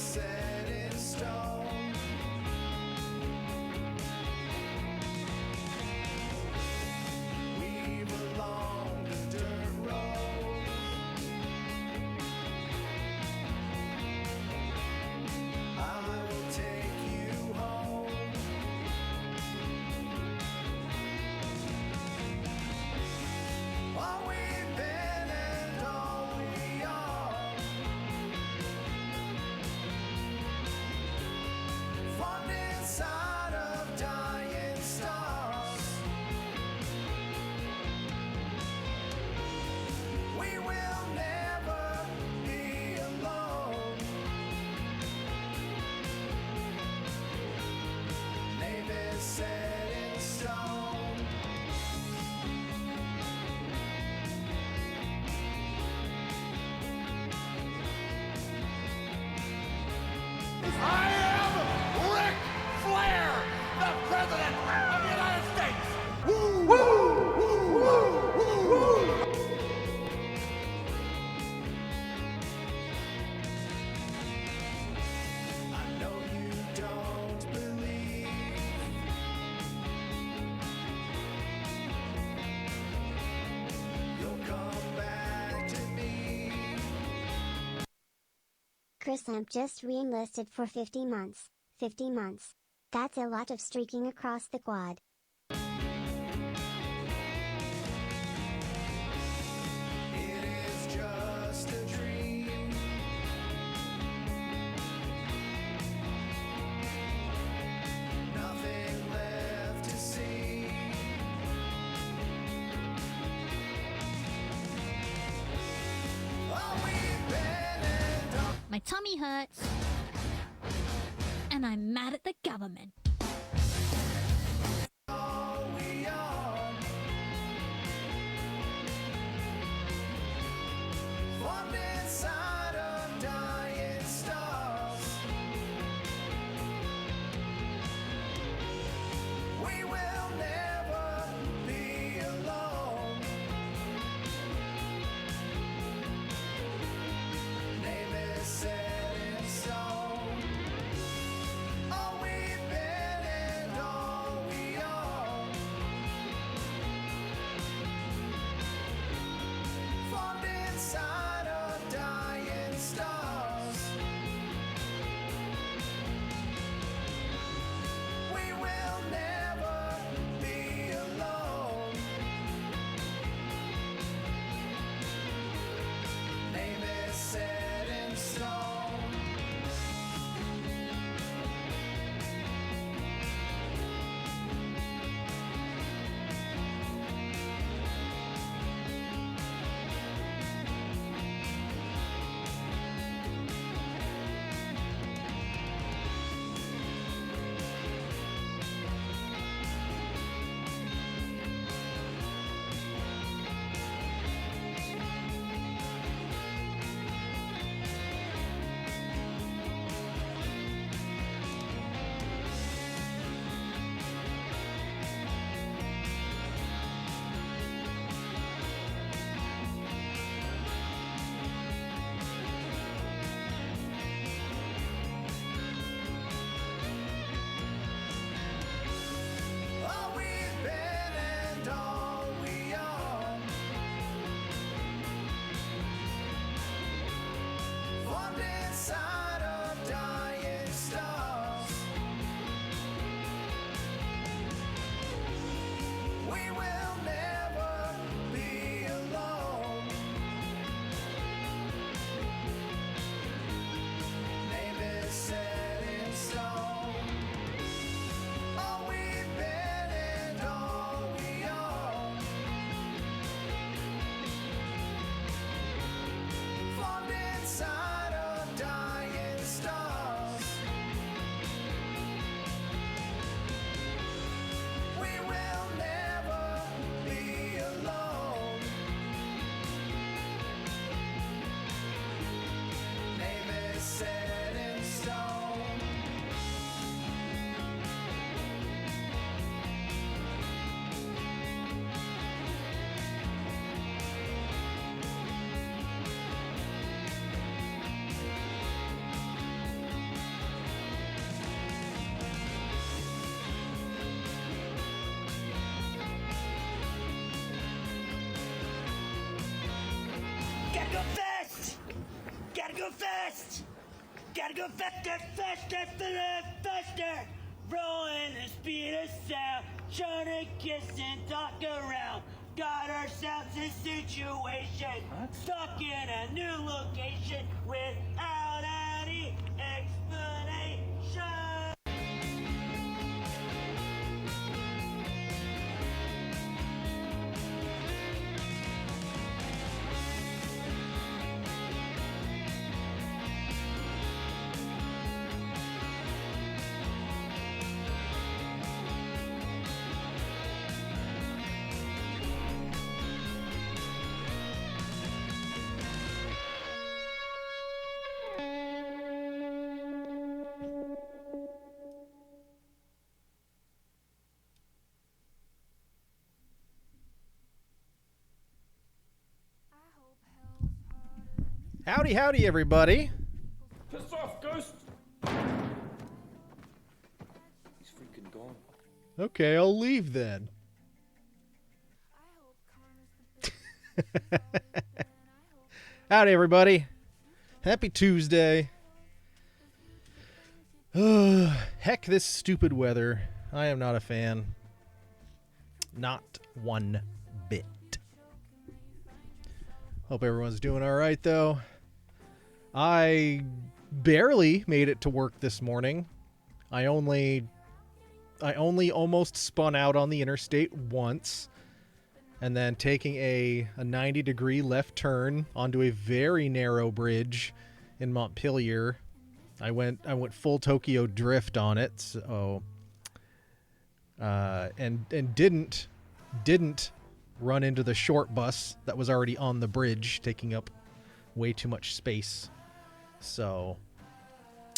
set in stone. Weave along the dirt road. I will take you home. All we've been and all we are, formed inside of dying stars. We will never be alone. Name is set in stone. I am Ric Flair, the President of the United States. Woo! Woo! Woo! Woo! Woo! I know you don't believe. You'll come back to me. Chris Lamp just re-enlisted for 50 months. 50 months. That's a lot of streaking across the quad. It is just a dream. Nothing left to see. All we've been and all My tummy hurts. And I'm mad at the government. we are, formed inside of dying stars. We will never be alone. Name is set in stone. All we've been gotta go faster, faster, faster, faster. Rolling the speed of sound, trying to kiss and talk around. Got ourselves a situation, stuck in a new location without any explanation. Howdy, howdy, everybody. Piss off, Ghost! He's freaking gone. Okay, I'll leave then. Howdy, everybody. Happy Tuesday. Heck, this stupid weather. I am not a fan. Not one bit. Hope everyone's doing all right, though. I barely made it to work this morning. I only almost spun out on the interstate once, and then taking a 90-degree left turn onto a very narrow bridge in Montpelier. I went full Tokyo Drift on it, so and didn't run into the short bus that was already on the bridge, taking up way too much space. So,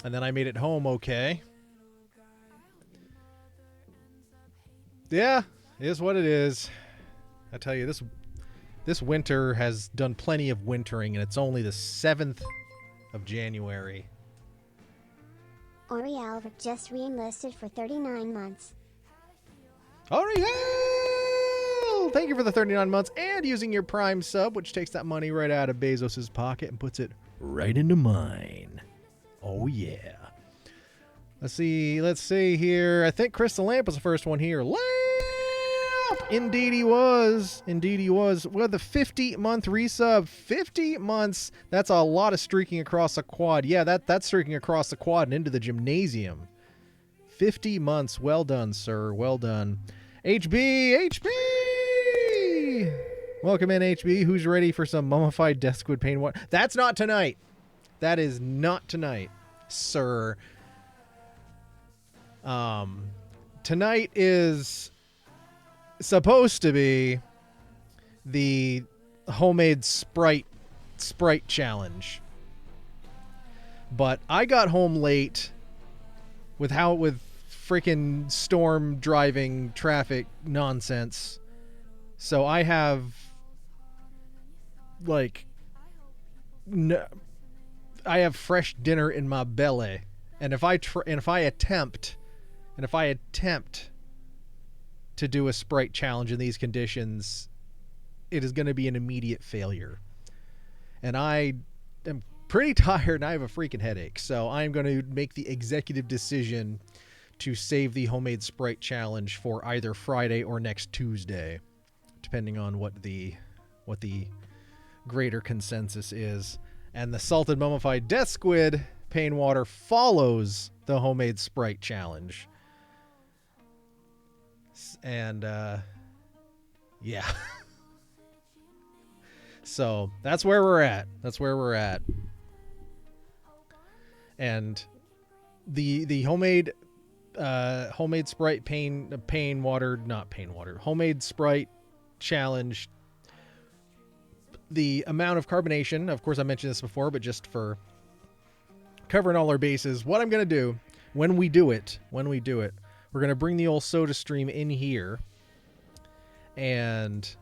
and then I made it home okay. Yeah, it is what it is. I tell you, this winter has done plenty of wintering, and it's only the 7th of January. Oriel just re-enlisted for 39 months. Ariel! Thank you for the 39 months and using your Prime sub, which takes that money right out of Bezos's pocket and puts it right into mine. Oh, yeah. Let's see here. I think Crystal Lamp was the first one here. Lamp! Indeed he was. Indeed he was. Well, the 50-month resub. 50 months. That's a lot of streaking across a quad. Yeah, that's streaking across the quad and into the gymnasium. 50 months. Well done, sir. Well done. HB! Welcome in, HB. Who's ready for some mummified death squid pain water? That's not tonight. That is not tonight, sir. Tonight is supposed to be the homemade Sprite challenge. But I got home late with freaking storm driving traffic nonsense. So I have I have fresh dinner in my belly. And if I attempt to do a Sprite challenge in these conditions, it is going to be an immediate failure. And I am pretty tired and I have a freaking headache. So I'm going to make the executive decision to save the homemade Sprite challenge for either Friday or next Tuesday, depending on what the greater consensus is. And the salted mummified death squid pain water follows the homemade Sprite challenge. And yeah. So that's where we're at. And the homemade Sprite homemade Sprite challenge, the amount of carbonation, of course I mentioned this before, but just for covering all our bases, what I'm going to do when we do it, we're going to bring the old soda stream in here, and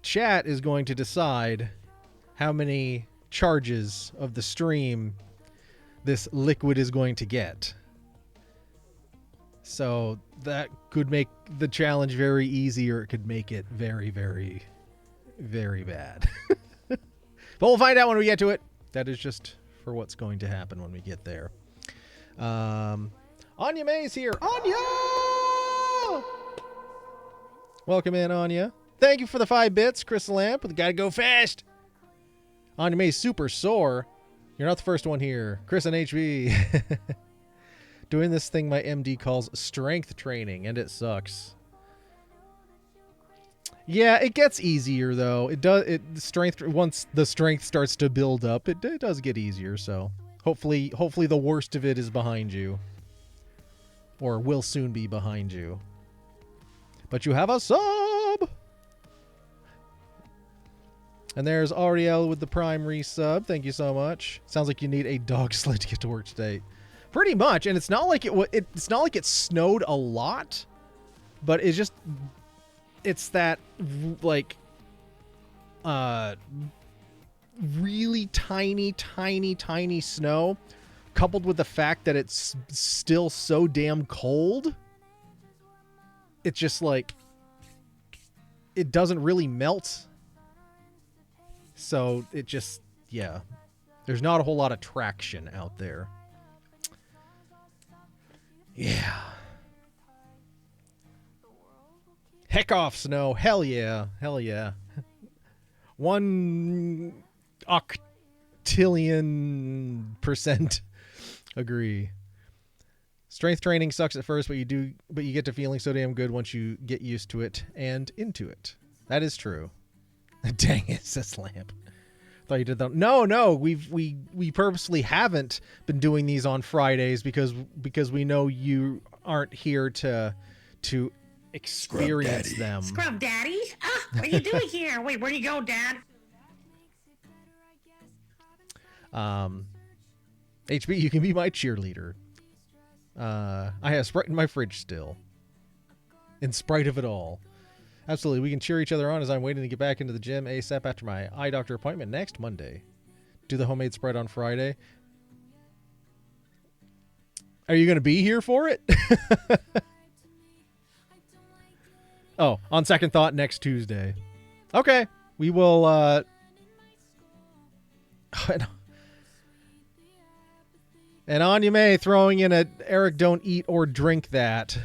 chat is going to decide how many charges of the stream this liquid is going to get. So that could make the challenge very easy, or it could make it very, very, very bad. But we'll find out when we get to it. That is just for what's going to happen when we get there. Anya May's here. Anya! Welcome in, Anya. Thank you for the 5 bits, Crystal Lamp. With Gotta Go Fast. Anya May's super sore. You're not the first one here. Chris and HB. Doing this thing my MD calls strength training, and it sucks. Yeah, it gets easier though. It does. Strength, once the strength starts to build up, it does get easier. So hopefully the worst of it is behind you, or will soon be behind you. But you have a sub, and there's Ariel with the Prime resub. Thank you so much. Sounds like you need a dog sled to get to work today. Pretty much, and it's not like it's not like it snowed a lot, but it's that like really tiny snow, coupled with the fact that it's still so damn cold. It's just like it doesn't really melt, so it just, yeah, there's not a whole lot of traction out there. Yeah. Heck off, snow. Hell yeah. Hell yeah. 1 octillion% agree. Strength training sucks at first, but you get to feeling so damn good once you get used to it and into it. That is true. Dang it, says Lamp. Thought you did that. No, we purposely haven't been doing these on Fridays because we know you aren't here to experience them. Scrub Daddy? Ah, what are you doing here? Wait, where do you go, Dad? HB, you can be my cheerleader. I have Sprite in my fridge still. In spite of it all. Absolutely, we can cheer each other on as I'm waiting to get back into the gym ASAP after my eye doctor appointment next Monday. Do the homemade Sprite on Friday. Are you going to be here for it? Oh, on second thought, next Tuesday. Okay, we will, and Anya May throwing in a Eric, don't eat or drink that.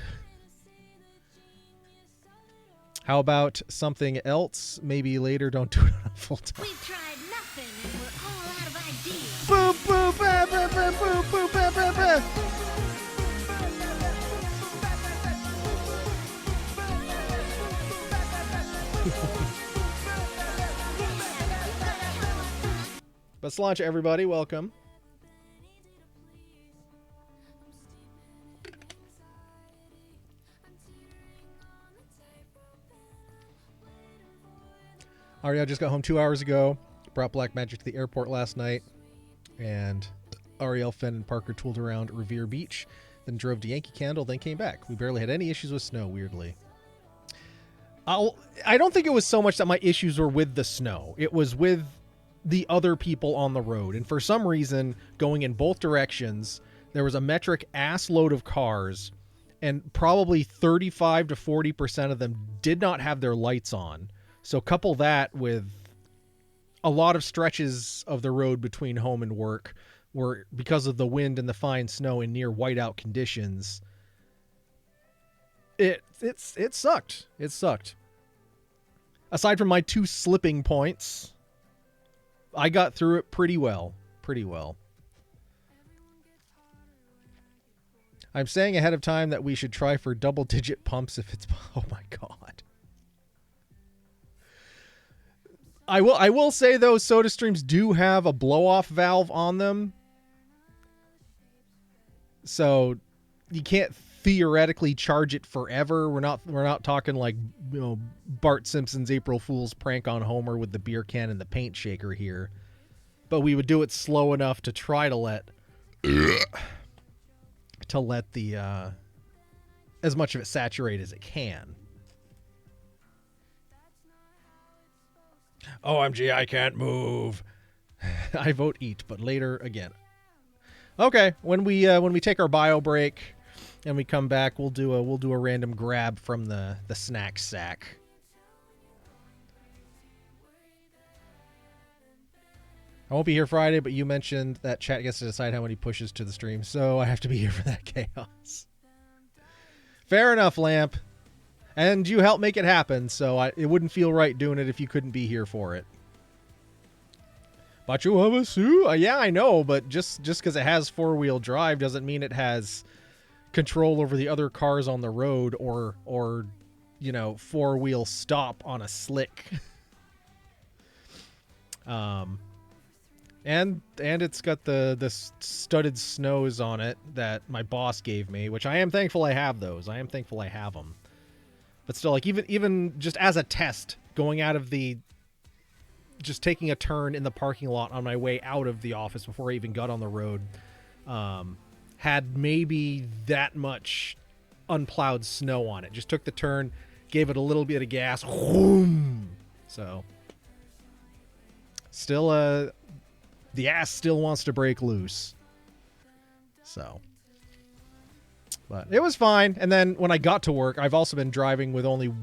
How about something else? Maybe later. Don't do it on a full time. We've tried nothing and we're all out of ideas. Boo, boo, ba, ba, ba, boo, boo, ba, ba, ba. But Slancha, everybody, welcome. Ariel just got home 2 hours ago. Brought Black Magic to the airport last night. And Ariel, Fenn, and Parker tooled around Revere Beach. Then drove to Yankee Candle, then came back. We barely had any issues with snow, weirdly. I don't think it was so much that my issues were with the snow. It was with the other people on the road. And for some reason, going in both directions, there was a metric ass load of cars. And probably 35 to 40% of them did not have their lights on. So couple that with a lot of stretches of the road between home and work were, because of the wind and the fine snow in near whiteout conditions, it sucked. It sucked. Aside from my 2 slipping points, I got through it pretty well. Pretty well. I'm saying ahead of time that we should try for double-digit pumps if it's... Oh my god. I will say, though, SodaStreams do have a blow-off valve on them. So you can't theoretically charge it forever. We're not talking like, you know, Bart Simpson's April Fool's prank on Homer with the beer can and the paint shaker here. But we would do it slow enough to try to let the as much of it saturate as it can. OMG, I can't move. I vote eat, but later again. Okay, when we take our bio break and we come back, we'll do a random grab from the snack sack. I won't be here Friday, but you mentioned that chat gets to decide how many pushes to the stream, so I have to be here for that chaos. Fair enough, Lamp. And you helped make it happen, so it wouldn't feel right doing it if you couldn't be here for it. Bachu Havasu? Yeah, I know, but just because it has four-wheel drive doesn't mean it has control over the other cars on the road or you know, four-wheel stop on a slick. And it's got the studded snows on it that my boss gave me, which I am thankful I have those. I am thankful I have them. But still, like, even just as a test, going out of just taking a turn in the parking lot on my way out of the office before I even got on the road, had maybe that much unplowed snow on it. Just took the turn, gave it a little bit of gas. Whoom! So, still, the ass still wants to break loose. So, but it was fine. And then when I got to work, I've also been driving with only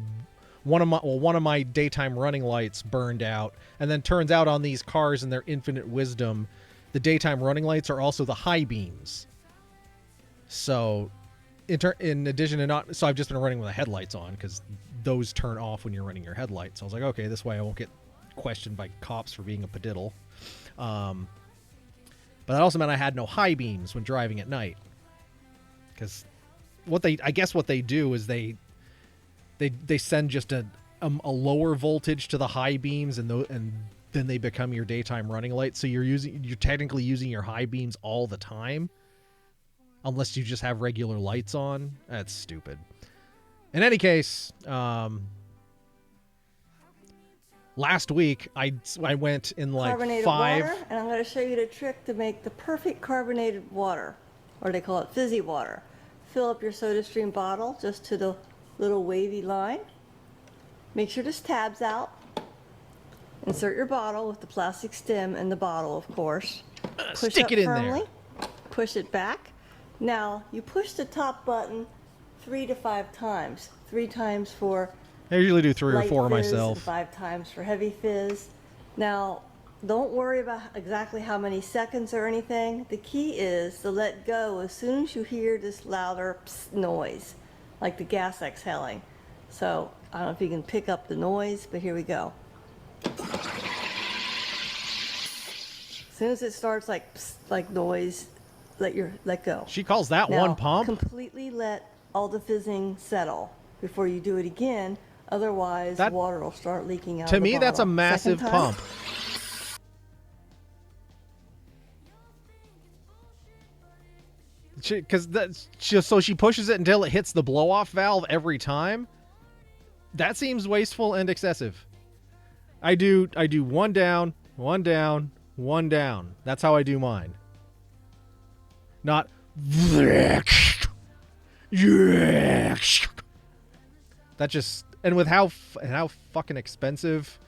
one of my daytime running lights burned out. And then turns out on these cars in their infinite wisdom, the daytime running lights are also the high beams. So, in addition to so I've just been running with the headlights on because those turn off when you're running your headlights. So I was like, okay, this way I won't get questioned by cops for being a padiddle. But that also meant I had no high beams when driving at night. Because I guess what they do is they send just a lower voltage to the high beams and then they become your daytime running lights. So you're technically using your high beams all the time. Unless you just have regular lights on. That's stupid. In any case, last week I went in like carbonated 5. Water, and I'm going to show you the trick to make the perfect carbonated water, or they call it fizzy water. Fill up your SodaStream bottle just to the little wavy line. Make sure this tab's out. Insert your bottle with the plastic stem in the bottle, of course. Push Stick up it in firmly. there. Push it back. Now you push the top button 3 to 5 times. 3 times for I usually do 3 or light 4 fizz, myself. and 5 times for heavy fizz. Now, don't worry about exactly how many seconds or anything. The key is to let go as soon as you hear this louder psst noise, like the gas exhaling. So, I don't know if you can pick up the noise, but here we go. As soon as it starts like psst, like noise, let go. She calls that Now, one pump? Completely let all the fizzing settle before you do it again. Otherwise, That- water will start leaking out. To of the me, that's a bottle. massive Second time. pump. Because that's just so she pushes it until it hits the blow-off valve every time. That seems wasteful and excessive. I do 1 down, 1 down, 1 down. That's how I do mine. Not that just, and with how fucking expensive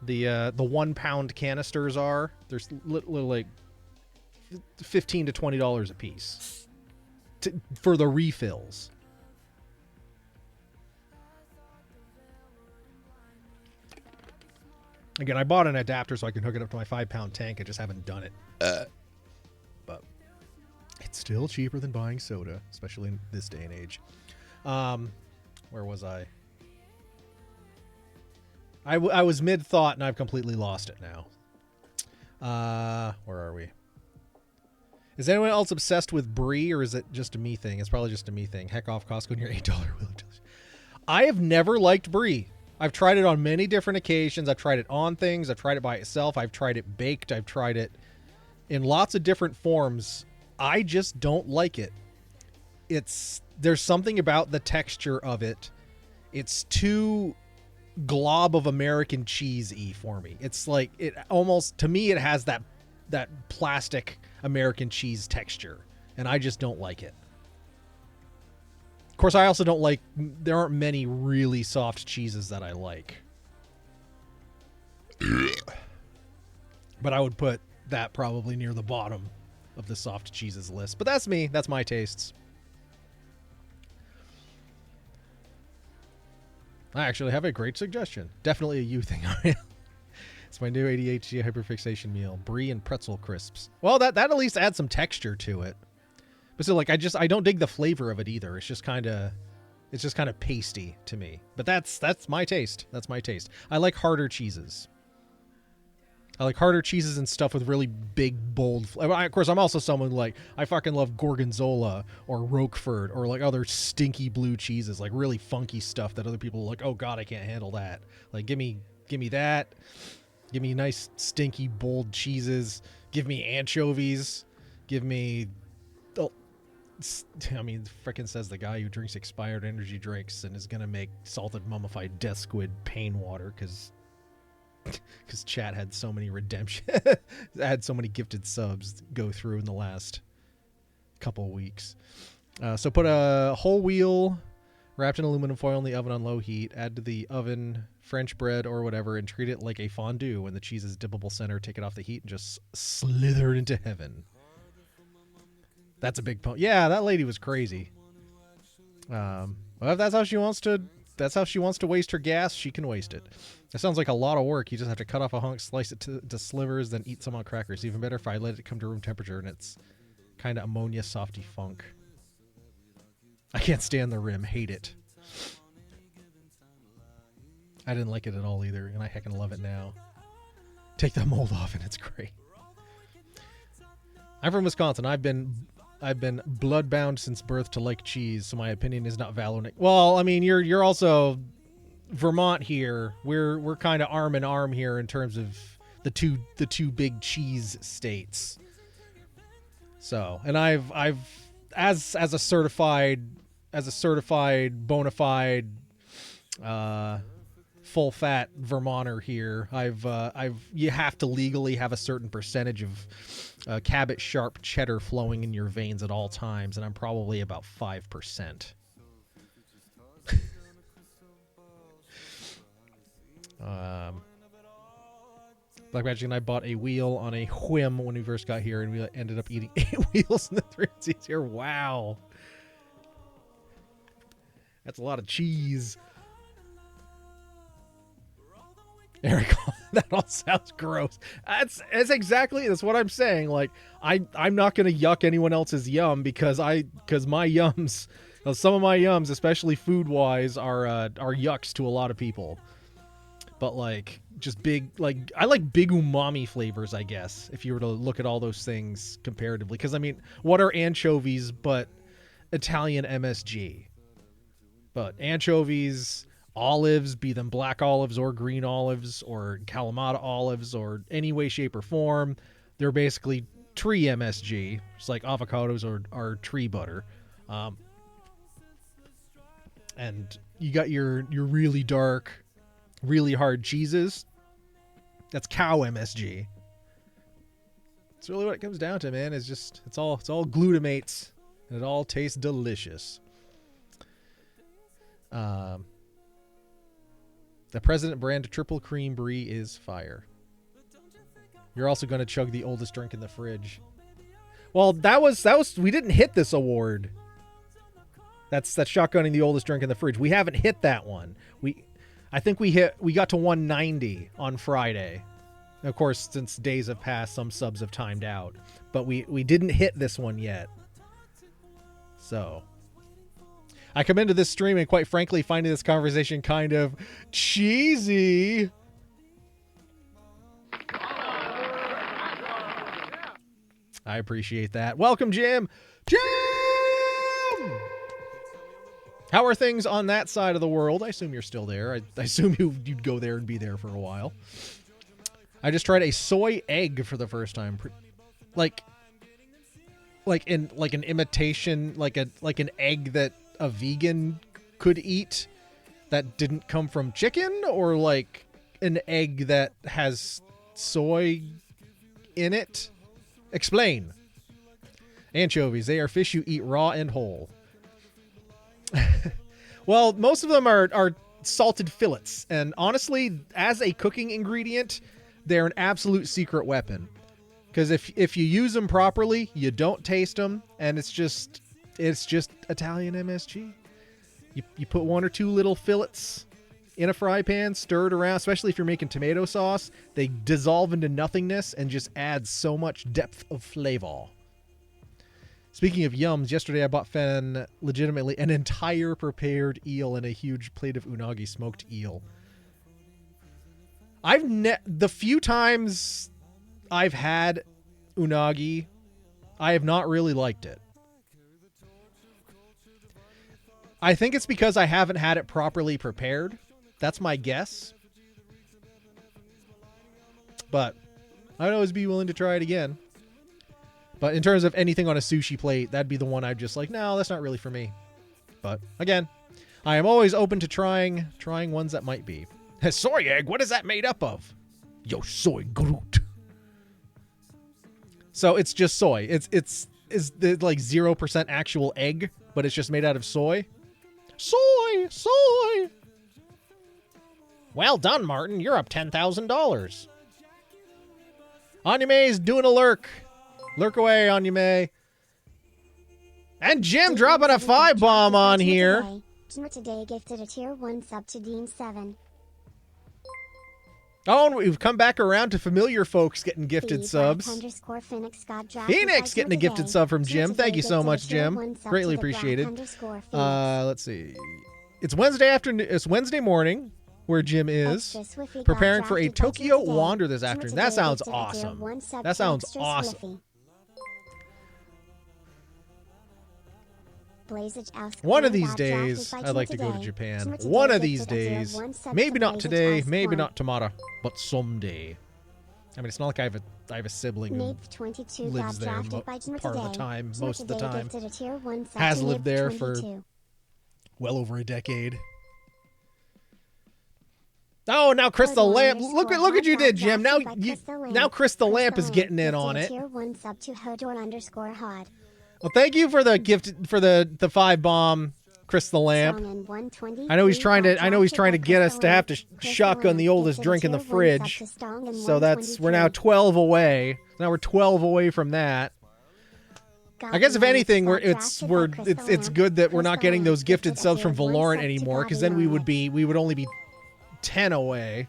the 1 pound canisters are, there's literally like $15 to $20 a piece for the refills. Again, I bought an adapter so I can hook it up to my 5-pound tank. I just haven't done it. But it's still cheaper than buying soda, especially in this day and age. Where was I? I was mid-thought and I've completely lost it now. Where are we? Is anyone else obsessed with Brie, or is it just a me thing? It's probably just a me thing. Heck off Costco and your $8 wheel. I have never liked Brie. I've tried it on many different occasions. I've tried it on things. I've tried it by itself. I've tried it baked. I've tried it in lots of different forms. I just don't like it. There's something about the texture of it. It's too glob of American cheese-y for me. It's like, it almost, to me, it has that plastic American cheese texture, and I just don't like it. Of course, I also don't like, there aren't many really soft cheeses that I like. But I would put that probably near the bottom of the soft cheeses list. But that's me. That's my tastes. I actually have a great suggestion. Definitely a you thing. It's my new ADHD hyperfixation meal. Brie and pretzel crisps. Well, that at least adds some texture to it. But still, like, I don't dig the flavor of it either. It's just kind of pasty to me. But that's my taste. That's my taste. I like harder cheeses. I like harder cheeses and stuff with really big, bold flavor. Of course, I'm also someone like, I fucking love Gorgonzola or Roquefort or like other stinky blue cheeses, like really funky stuff that other people are like, oh god, I can't handle that. Like, give me that. Give me nice, stinky, bold cheeses. Give me anchovies. Give me... Oh, I mean, frickin' says the guy who drinks expired energy drinks and is gonna make salted mummified death squid pain water because chat had so many redemption... had so many gifted subs go through in the last couple weeks. So put a whole wheel wrapped in aluminum foil in the oven on low heat. Add to the oven French bread or whatever and treat it like a fondue. When the cheese is dippable center, take it off the heat and just slither it into heaven. That's a big pump. Yeah, that lady was crazy. Well, if that's how she wants to waste her gas, she can waste it. That sounds like a lot of work. You just have to cut off a hunk, slice it to slivers, then eat some on crackers. Even better if I let it come to room temperature and it's kind of ammonia softy funk. I can't stand the rim. Hate it. I didn't like it at all either, and I heckin' love it now. Take the mold off and it's great. I'm from Wisconsin. I've been bloodbound since birth to like cheese, so my opinion is not valid. Well, I mean, you're also Vermont here. We're kind of arm in arm here in terms of the two big cheese states. So, and I've as a certified bona fide full fat Vermonter here, you have to legally have a certain percentage of Cabot Sharp cheddar flowing in your veins at all times, and I'm probably about 5%. Black Magic and I bought a wheel on a whim when we first got here, and we ended up eating 8 wheels in the 3 seats here. Wow. That's a lot of cheese. Eric, that all sounds gross. That's what I'm saying. Like, I'm not gonna yuck anyone else's yum because my yums, some of my yums, especially food wise, are yucks to a lot of people. But like, just big, like, I like big umami flavors, I guess, if you were to look at all those things comparatively. Because I mean, what are anchovies but Italian MSG? But anchovies, olives, be them black olives or green olives or Kalamata olives or any way, shape, or form, they're basically tree MSG. It's like avocados are tree butter. And you got your really dark, really hard cheeses. That's cow MSG. It's really what it comes down to, man. It's all glutamates, and it all tastes delicious. The President brand triple cream brie is fire. You're also going to chug the oldest drink in the fridge. Well, that was we didn't hit this award. That's shotgunning the oldest drink in the fridge. We haven't hit that one. I think we got to 190 on Friday. Of course, since days have passed, some subs have timed out, but we didn't hit this one yet. So I come into this stream and quite frankly finding this conversation kind of cheesy. I appreciate that. Welcome, Jim. Jim! How are things on that side of the world? I assume you're still there. I assume you'd go there and be there for a while. I just tried a soy egg for the first time. Like an imitation, like an egg that a vegan could eat that didn't come from chicken, or like an egg that has soy in it. Explain. Anchovies, they are fish you eat raw and whole. Well, most of them are salted fillets, and honestly, as a cooking ingredient, they're an absolute secret weapon. Because if you use them properly, you don't taste them, and it's just Italian MSG. You put 1 or 2 little fillets in a fry pan, stirred around, especially if you're making tomato sauce. They dissolve into nothingness and just add so much depth of flavor. Speaking of yums, yesterday I bought Fen legitimately an entire prepared eel and a huge plate of unagi smoked eel. The few times I've had unagi, I have not really liked it. I think it's because I haven't had it properly prepared. That's my guess. But I'd always be willing to try it again. But in terms of anything on a sushi plate, that'd be the one I'd just like, no, that's not really for me. But again, I am always open to trying ones that might be. Soy egg, what is that made up of? Yo, soy Groot. So it's just soy. It's like 0% actual egg, but it's just made out of soy. Soy. Well done, Martin. You're up $10,000. Anyume is doing a lurk. Lurk away, Anyume. And Jim dropping a 5-bomb on here. Jim today gifted a tier 1 sub to Dean 7. Oh, and we've come back around to familiar folks getting gifted subs. Phoenix getting a gifted sub from Jim. Thank you so much, Jim. Greatly appreciated. Let's see. It's Wednesday afternoon. It's Wednesday morning where Jim is preparing for a Tokyo Wander this afternoon. That sounds awesome. That sounds awesome. One of these days, I'd like to go to Japan. One of these days. Maybe not today, maybe not tomorrow, but someday. I mean, it's not like I have a sibling who lives there part of the time, most of the time. Has lived there for well over a decade. Oh, now Crystal Lamp. Look what you did, Jim. Now Crystal Lamp is getting in on it. Well, thank you for the gift for the 5-bomb, Crystal Lamp. I know he's trying to get us to have to shotgun the oldest drink in the fridge. So we're now 12 away. Now we're 12 away from that. I guess if anything, it's good that we're not getting those gifted subs from Valorant anymore, because then we would only be 10 away.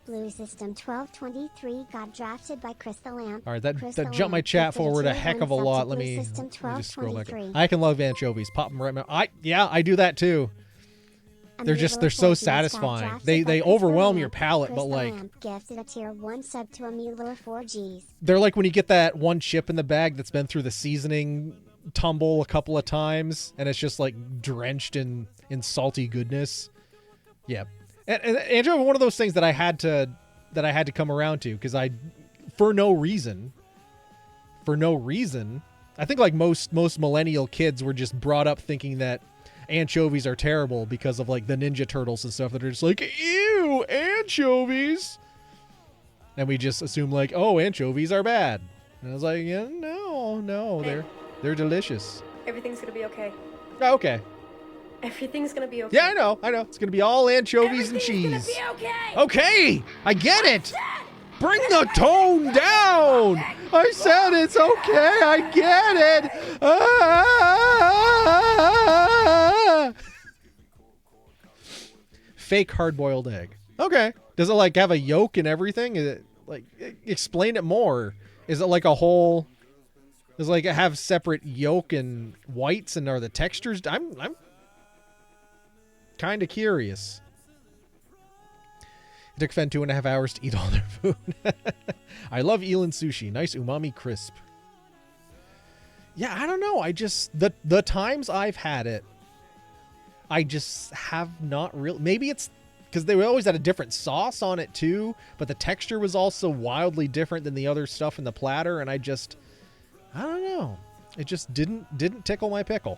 Blue System 1223 got drafted by Crystal Lamp. All right, that jumped my chat forward a heck of a lot. Let me just scroll back. I can love anchovies. Pop them right now. I do that too. They're so satisfying. They overwhelm your palate, but like gifted a tier 1 sub to Amelia 4Gs. They're like when you get that one chip in the bag that's been through the seasoning tumble a couple of times and it's just like drenched in salty goodness. Yeah. And Andrew, one of those things that I had to come around to, because for no reason, I think like most millennial kids were just brought up thinking that anchovies are terrible because of like the Ninja Turtles and stuff that are just like, ew, anchovies. And we just assume like, oh, anchovies are bad. And I was like, yeah, no, they're delicious. Everything's gonna be okay. Oh, okay. Everything's gonna be okay. Yeah, I know. It's gonna be all anchovies and cheese. Everything's gonna be okay. Okay, I get it. Bring the tone down. I said it's okay. I get it. Fake hard-boiled egg. Okay. Does it like have a yolk and everything? Is it like explain it more? Is it like a whole? Does it like have separate yolk and whites, and are the textures? I'm kind of curious. It took Fen 2.5 hours to eat all their food. I love eel and sushi. Nice umami crisp. Yeah, I don't know. I just the times I've had it, I just have not really. Maybe it's because they always had a different sauce on it too, but the texture was also wildly different than the other stuff in the platter, and I don't know. It just didn't tickle my pickle.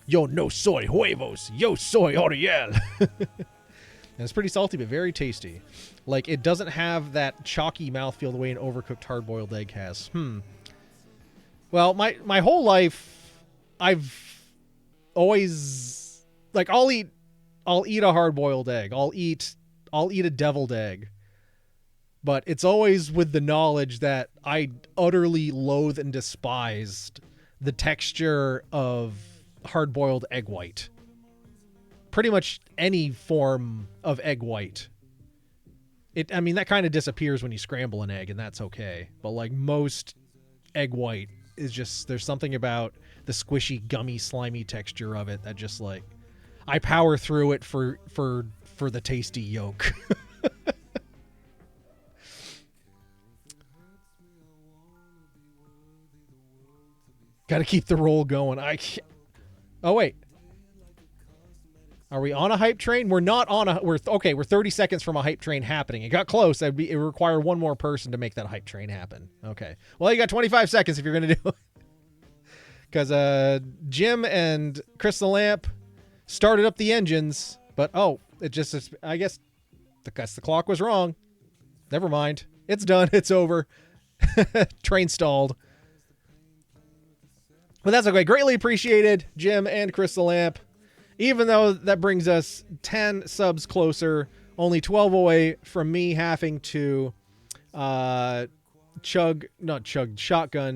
Yo, no soy huevos. Yo, soy Oriel. And it's pretty salty, but very tasty. Like, it doesn't have that chalky mouthfeel the way an overcooked hard-boiled egg has. Well, my whole life, I've always... Like, I'll eat a hard-boiled egg. I'll eat a deviled egg. But it's always with the knowledge that I utterly loathe and despised the texture of hard-boiled egg white. pretty much any form of egg white. I mean, that kind of disappears when you scramble an egg, and that's okay. But like most egg white is just, there's something about the squishy, gummy, slimy texture of it that just like, I power through it for the tasty yolk. Got to keep the roll going. Oh wait. Are we on a hype train? We're not on a... We're 30 seconds from a hype train happening. It got close. It would require one more person to make that hype train happen. Okay. Well, you got 25 seconds if you're going to do it. Because Jim and Crystal Lamp started up the engines. But, I guess the clock was wrong. Never mind. It's done. It's over. Train stalled. But that's okay. Greatly appreciated, Jim and Crystal Lamp. Even though that brings us 10 subs closer, only 12 away from me having to shotgun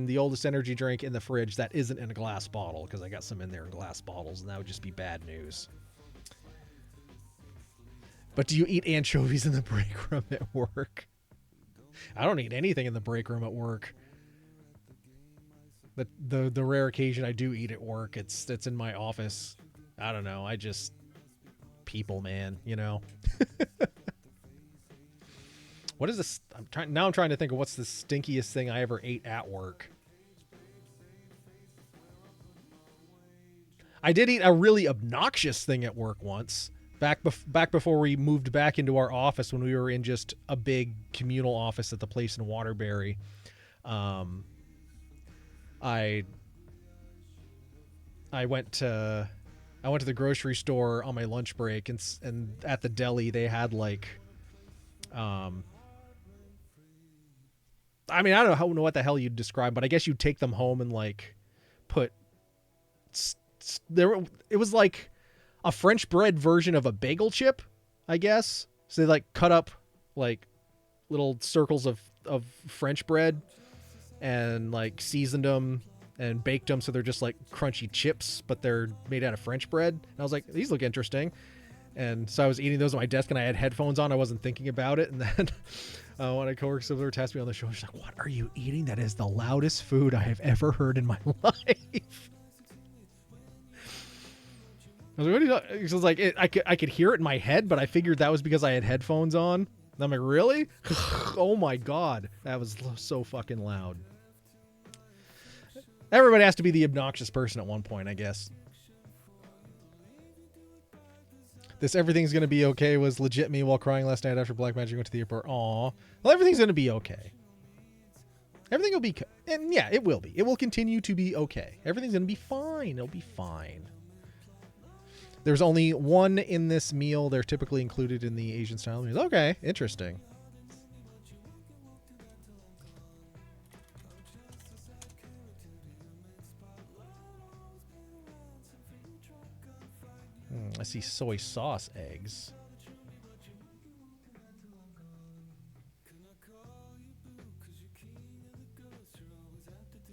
the oldest energy drink in the fridge that isn't in a glass bottle, because I got some in there in glass bottles, and that would just be bad news. But do you eat anchovies in the break room at work? I don't eat anything in the break room at work. But the rare occasion I do eat at work, it's in my office. I don't know. People, man, you know. What is this? I'm trying to think of what's the stinkiest thing I ever ate at work. I did eat a really obnoxious thing at work once. Back before we moved back into our office, when we were in just a big communal office at the place in Waterbury. I went to the grocery store on my lunch break, and at the deli they had like, I mean, I don't know what the hell you'd describe, but I guess you'd take them home and like put it was like a French bread version of a bagel chip, I guess. So they like cut up like little circles of French bread and like seasoned them and baked them so they're just like crunchy chips, but they're made out of French bread. And I was like, these look interesting. And so I was eating those at my desk, and I had headphones on. I wasn't thinking about it. And then one of my coworkers over there tasked me on the show. She's like, what are you eating? That is the loudest food I have ever heard in my life. I was like, what are you talking? It was like, I could hear it in my head, but I figured that was because I had headphones on. And I'm like, really? Oh my God. That was so fucking loud. Everybody has to be the obnoxious person at one point, I guess. This everything's going to be okay was legit me while crying last night after Black Magic went to the airport. Aw. Well, everything's going to be okay. Everything will be... And yeah, it will be. It will continue to be okay. Everything's going to be fine. It'll be fine. There's only one in this meal. They're typically included in the Asian style meals. Okay, interesting. I see soy sauce eggs.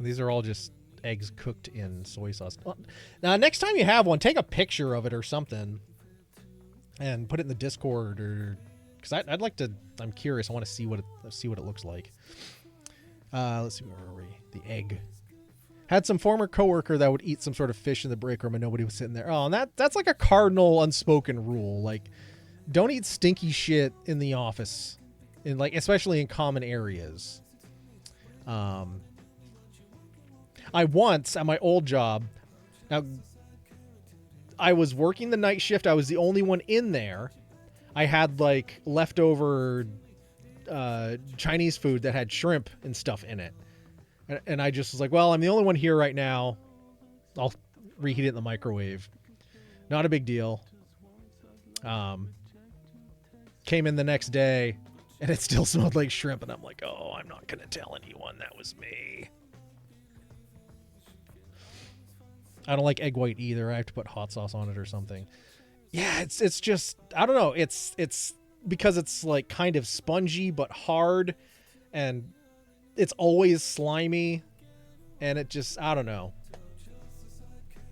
These are all just eggs cooked in soy sauce. Now, next time you have one, take a picture of it or something and put it in the Discord, or because I'd like to. I'm curious. I want to see what it looks like. Let's see, where are we? The egg. Had some former coworker that would eat some sort of fish in the break room and nobody was sitting there. Oh, and that's like a cardinal unspoken rule. Like, don't eat stinky shit in the office, especially in common areas. I once at my old job, now I was working the night shift. I was the only one in there. I had like leftover Chinese food that had shrimp and stuff in it. And I just was like, well, I'm the only one here right now. I'll reheat it in the microwave. Not a big deal. Came in the next day, and it still smelled like shrimp. And I'm like, oh, I'm not going to tell anyone that was me. I don't like egg white either. I have to put hot sauce on it or something. Yeah, it's just, I don't know. It's because it's like kind of spongy but hard, and it's always slimy, and it just, I don't know.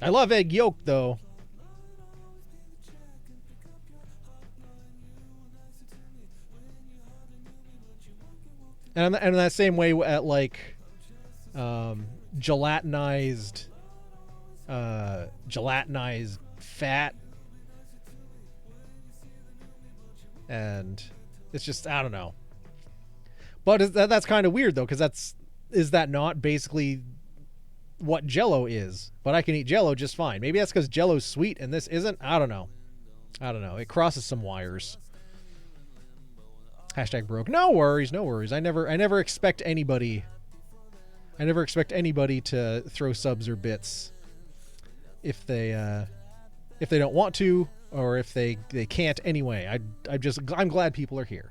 I love egg yolk, though. And in that same way at like gelatinized fat, and it's just, I don't know. But that's kind of weird though, because is that not basically what Jell-O is? But I can eat Jell-O just fine. Maybe that's because Jell-O's sweet and this isn't. I don't know. It crosses some wires. Hashtag broke. No worries. I never expect anybody to throw subs or bits if they don't want to, or if they can't anyway. I'm glad people are here.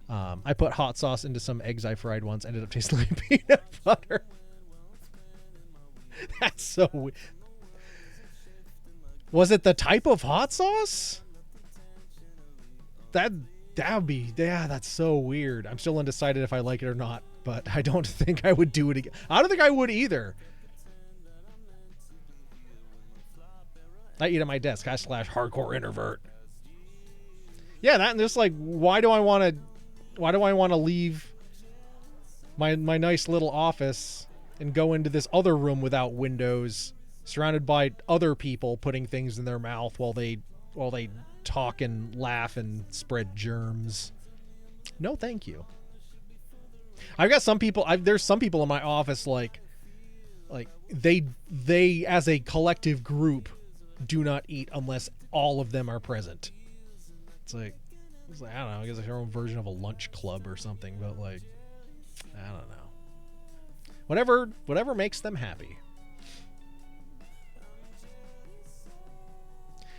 I put hot sauce into some eggs I fried once, ended up tasting like peanut butter. That's so weird. Was it the type of hot sauce? That would be, yeah, that's so weird. I'm still undecided if I like it or not, but I don't think I would do it again. I don't think I would either. I eat at my desk, /hardcore introvert. Yeah, that, and just like, why do I want to leave my nice little office and go into this other room without windows, surrounded by other people putting things in their mouth while they talk and laugh and spread germs? No, thank you. I've got some people. There's some people in my office like they as a collective group do not eat unless all of them are present. It's like I don't know. I guess like their own version of a lunch club or something. But like, I don't know. Whatever makes them happy.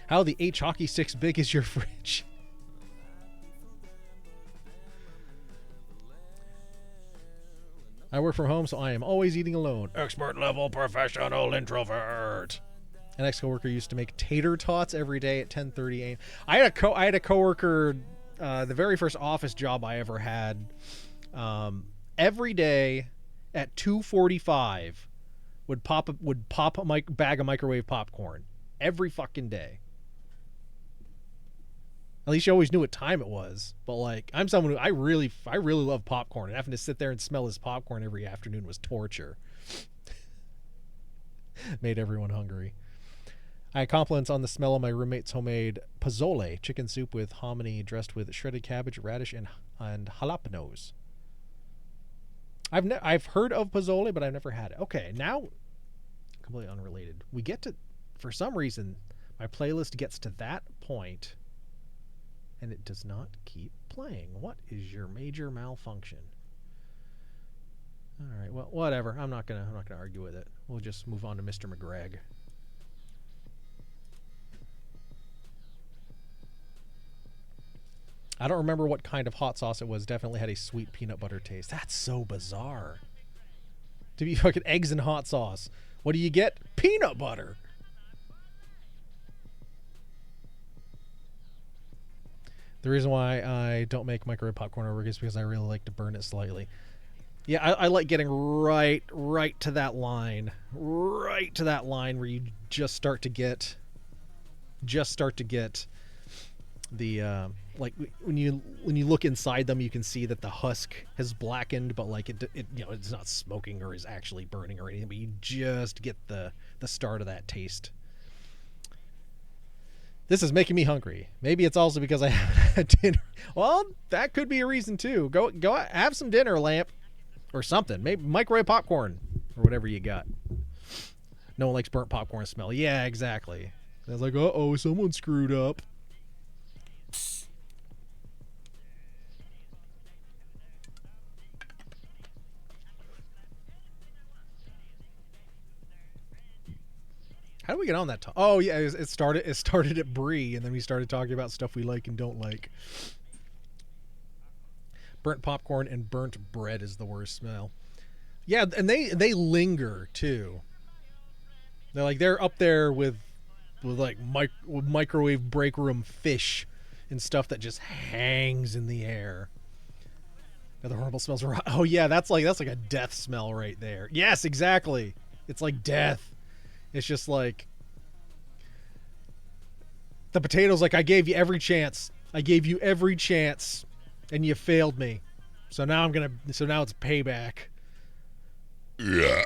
How the H hockey sticks big is your fridge? I work from home, so I am always eating alone. Expert level professional introvert. An ex-coworker used to make tater tots every day at 10:30 a.m. I had a coworker, the very first office job I ever had, every day at 2:45 would pop a bag of microwave popcorn every fucking day. At least you always knew what time it was. But like, I'm someone who I really love popcorn, and having to sit there and smell his popcorn every afternoon was torture. Made everyone hungry. I had compliments on the smell of my roommate's homemade pozole, chicken soup with hominy dressed with shredded cabbage, radish, and jalapenos. I've heard of pozole, but I've never had it. Okay, now, completely unrelated. We get to, for some reason, my playlist gets to that point, and it does not keep playing. What is your major malfunction? All right, well, whatever. I'm not gonna argue with it. We'll just move on to Mr. McGregor. I don't remember what kind of hot sauce it was. Definitely had a sweet peanut butter taste. That's so bizarre. To be fucking eggs and hot sauce. What do you get? Peanut butter. The reason why I don't make microwave popcorn over is because I really like to burn it slightly. Yeah, I like getting right to that line. Right to that line where you just start to get the like when you look inside them, you can see that the husk has blackened, but like it you know, it's not smoking or is actually burning or anything, but you just get the start of that taste. This is making me hungry. Maybe it's also because I haven't had dinner. Well, that could be a reason too. Go have some dinner, Lamp, or something. Maybe microwave popcorn or whatever you got. No one likes burnt popcorn smell. Yeah, exactly. It's like, uh-oh, someone screwed up. How do we get on that? Oh yeah, it started at Brie, and then we started talking about stuff we like and don't like. Burnt popcorn and burnt bread is the worst smell. Yeah, and they linger too. They're up there with microwave break room fish and stuff that just hangs in the air. The horrible smells are. Oh yeah, that's like a death smell right there. Yes, exactly. It's like death. It's just like the potatoes. Like, I gave you every chance. I gave you every chance, and you failed me. So now it's payback. Yeah.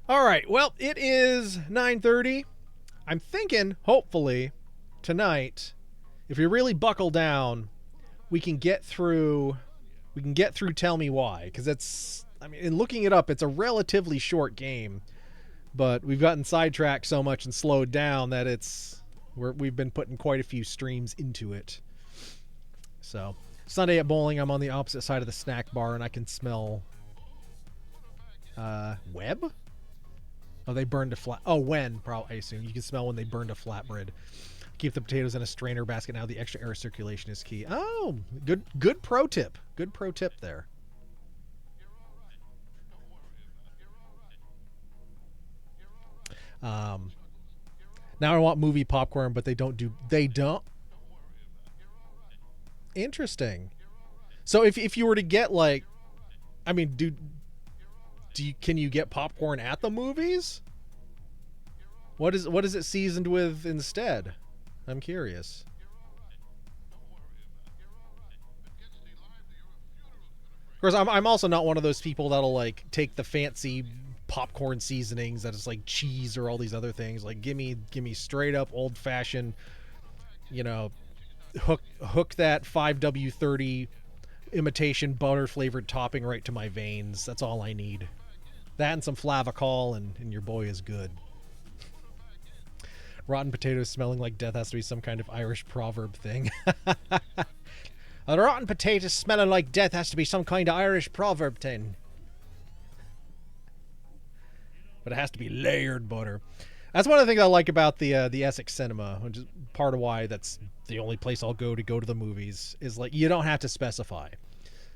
All right. Well, it is 9:30. I'm thinking, hopefully, tonight, if we really buckle down, we can get through Tell Me Why, because in looking it up, it's a relatively short game, but we've gotten sidetracked so much and slowed down that we've been putting quite a few streams into it. So Sunday at bowling, I'm on the opposite side of the snack bar, and I can smell web. Oh, they burned a flat. Oh, when? Probably, I assume. You can smell when they burned a flatbread. Keep the potatoes in a strainer basket now. The extra air circulation is key. Oh, good pro tip. Good pro tip there. Now I want movie popcorn, but they don't. Interesting. So if you were to get can you get popcorn at the movies? What is it seasoned with instead? I'm curious. Of course, I'm also not one of those people that'll take the fancy popcorn seasonings that is like cheese or all these other things. Like give me straight up old fashioned, hook that 5W30 imitation butter flavored topping right to my veins. That's all I need. That and some Flavacol and your boy is good. Rotten potatoes smelling like death has to be some kind of Irish proverb thing. A rotten potato smelling like death has to be some kind of Irish proverb thing. But it has to be layered butter. That's one of the things I like about the Essex Cinema, which is part of why that's the only place I'll go to the movies, is you don't have to specify.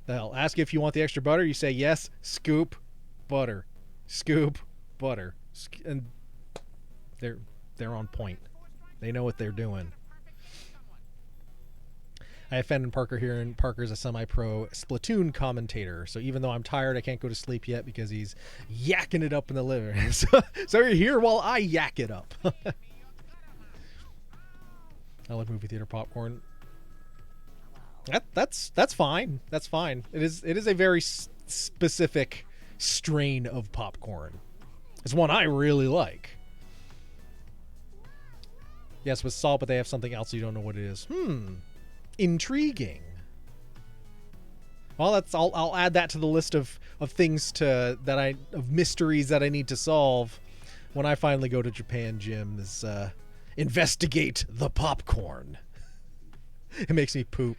They'll ask you if you want the extra butter. You say yes, scoop, butter, scoop, butter. And they're on point. They know what they're doing. I have Fenton Parker here, and Parker's a semi-pro Splatoon commentator. So even though I'm tired, I can't go to sleep yet because he's yakking it up in the living room. So you're here while I yak it up. I love movie theater popcorn. That's fine. That's fine. It is a very specific strain of popcorn. It's one I really like. Yes, with salt, but they have something else you don't know what it is. Intriguing. Well, I'll add that to the list of things of mysteries that I need to solve when I finally go to Japan, Jim. Is investigate the popcorn. It makes me poop.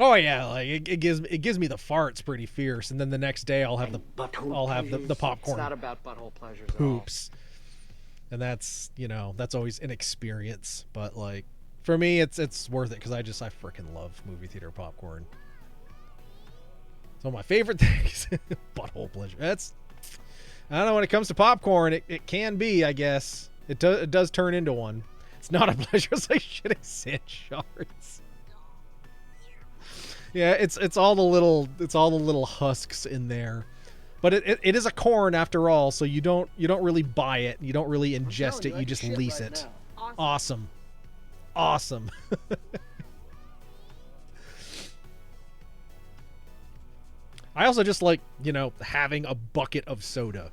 Oh yeah, it gives me the farts pretty fierce, and then the next day I'll have the popcorn. It's not about butthole pleasures. Poops. And that's always an experience, but for me it's worth it because I freaking love movie theater popcorn. It's one of my favorite things. Butthole pleasure. I don't know, when it comes to popcorn, it can be, I guess. It does turn into one. It's not a pleasure. It's like shitting sand shards. Yeah, it's all the little husks in there. But it is a corn after all, so you don't really buy it. You don't really ingest it. You just lease it. Awesome. Awesome. I also just like, having a bucket of soda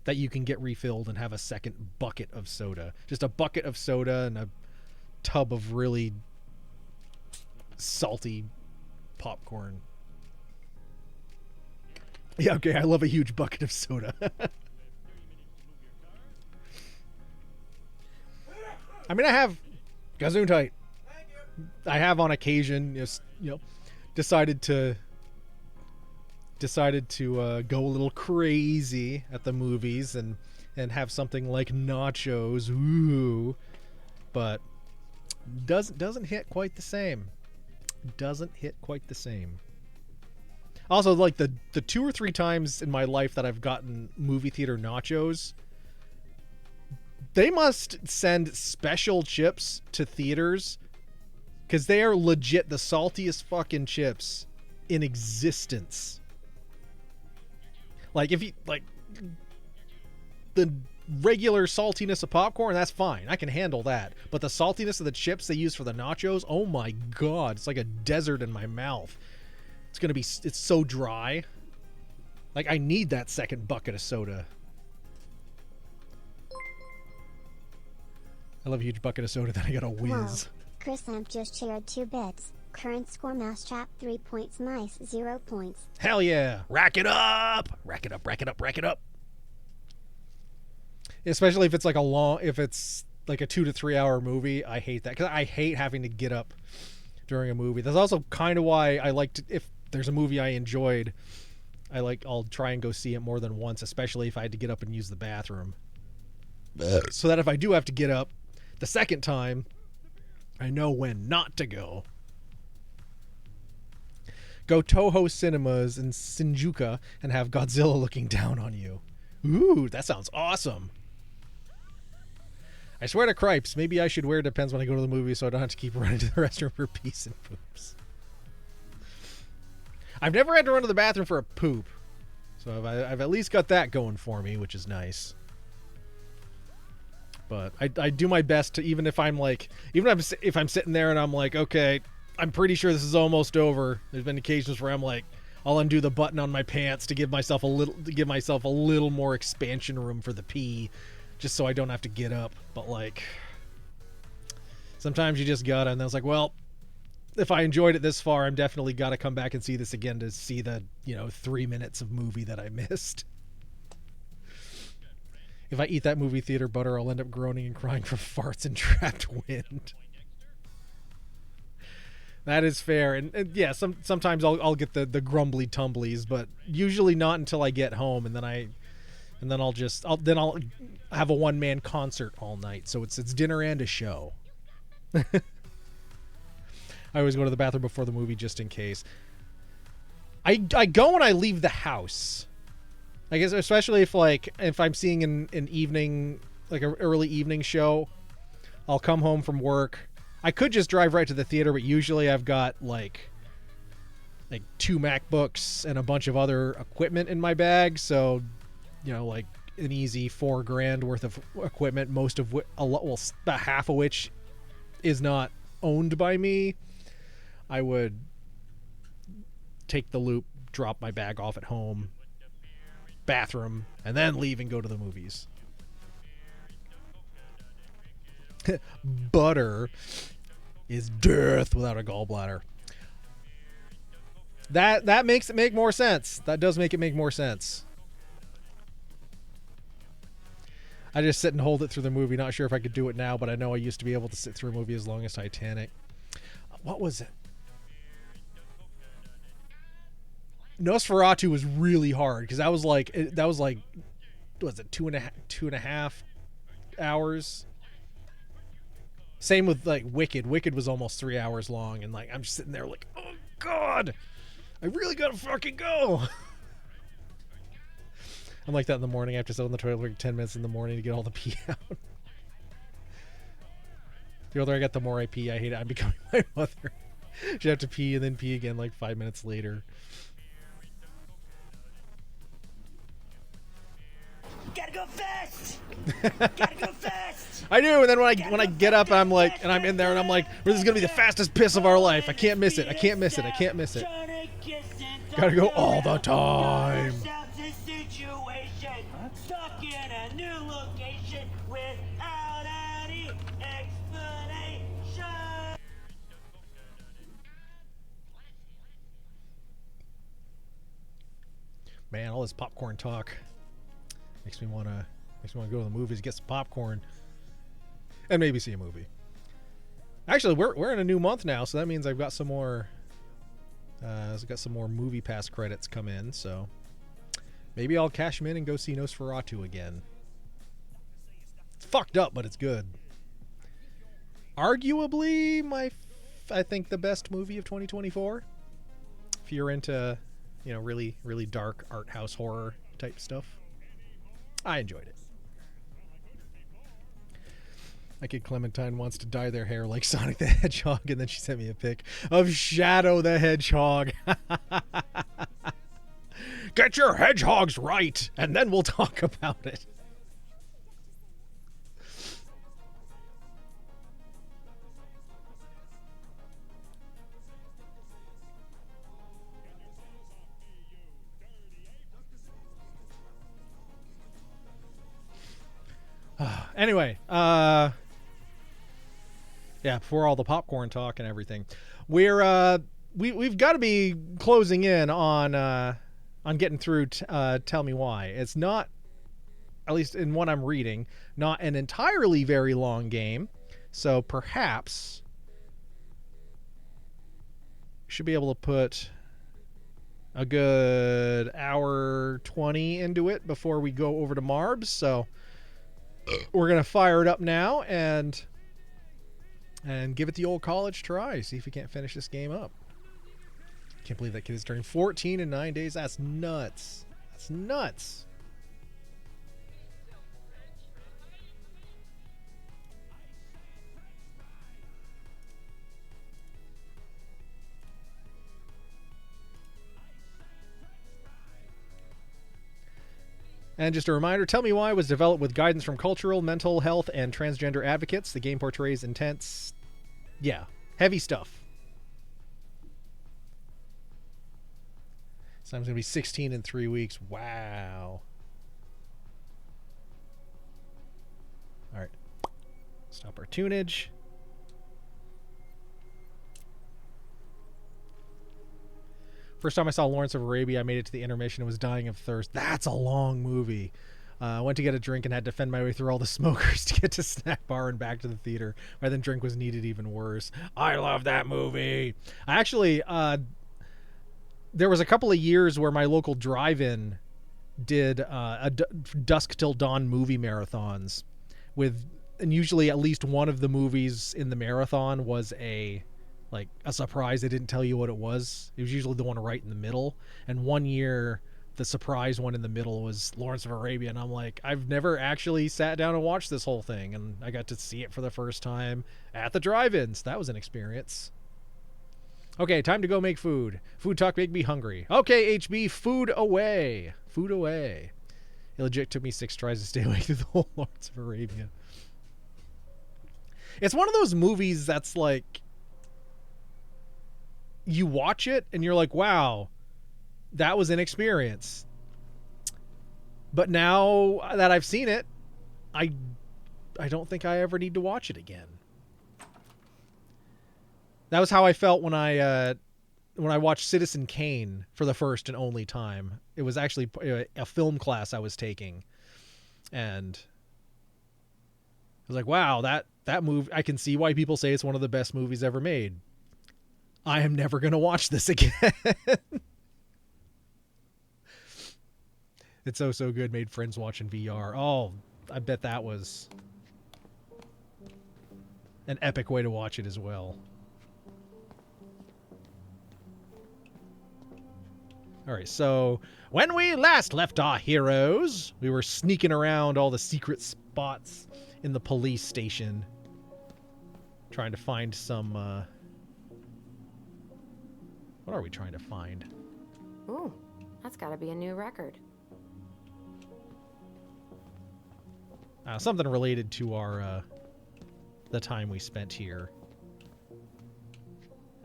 that you can get refilled and have a second bucket of soda. Just a bucket of soda and a tub of really salty popcorn. Yeah, okay, I love a huge bucket of soda. I mean, I have Gesundheit. I have on occasion, decided to go a little crazy at the movies and have something like nachos. Ooh, but doesn't hit quite the same. Doesn't hit quite the same. Also, the 2 or 3 times in my life that I've gotten movie theater nachos, they must send special chips to theaters because they are legit the saltiest fucking chips in existence. If you the regular saltiness of popcorn, that's fine. I can handle that. But the saltiness of the chips they use for the nachos, oh my god, it's like a desert in my mouth. It's so dry. Like, I need that second bucket of soda. I love a huge bucket of soda, then I got a whiz. Whoa. Chris Amp just shared 2 bits. Current score Mousetrap 3 points, Mice 0 points. Hell yeah. Rack it up. Rack it up, rack it up, rack it up. Especially if it's like if it's like a 2 to 3 hour movie. I hate that, because I hate having to get up during a movie. That's also kind of why I like to, if there's a movie I enjoyed, I'll try and go see it more than once, especially if I had to get up and use the bathroom. So that if I do have to get up the second time, I know when not to go. Go Toho Cinemas in Shinjuku and have Godzilla looking down on you. Ooh, that sounds awesome. I swear to cripes, maybe I should wear Depends when I go to the movie so I don't have to keep running to the restroom for pees and poops. I've never had to run to the bathroom for a poop. So I've at least got that going for me, which is nice. But I do my best to, even if I'm sitting there and I'm like, okay, I'm pretty sure this is almost over. There's been occasions where I'm like, I'll undo the button on my pants to give myself a little more expansion room for the pee, just so I don't have to get up. But like, sometimes you just gotta, and then it's like, well, if I enjoyed it this far, I'm definitely gotta come back and see this again to see the 3 minutes of movie that I missed. If I eat that movie theater butter, I'll end up groaning and crying from farts and trapped wind. That is fair, and yeah, sometimes I'll get the grumbly tumblies, but usually not until I get home, and then I'll have a one-man concert all night. So it's dinner and a show. I always go to the bathroom before the movie just in case. I go when I leave the house. I guess especially if I'm seeing an evening, like an early evening show, I'll come home from work. I could just drive right to the theater, but usually I've got like 2 MacBooks and a bunch of other equipment in my bag. So, like an easy $4,000 worth of equipment, most of about half of which is not owned by me. I would take the loop, drop my bag off at home, bathroom, and then leave and go to the movies. Butter is death without a gallbladder. That makes it make more sense. That does make it make more sense. I just sit and hold it through the movie. Not sure if I could do it now, but I know I used to be able to sit through a movie as long as Titanic. What was it? Nosferatu was really hard because that was like what was it, two and a half hours? Same with like Wicked. Wicked was almost 3 hours long, and like I'm just sitting there like, oh god, I really gotta fucking go. I'm like that in the morning. I have to sit on the toilet for like 10 minutes in the morning to get all the pee out. The older I get, the more I pee. I hate it. I'm becoming my mother. She'd have to pee and then pee again like 5 minutes later. Gotta go fast! Gotta go fast! I do, and then when I get up, I'm like, and I'm in there, and I'm like, this is gonna be the fastest piss of our life. I can't miss it. I can't miss it. I can't miss it. Gotta go all the time. Stuck in a new location without any explanation. Man, all this popcorn talk makes me wanna go to the movies, get some popcorn, and maybe see a movie. Actually, we're in a new month now, so that means I've got some more. I've got some more Movie Pass credits come in, so maybe I'll cash them in and go see Nosferatu again. It's fucked up, but it's good. Arguably, I think the best movie of 2024. If you're into, really, really dark art house horror type stuff. I enjoyed it. My kid Clementine wants to dye their hair like Sonic the Hedgehog, and then she sent me a pic of Shadow the Hedgehog. Get your hedgehogs right, and then we'll talk about it. Anyway, yeah, before all the popcorn talk and everything, we've got to be closing in on getting through Tell Me Why. It's not, at least in what I'm reading, not an entirely very long game, so perhaps should be able to put a good hour 20 into it before we go over to Marbs. So we're gonna fire it up now and give it the old college try. See if we can't finish this game up. Can't believe that kid is turning 14 in 9 days. That's nuts. That's nuts. And just a reminder, Tell Me Why was developed with guidance from cultural, mental health, and transgender advocates. The game portrays intense, heavy stuff. So I'm going to be 16 in 3 weeks. Wow. All right. Stop our tunage. First time I saw Lawrence of Arabia, I made it to the intermission and was dying of thirst. That's a long movie. Went to get a drink and had to fend my way through all the smokers to get to snack bar and back to the theater. Rather than drink was needed even worse. I love that movie. I actually, there was a couple of years where my local drive-in did dusk till dawn movie marathons and usually at least one of the movies in the marathon was a surprise. They didn't tell you what it was. It was usually the one right in the middle. And one year, the surprise one in the middle was Lawrence of Arabia. And I'm like, I've never actually sat down and watched this whole thing. And I got to see it for the first time at the drive-ins. That was an experience. Okay, time to go make food. Food talk make me hungry. Okay, HB, food away. Food away. It legit took me 6 tries to stay awake through the whole Lawrence of Arabia. It's one of those movies that's like, you watch it and you're like, wow, that was an experience. But now that I've seen it, I don't think I ever need to watch it again. That was how I felt when I watched Citizen Kane for the first and only time. It was actually a film class I was taking, and I was like, wow, that movie, I can see why people say it's one of the best movies ever made. I am never going to watch this again. It's so good. Made friends watch in VR. Oh, I bet that was an epic way to watch it as well. All right, so when we last left our heroes, we were sneaking around all the secret spots in the police station, trying to find some... What are we trying to find? Ooh, that's gotta be a new record. Something related to our, the time we spent here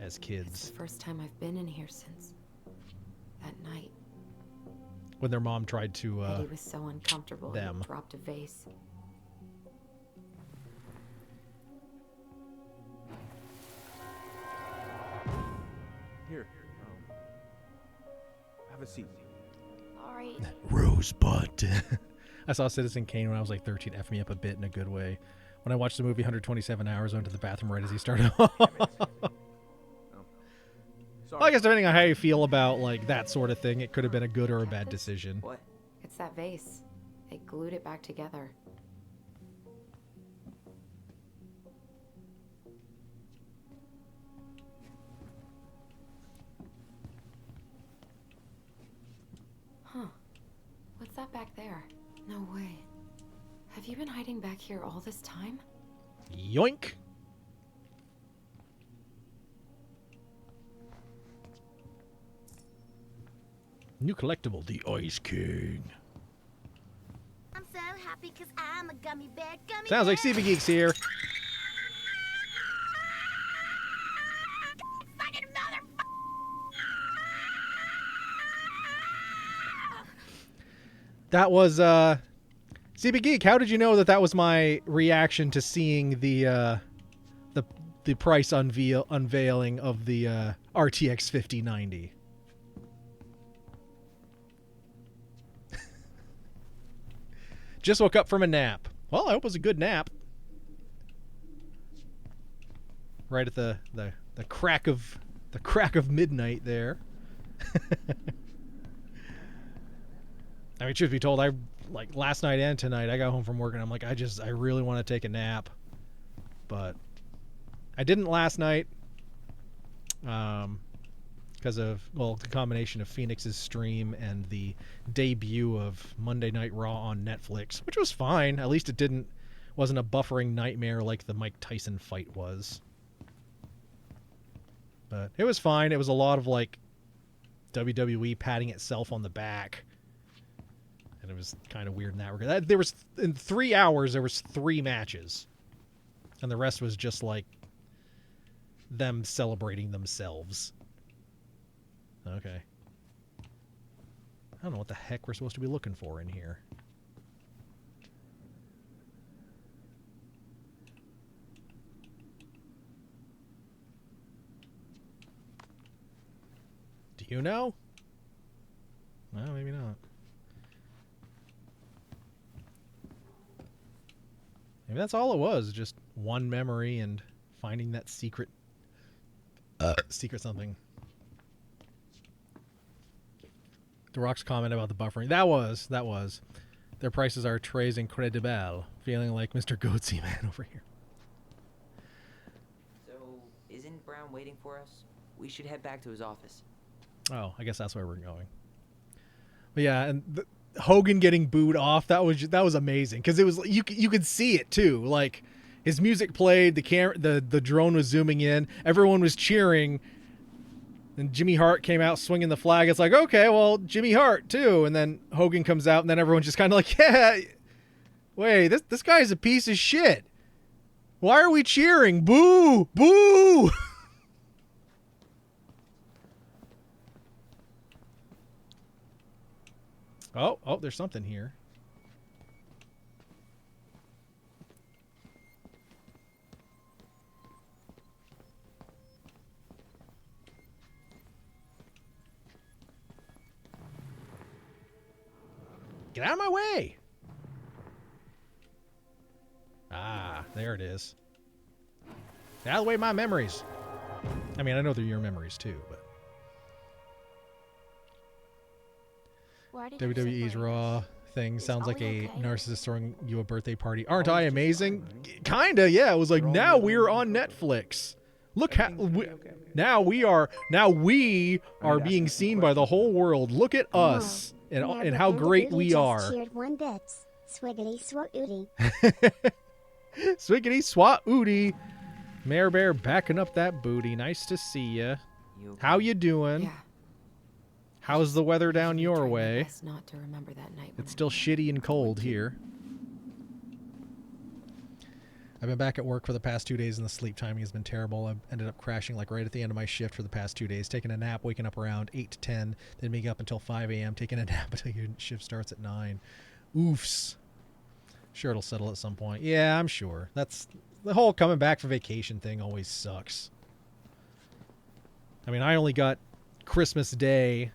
as kids. It's the first time I've been in here since that night. When their mom tried to, Eddie was so uncomfortable them. He dropped a vase. Here. Have a seat. All right. Rosebud. I saw Citizen Kane when I was like 13. F me up a bit in a good way. When I watched the movie 127 Hours, I went to the bathroom right as he started. Well, I guess depending on how you feel about like that sort of thing, it could have been a good or a bad decision. What? It's that vase. They glued it back together. Huh. What's that back there? No way. Have you been hiding back here all this time? Yoink. New collectible, the Ice King. I'm so happy because I'm a gummy bear. Gummy Sounds like CB Geeks here. Fucking motherfucker! That was CB Geek, how did you know that that was my reaction to seeing the price unveiling of the RTX 5090? Just woke up from a nap. Well, I hope it was a good nap. Right at the crack of midnight there. I mean, truth be told, like last night and tonight, I got home from work and I'm like, I really want to take a nap, but I didn't last night, because of, well, the combination of Phoenix's stream and the debut of Monday Night Raw on Netflix, which was fine. At least it wasn't a buffering nightmare like the Mike Tyson fight was. But it was fine. It was a lot of like WWE patting itself on the back. And it was kind of weird in that regard. There was, in 3 hours, there was 3 matches. And the rest was just like them celebrating themselves. Okay. I don't know what the heck we're supposed to be looking for in here. Do you know? Well, maybe not. Maybe that's all it was, just one memory and finding that secret something. The Rock's comment about the buffering. That was. Their prices are très incredible. Feeling like Mr. Goatsy Man over here. So, isn't Brown waiting for us? We should head back to his office. Oh, I guess that's where we're going. But yeah, and Hogan getting booed off, that was amazing, because it was, you could see it too. Like, his music played, the drone was zooming in, everyone was cheering, and Jimmy Hart came out swinging the flag. It's like, okay, well, Jimmy Hart too. And then Hogan comes out, and then everyone's just kind of like, yeah, wait, this guy's a piece of shit. Why are we cheering? Boo! Boo! Oh, there's something here. Get out of my way! Ah, there it is. Get out of the way of my memories. I mean, I know they're your memories too, but... WWE's Raw thing sounds like a narcissist throwing you a birthday party. Aren't I amazing? Kinda, yeah. It was like, now we're on Netflix. Look how now we are being seen by the whole world. Look at us and how great we are. Cheered 1 bits. Swiggity swat-ooty. Swiggity swat-ooty. Mare Bear backing up that booty. Nice to see ya. How you doing? Yeah. How's the weather down your Trying my way? best not to remember that night when It's still shitty and cold here. I've been back at work for the past 2 days and the sleep timing has been terrible. I've ended up crashing like right at the end of my shift for the past 2 days, taking a nap, waking up around 8 to 10, then being up until 5 a.m., taking a nap until your shift starts at 9. Oofs. Sure, it'll settle at some point. Yeah, I'm sure. That's the whole coming back for vacation thing always sucks. I mean, I only got Christmas Day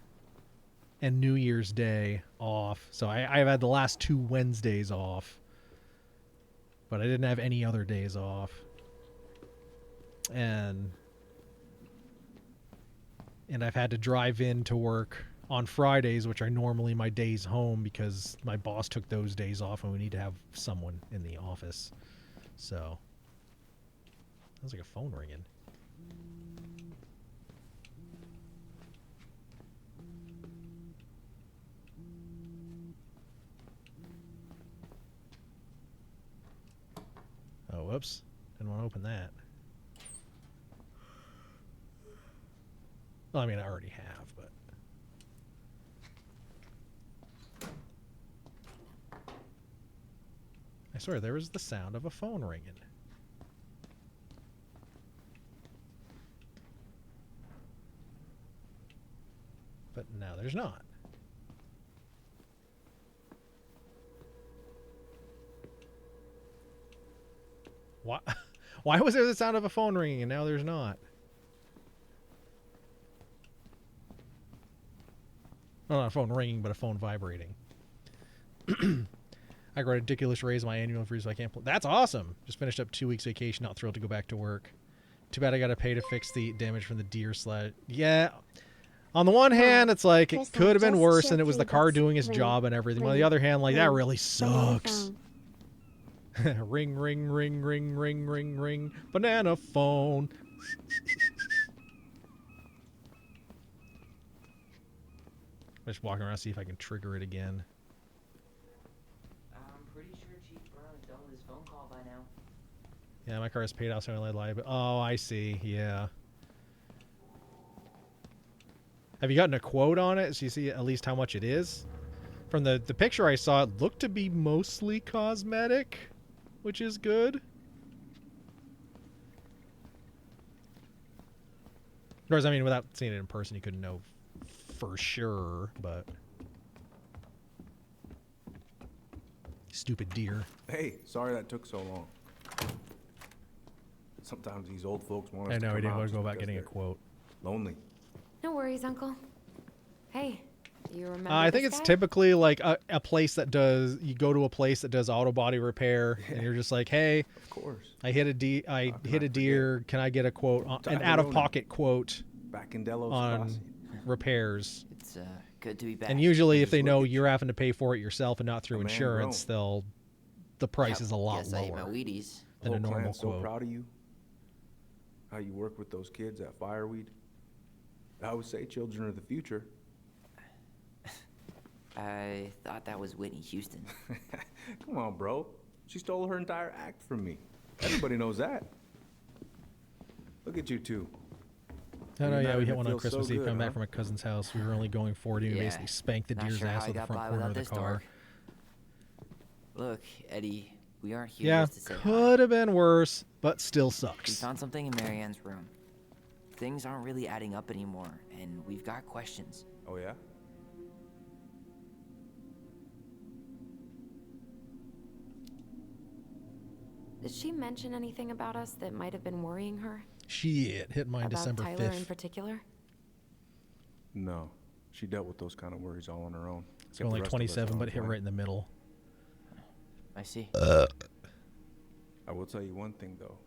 and New Year's Day off. So I've had the last 2 Wednesdays off. But I didn't have any other days off. And I've had to drive in to work on Fridays, which are normally my days home, because my boss took those days off and we need to have someone in the office. So, sounds like a phone ringing. Oh, whoops. Didn't want to open that. Well, I mean, I already have, but... I swear, there was the sound of a phone ringing. But now there's not. Why? Why was there the sound of a phone ringing and now there's not? Well, not a phone ringing, but a phone vibrating. I got a ridiculous raise my annual fees, so I can't. That's awesome. Just finished up 2 weeks vacation. Not thrilled to go back to work. Too bad I got to pay to fix the damage from the deer sled. Yeah. On the one hand, it's like it could have been worse, and it was the car doing its job and everything. On the other hand, like that really sucks. Ring, ring, ring, ring, ring, ring, ring. Banana phone. Just walking around, see if I can trigger it again. I'm pretty sure Chief Brown is done with his phone call by now. Yeah, my car is paid off, so I only lied. Oh, I see. Yeah. Have you gotten a quote on it so you see at least how much it is? From the picture I saw, it looked to be mostly cosmetic, which is good. Of course, I mean, without seeing it in person, you couldn't know for sure, but... Stupid deer. Hey, sorry that took so long. Sometimes these old folks want us I to know, come I didn't out want to go just about because getting a they're quote. Lonely. No worries, Uncle. Hey, you remember I think this it's guy? typically like a place that does, you go to a place that does auto body repair, and you're just like, hey, Of course. I hit a deer. Can I get a quote, an out-of-pocket quote Back in Delos on Rossi. repairs? It's good to be back. And usually, if Just they know look at you're having to pay for it yourself and not through A man insurance, the price is a lot Guess I ate my lower Wheaties. than a Whole normal clan's so quote. proud of you. How you work with those kids at Fireweed. I always say children are the future. I thought that was Whitney Houston. Come on, bro. She stole her entire act from me. Everybody knows that. Look at you two. Oh, no, You're yeah, we married, hit it one on feels so Christmas Eve good, coming back huh? from a cousin's house. We were only going 40, and we Yeah, basically spanked the not deer's sure ass how with I the got front by corner without of the this car. dork. Look, Eddie, we aren't here Yeah, just to say hi. could have been worse, but still We sucks. found something in Marianne's room. Things aren't really adding up anymore, and we've got questions. Oh, yeah? Did she mention anything about us that might have been worrying her? Shit, hit mine About December Tyler 5th. in particular? No. She dealt with those kind of worries all on her own. It's Kept the only rest of us 27, at but arm's hit length. right in the middle. I see. I will tell you one thing, though.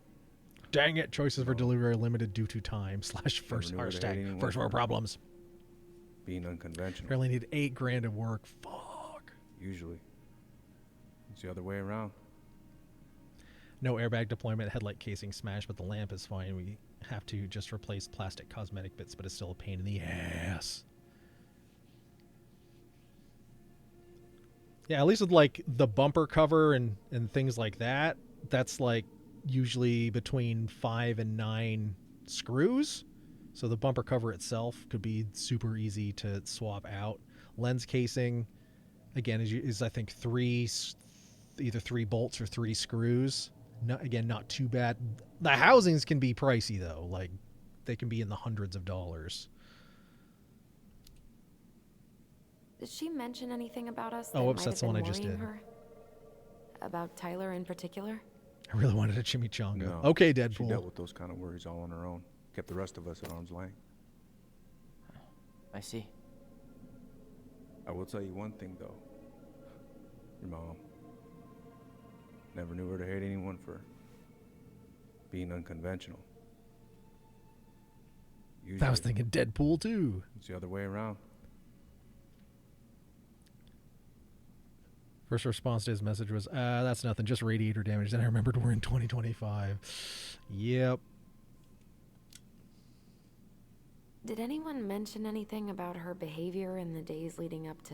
Dang it, choices for delivery are limited due to time / first knew where to hit hashtag anyone first world for. problems. Being unconventional. Apparently need $8,000 of work. Fuck. Usually. It's the other way around. No airbag deployment, headlight casing smashed, but the lamp is fine. We have to just replace plastic cosmetic bits, but it's still a pain in the ass. Yeah, at least with like the bumper cover and things like that, that's like usually between 5 and 9 screws. So the bumper cover itself could be super easy to swap out. Lens casing, again, is I think either 3 bolts or 3 screws. Not too bad. The housings can be pricey though. Like they can be in the hundreds of dollars. Did she mention anything about us that Oh, whoops, might that's have the been one I just worrying did. her? About Tyler in particular? I really wanted a chimichanga. No. Okay, She Deadpool. dealt with those kind of worries all on her own. Kept the rest of us at arm's length. I see. I will tell you one thing, though. Your mom. Never knew her to hate anyone for being unconventional. Usually, I was thinking Deadpool too. it's the other way around. First response to his message was, that's nothing, just radiator damage. Then I remembered we're in 2025. Yep. Did anyone mention anything about her behavior in the days leading up to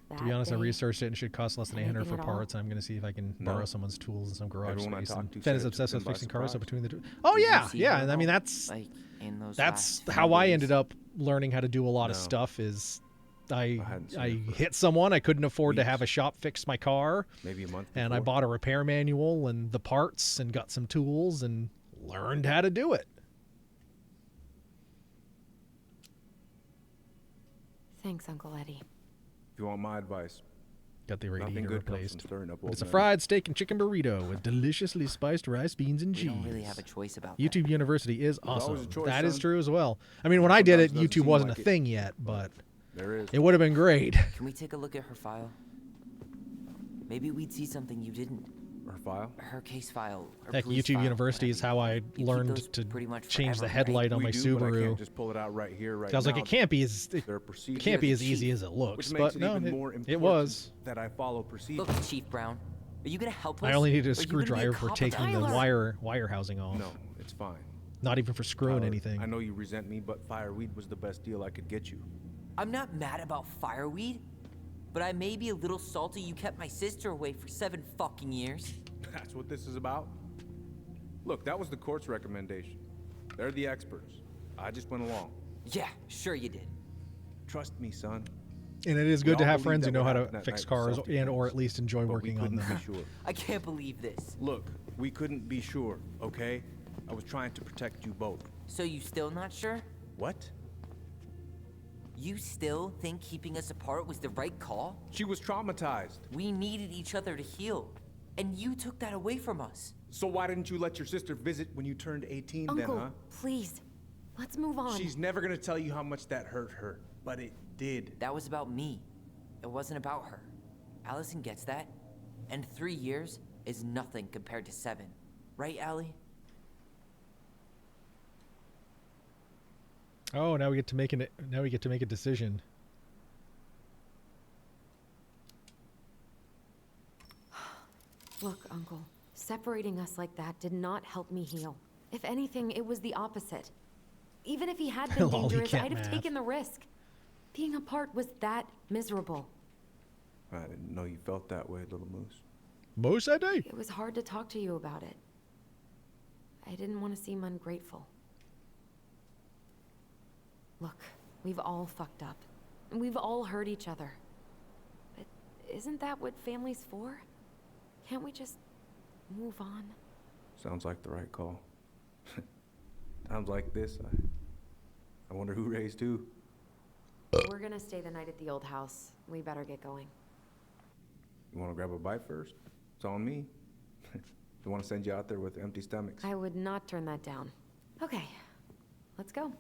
that To be honest, I day? researched it and it should cost less than 800 Anything for at all? parts. I'm going to see if I can No. borrow someone's tools and some garage Everyone I space. talked And to Fenn said is it took obsessed with them by fixing cars, so surprise. between the two. Oh, Did you yeah, see yeah. her And I mean, at all? that's Like in those that's last few how I days? ended up learning how to do a lot of No. stuff is hadn't seen I her for hit someone. I couldn't afford to have a weeks. shop fix my car. Maybe a month And I before. bought a repair manual and the parts and got some tools and learned how to do it. Thanks, Uncle Eddie. If you want my advice, got the Nothing radiator good comes from replaced. stirring up But old it's a memories. fried steak and chicken burrito with deliciously spiced rice, beans, and We cheese. don't really have a choice about that. YouTube University is always awesome. a choice, That is son. true as well. I mean, when I did it, Sometimes it doesn't YouTube seem wasn't like a it, thing yet, but There is. it would have been great. Can we take a look at her file? Maybe we'd see something you didn't. Her file? Her case file. Her Heck, police YouTube file, University is how I You keep learned those to pretty much change the forever, headlight right? on my We do, but I Subaru. can't just pull it out right here, right I was like, now. it can't be as There are procedures. can't be as Chief, easy as it looks, Which makes but it no, even more it important was. that I follow procedures. Look, Chief Brown, are you gonna help us? I only needed Or a are you gonna be screwdriver for cop taking the about it? wire housing off. No, it's fine. Not even for screwing Tyler, anything. I know you resent me, but fireweed was the best deal I could get you. I'm not mad about fireweed, but I may be a little salty you kept my sister away for 7 fucking years. That's what this is about? Look, that was the court's recommendation. They're the experts. I just went along. Yeah, sure you did. Trust me, son. And it is We good to all have believed friends who that know what how to happened that fix night was cars self-defense, and or at least enjoy but we working on couldn't them. be sure. I can't believe this. Look, we couldn't be sure, okay? I was trying to protect you both. So you still not sure? What? You still think keeping us apart was the right call? She was traumatized. We needed each other to heal, and you took that away from us. So why didn't you let your sister visit when you turned 18 then, Uncle, huh? please. Let's move on. She's never gonna tell you how much that hurt her, but it did. That was about me. It wasn't about her. Allison gets that, and 3 years is nothing compared to 7. Right, Allie? Oh, now we get to make a decision. Look, Uncle, separating us like that did not help me heal. If anything, it was the opposite. Even if he had been Lol, he dangerous, can't I'd have math. taken the risk. Being apart was that miserable. I didn't know you felt that way, little moose. Moose, I do. It was hard to talk to you about it. I didn't want to seem ungrateful. Look, we've all fucked up. And we've all hurt each other. But isn't that what family's for? Can't we just move on? Sounds like the right call. Times like this, I wonder who raised who. We're gonna stay the night at the old house. We better get going. You wanna grab a bite first? It's on me. Don't wanna send you out there with empty stomachs. I would not turn that down. Okay, let's go.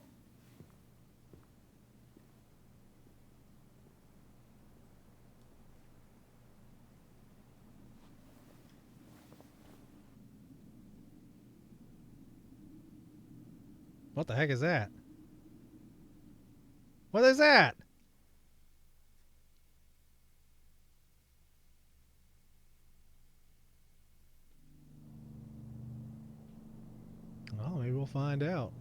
What the heck is that? What is that? Well, maybe we'll find out.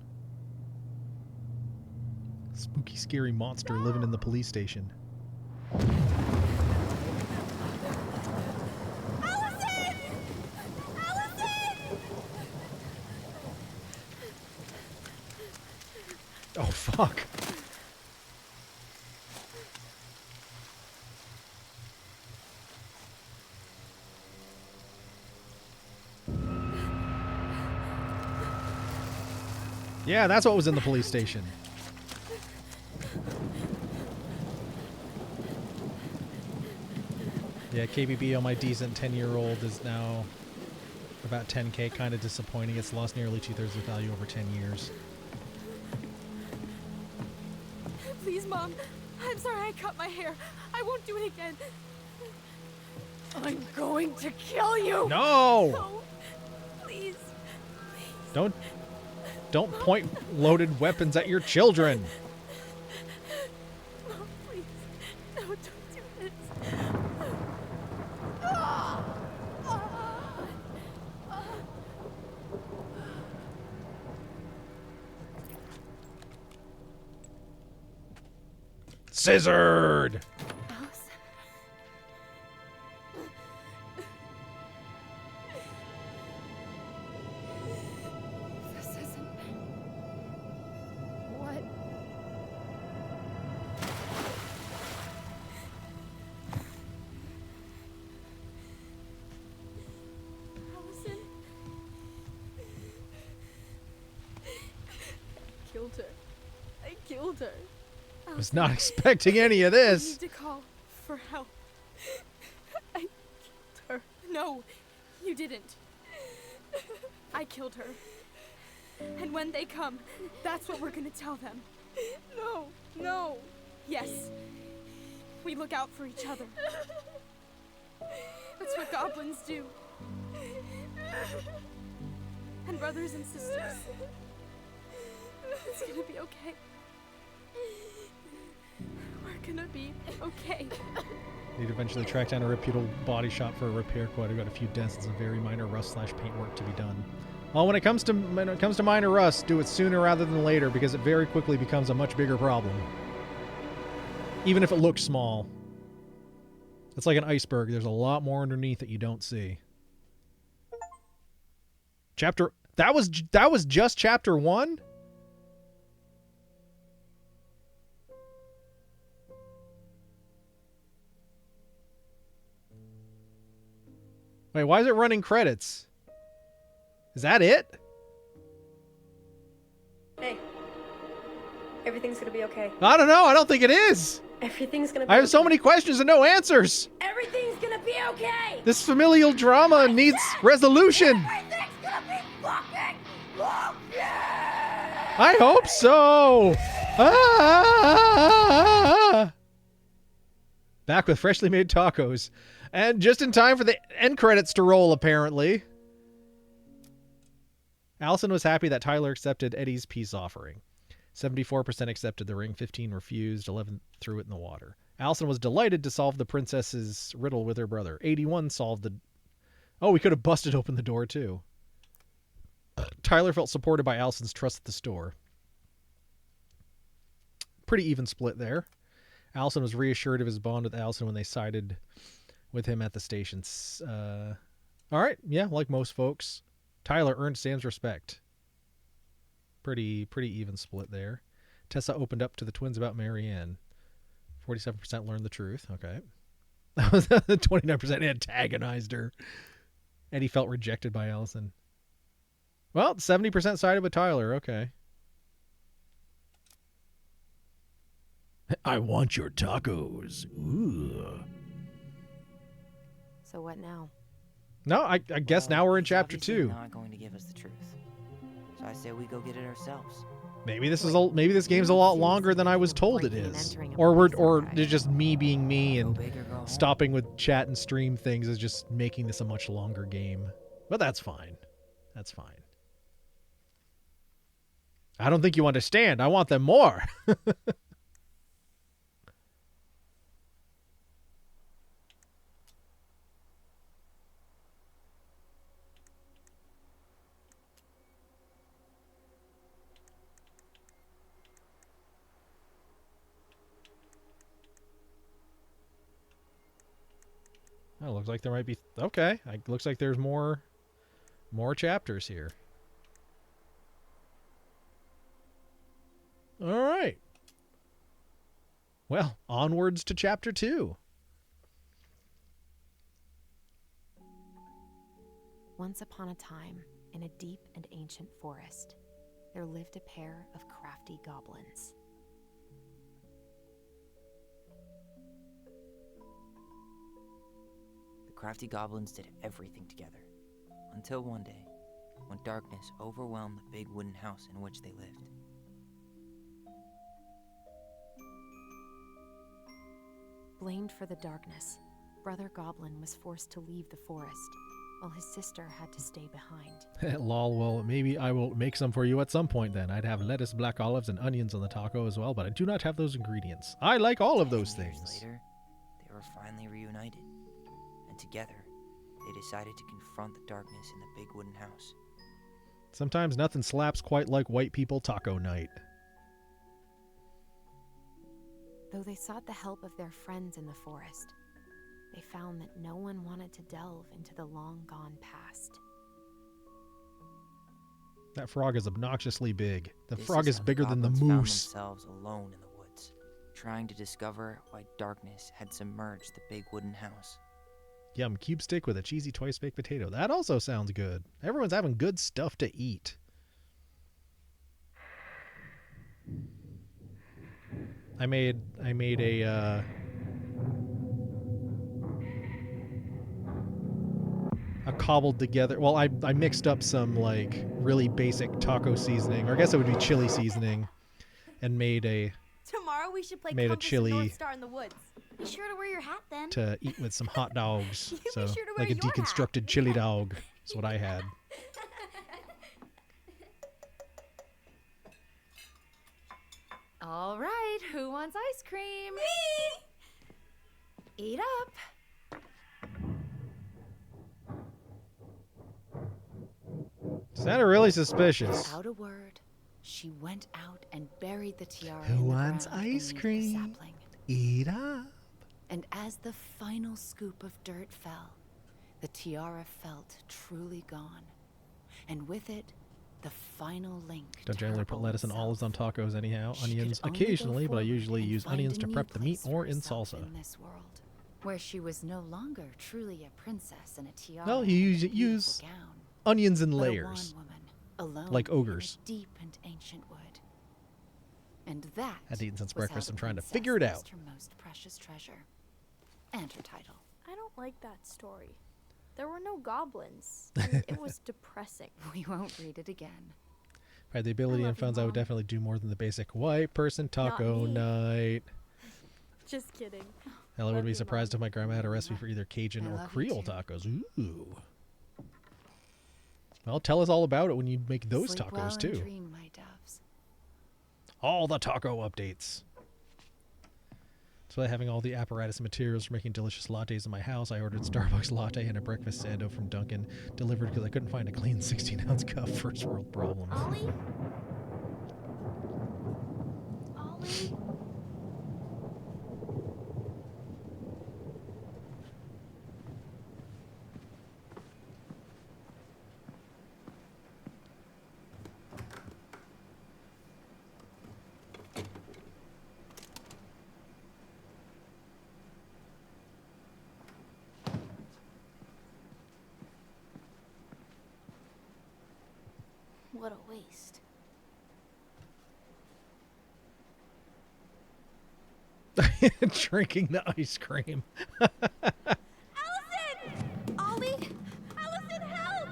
Spooky, scary monster living in the police station. Oh, fuck. Yeah, that's what was in the police station. Yeah, KBB on my decent 10-year-old is now about 10K, kind of disappointing. It's lost nearly 2/3 of the value over 10 years. Please, Mom. I'm sorry I cut my hair. I won't do it again. I'm going to kill you. No! No. Please. Don't point loaded weapons at your children. Mom, please. No, don't do this. Scissored! This isn't... What? Allison? Killed her. I killed her. Was not expecting any of I this. need to call for help. No, you didn't. I killed her. And when they come, that's what we're gonna tell them. No, no. Yes. We look out for each other. That's what goblins do. And brothers and sisters. It's gonna be okay. We're gonna be okay. They'd eventually track down a reputable body shop for a repair quote. I've got a few dents and some very minor rust/paint work to be done. Well, when it comes to minor rust, do it sooner rather than later because it very quickly becomes a much bigger problem. Even if it looks small. It's like an iceberg. There's a lot more underneath that you don't see. Chapter... That was just chapter 1? Wait, why is it running credits? Is that it? Hey. Everything's gonna be okay. I don't know. I don't think it is. Everything's gonna be I have so many questions and no answers. Everything's gonna be okay! This familial drama needs resolution. Everything's gonna be fucking okay! I hope so. Ah! Back with freshly made tacos. And just in time for the end credits to roll, apparently. Allison was happy that Tyler accepted Eddie's peace offering. 74% accepted the ring, 15 refused, 11 threw it in the water. Allison was delighted to solve the princess's riddle with her brother. 81 solved the... Oh, we could have busted open the door, too. Tyler felt supported by Allison's trust at the store. Pretty even split there. Allison was reassured of his bond with Allison when they sided with him at the station. All right, yeah, like most folks. Tyler earned Sam's respect. Pretty even split there. Tessa opened up to the twins about Marianne. 47% learned the truth. Okay. 29% antagonized her. Eddie felt rejected by Allison. Well, 70% sided with Tyler. Okay. I want your tacos. Ooh. So what now? No, I guess now we're in chapter 2. Not going to give us the truth. So I say we go get it ourselves. Maybe this game's a lot longer than I was told it is. Or it's just me being me and stopping with chat and stream things is just making this a much longer game. But that's fine. That's fine. I don't think you understand. I want them more. Oh, looks like there might be... Okay. Looks like there's more chapters here. All right. Well, onwards to chapter 2. Once upon a time, in a deep and ancient forest, there lived a pair of crafty goblins. The crafty goblins did everything together, until one day, when darkness overwhelmed the big wooden house in which they lived. Blamed for the darkness, Brother Goblin was forced to leave the forest, while his sister had to stay behind. Lol, well, maybe I will make some for you at some point then. I'd have lettuce, black olives, and onions on the taco as well, but I do not have those ingredients. I like all of those 10 years things. Later, they were finally reunited, and together, they decided to confront the darkness in the big wooden house. Sometimes nothing slaps quite like white people taco night. Though they sought the help of their friends in the forest, they found that no one wanted to delve into the long-gone past. That frog is obnoxiously big. The This frog is how bigger than the goblins found moose. themselves alone in the woods, trying to discover why darkness had submerged the big wooden house. Yum, cube steak with a cheesy twice baked potato. That also sounds good. Everyone's having good stuff to eat. I made a a cobbled together. Well, I mixed up some like really basic taco seasoning, or I guess it would be chili seasoning, and made a Tomorrow we should play Made a Compass and chili- North Star in the woods. Be sure to wear your hat then. to eat with some hot dogs. You So be sure to wear like a your hat. deconstructed chili dog is what I had. All right, who wants ice cream? Me! Eat up. Sounded really suspicious. Without a word, she went out and buried the tiara Who in the wants ground ice beneath the cream? sapling. Eat up. And as the final scoop of dirt fell, the tiara felt truly gone. And with it, the final link. Don't to generally her put old lettuce and self. olives on tacos anyhow. She could Onions only go occasionally, but I forward usually and use find onions a to new prep the meat place for or in herself salsa. in this world, where she was no longer truly a princess in a tiara. Well, you and use a beautiful use gown, onions in but a layers, wan woman, alone like in a ogres. deep and ancient wood. And that Hadn't eaten since was how breakfast. the I'm trying to princess figure it lost out. her most precious treasure, and her title. I don't like that story. There were no goblins. And it was depressing. We won't read it again. If I had the ability and funds, I would definitely do more than the basic white person taco me. night. Just kidding. Hell, I would be surprised if my grandma had a recipe for either Cajun I or love you Creole too. tacos. Ooh. Well, tell us all about it when you make those Sleep well tacos and too. dream, my doves. All the taco updates. So having all the apparatus and materials for making delicious lattes in my house, I ordered Starbucks latte and a breakfast sando from Dunkin', delivered because I couldn't find a clean 16-ounce cup. First world problems. Ollie? Ollie? What a waste. Drinking the ice cream. Allison! Ollie? Allison, help!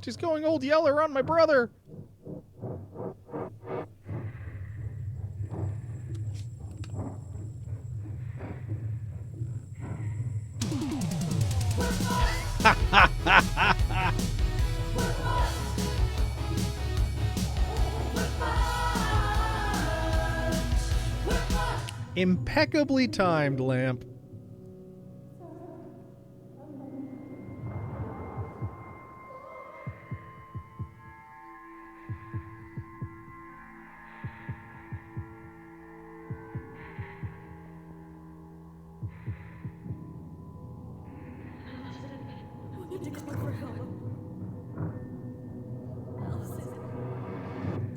She's going old Yeller on my brother. Impeccably timed, Lamp. We need to call for help. Allison.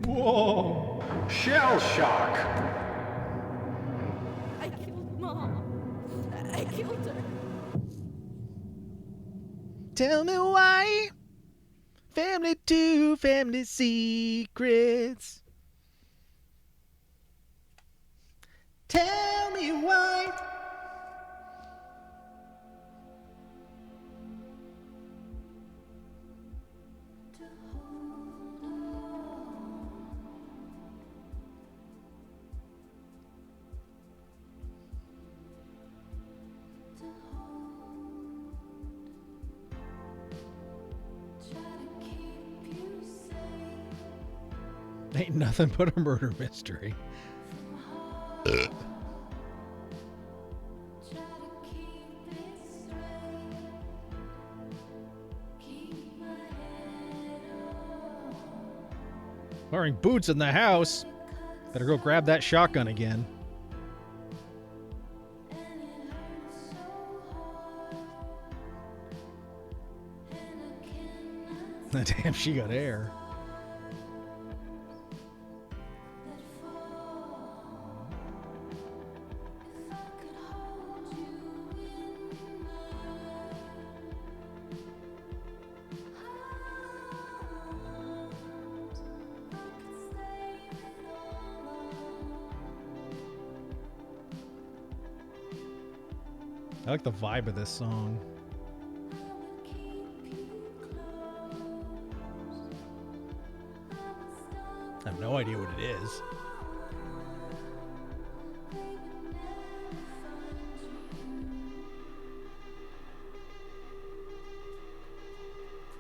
Whoa! Shell shock. I killed Mom. I killed her. Tell me why. Family to family secrets. Tell me why. Ain't nothing but a murder mystery. Wearing boots in the house. Better go grab that shotgun again. Damn, she got air. I like the vibe of this song. I have no idea what it is.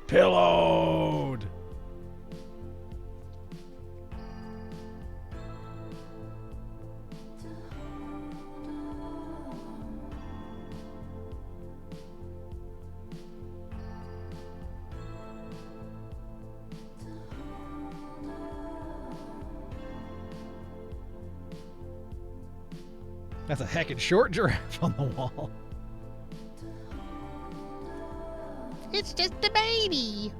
Pillowed! That's a heckin' short giraffe on the wall. It's just a baby.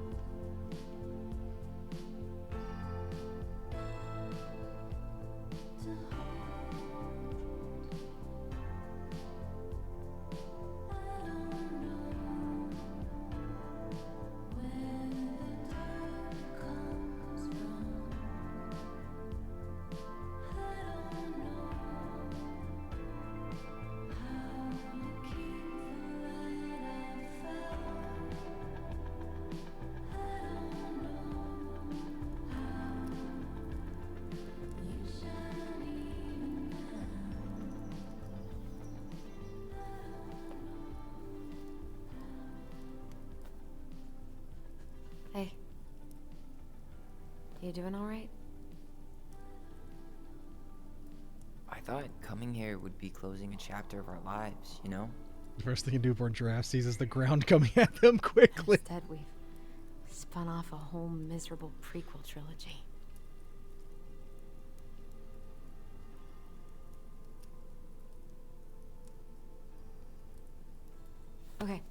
Hey. You doing all right? I thought coming here would be closing a chapter of our lives, you know? The first thing you do before giraffe sees is the ground coming at them quickly. Instead, we've spun off a whole miserable prequel trilogy. Okay.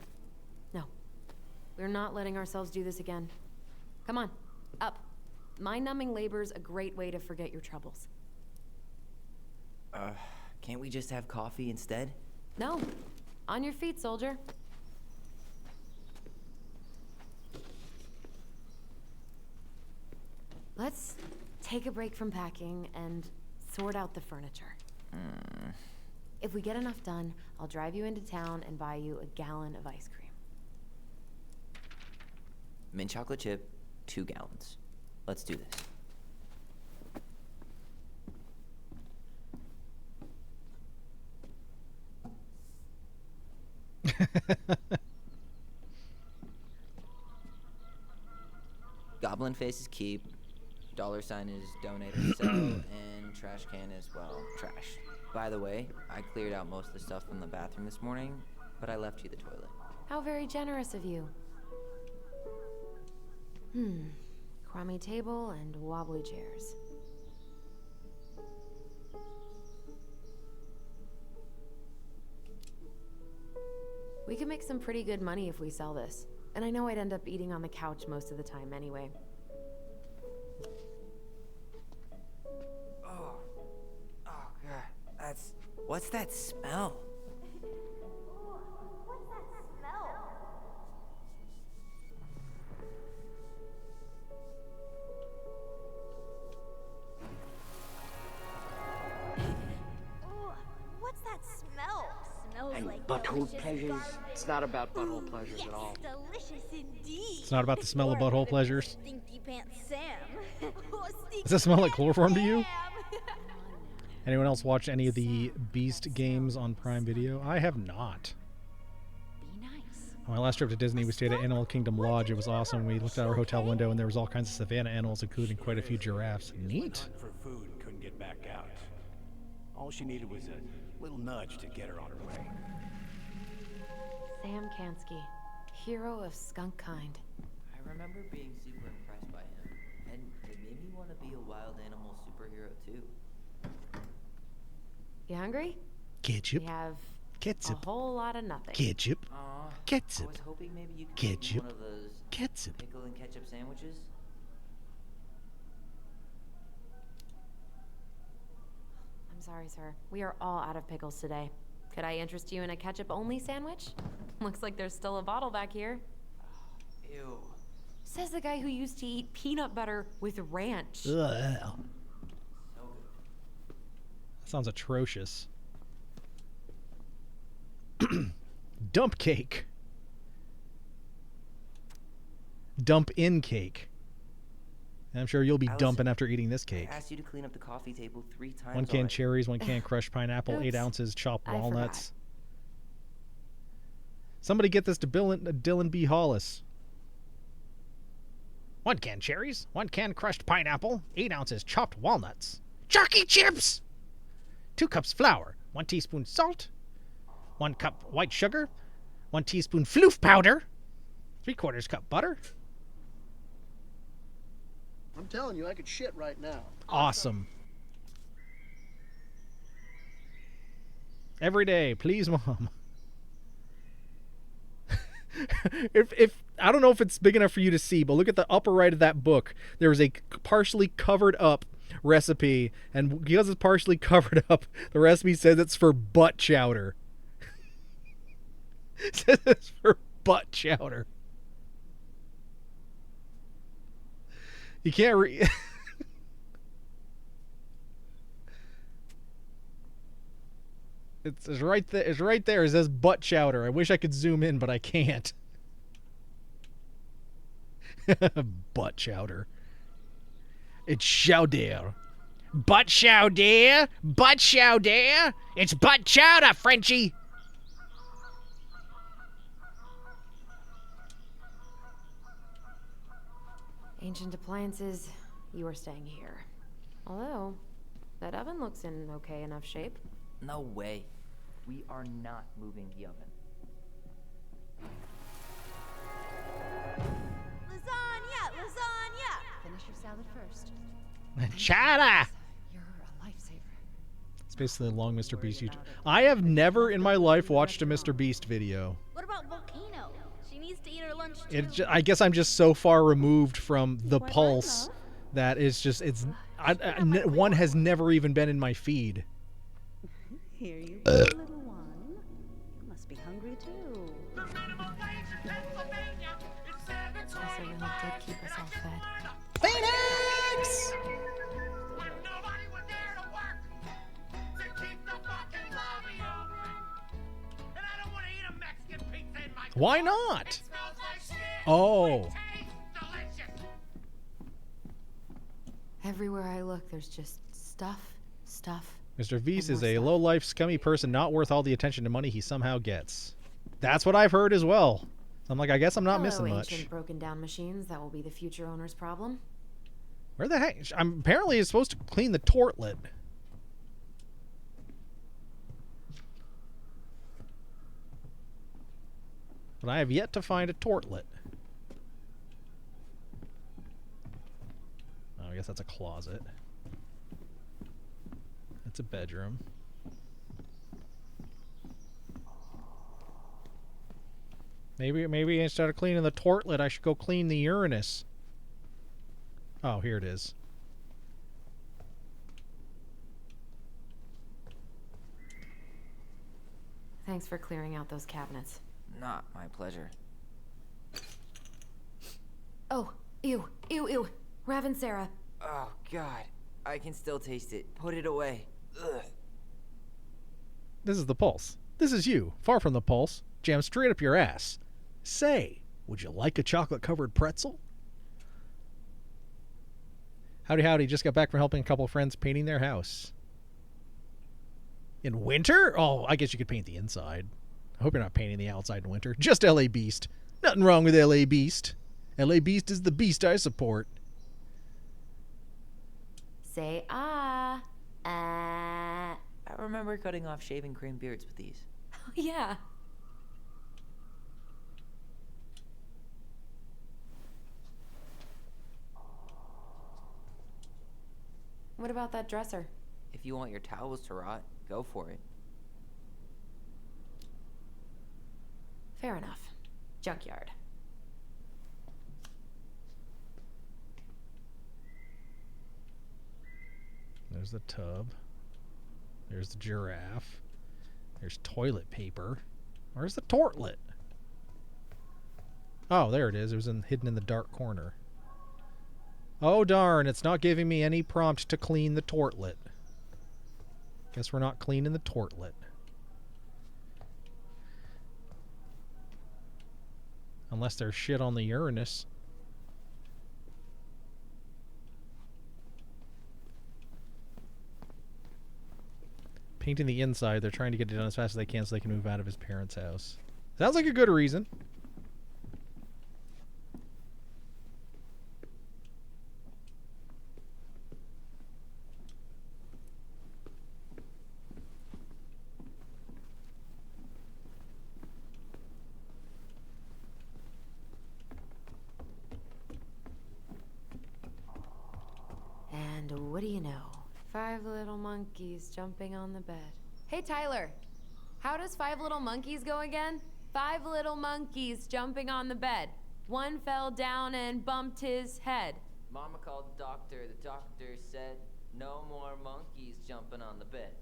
No. We're not letting ourselves do this again. Come on. Up. Mind-numbing labor's a great way to forget your troubles. Can't we just have coffee instead? No. On your feet, soldier. Let's take a break from packing and sort out the furniture. If we get enough done, I'll drive you into town and buy you a gallon of ice cream. Mint chocolate chip, 2 gallons. Let's do this. Goblin faces keep, $ sign is donate or sell, and trash can is, well, trash. By the way, I cleared out most of the stuff from the bathroom this morning, but I left you the toilet. How very generous of you. Crummy table and wobbly chairs. We could make some pretty good money if we sell this. And I know I'd end up eating on the couch most of the time anyway. Oh, God. What's that smell? What's that smell? Ooh, what's that smell? Smells And like butthole delicious pleasures? garbage. It's not about butthole pleasures at all. Delicious indeed. It's not about the smell of butthole pleasures. Stinky Pants Sam. Does that smell like chloroform to you? Anyone else watch any of the Beast games on Prime Video? I have not. On my last trip to Disney, we stayed at Animal Kingdom Lodge. It was awesome. We looked out our hotel window and there was all kinds of savannah animals, including quite a few giraffes. Neat. For food and couldn't get back out. All she needed was a little nudge to get her on her way. Sam Kansky, hero of skunk kind. I remember being super impressed by him, and it made me want to be a wild animal superhero too. You hungry? Ketchup. We have Ketchup. a whole lot of nothing. Ketchup. I Ketchup. was hoping maybe you could make me Ketchup. one of those Ketchup. pickle and ketchup sandwiches. I'm sorry, sir. We are all out of pickles today. Could I interest you in a ketchup-only sandwich? Looks like there's still a bottle back here. Ew. Says the guy who used to eat peanut butter with ranch. Ugh. Sounds atrocious. Dump cake. Dump in cake. I'm sure you'll be Allison, dumping after eating this cake. I asked you to clean up the coffee table 3 times. 1 can already. cherries, 1 can crushed pineapple, 8 Oops. ounces chopped I walnuts. Somebody get this to Dylan B. Hollis. 1 can cherries, 1 can crushed pineapple, 8 ounces chopped walnuts. Chalky chips! 2 cups flour, 1 teaspoon salt, 1 cup white sugar, 1 teaspoon floof powder, 3/4 cup butter. I'm telling you, I could shit right now. Awesome. Every day, please, Mom. if I don't know if it's big enough for you to see, but look at the upper right of that book. There is a partially covered up recipe, and because it's partially covered up, the recipe says it's for butt chowder. It says it's for butt chowder. You can't read. It's right there. It's right there. It says butt chowder. I wish I could zoom in, but I can't. Butt chowder. It's chowder. Butt chowder. Butt chowder. It's butt chowder, Frenchie. Ancient appliances, you are staying here. Although, that oven looks in okay enough shape. No way. We are not moving the oven. Lasagna! Lasagna! Finish your salad first. Chowder. You're a lifesaver. It's basically a long Mr. Beast YouTube. I have never in my life watched a Mr. Beast video. What about Volcano? She needs to eat her lunch too. I guess I'm just so far removed from the pulse that it's just one has never even been in my feed. Here you go, little one. You must be hungry too. Also really did keep us all fed. Phoenix! Why not? Oh. Everywhere I look, there's just stuff. Mr. Beast is a low-life, scummy person not worth all the attention and money he somehow gets. That's what I've heard as well. So I'm like, I guess I'm not missing much. Ancient broken down machines, that will be the future owner's problem. Where the heck? Apparently it's supposed to clean the tortlet. But I have yet to find a tortlet. Oh, I guess that's a closet. It's a bedroom. Maybe instead of cleaning the tortlet, I should go clean the Uranus. Oh, here it is. Thanks for clearing out those cabinets. Not my pleasure. Oh, ew. Raven Sarah. Oh, God. I can still taste it. Put it away. Ugh. This is the Pulse. This is you, far from the Pulse, jammed straight up your ass. Say, would you like a chocolate-covered pretzel? Howdy, just got back from helping a couple of friends painting their house. In winter? Oh, I guess you could paint the inside. I hope you're not painting the outside in winter. Just LA Beast. Nothing wrong with LA Beast. LA Beast is the beast I support. Say ah. I remember cutting off shaving cream beards with these. Oh, yeah. What about that dresser? If you want your towels to rot, go for it. Fair enough. Junkyard. There's the tub. There's the giraffe. There's toilet paper. Where's the tortlet? Oh, there it is. It was hidden in the dark corner. Oh, darn. It's not giving me any prompt to clean the tortlet. Guess we're not cleaning the tortlet. Unless there's shit on the Uranus. Painting the inside. They're trying to get it done as fast as they can so they can move out of his parents' house. Sounds like a good reason. And what do you know? 5 little monkeys jumping on the bed. Hey, Tyler. How does 5 little monkeys go again? 5 little monkeys jumping on the bed. One fell down and bumped his head. Mama called the doctor. The doctor said, no more monkeys jumping on the bed.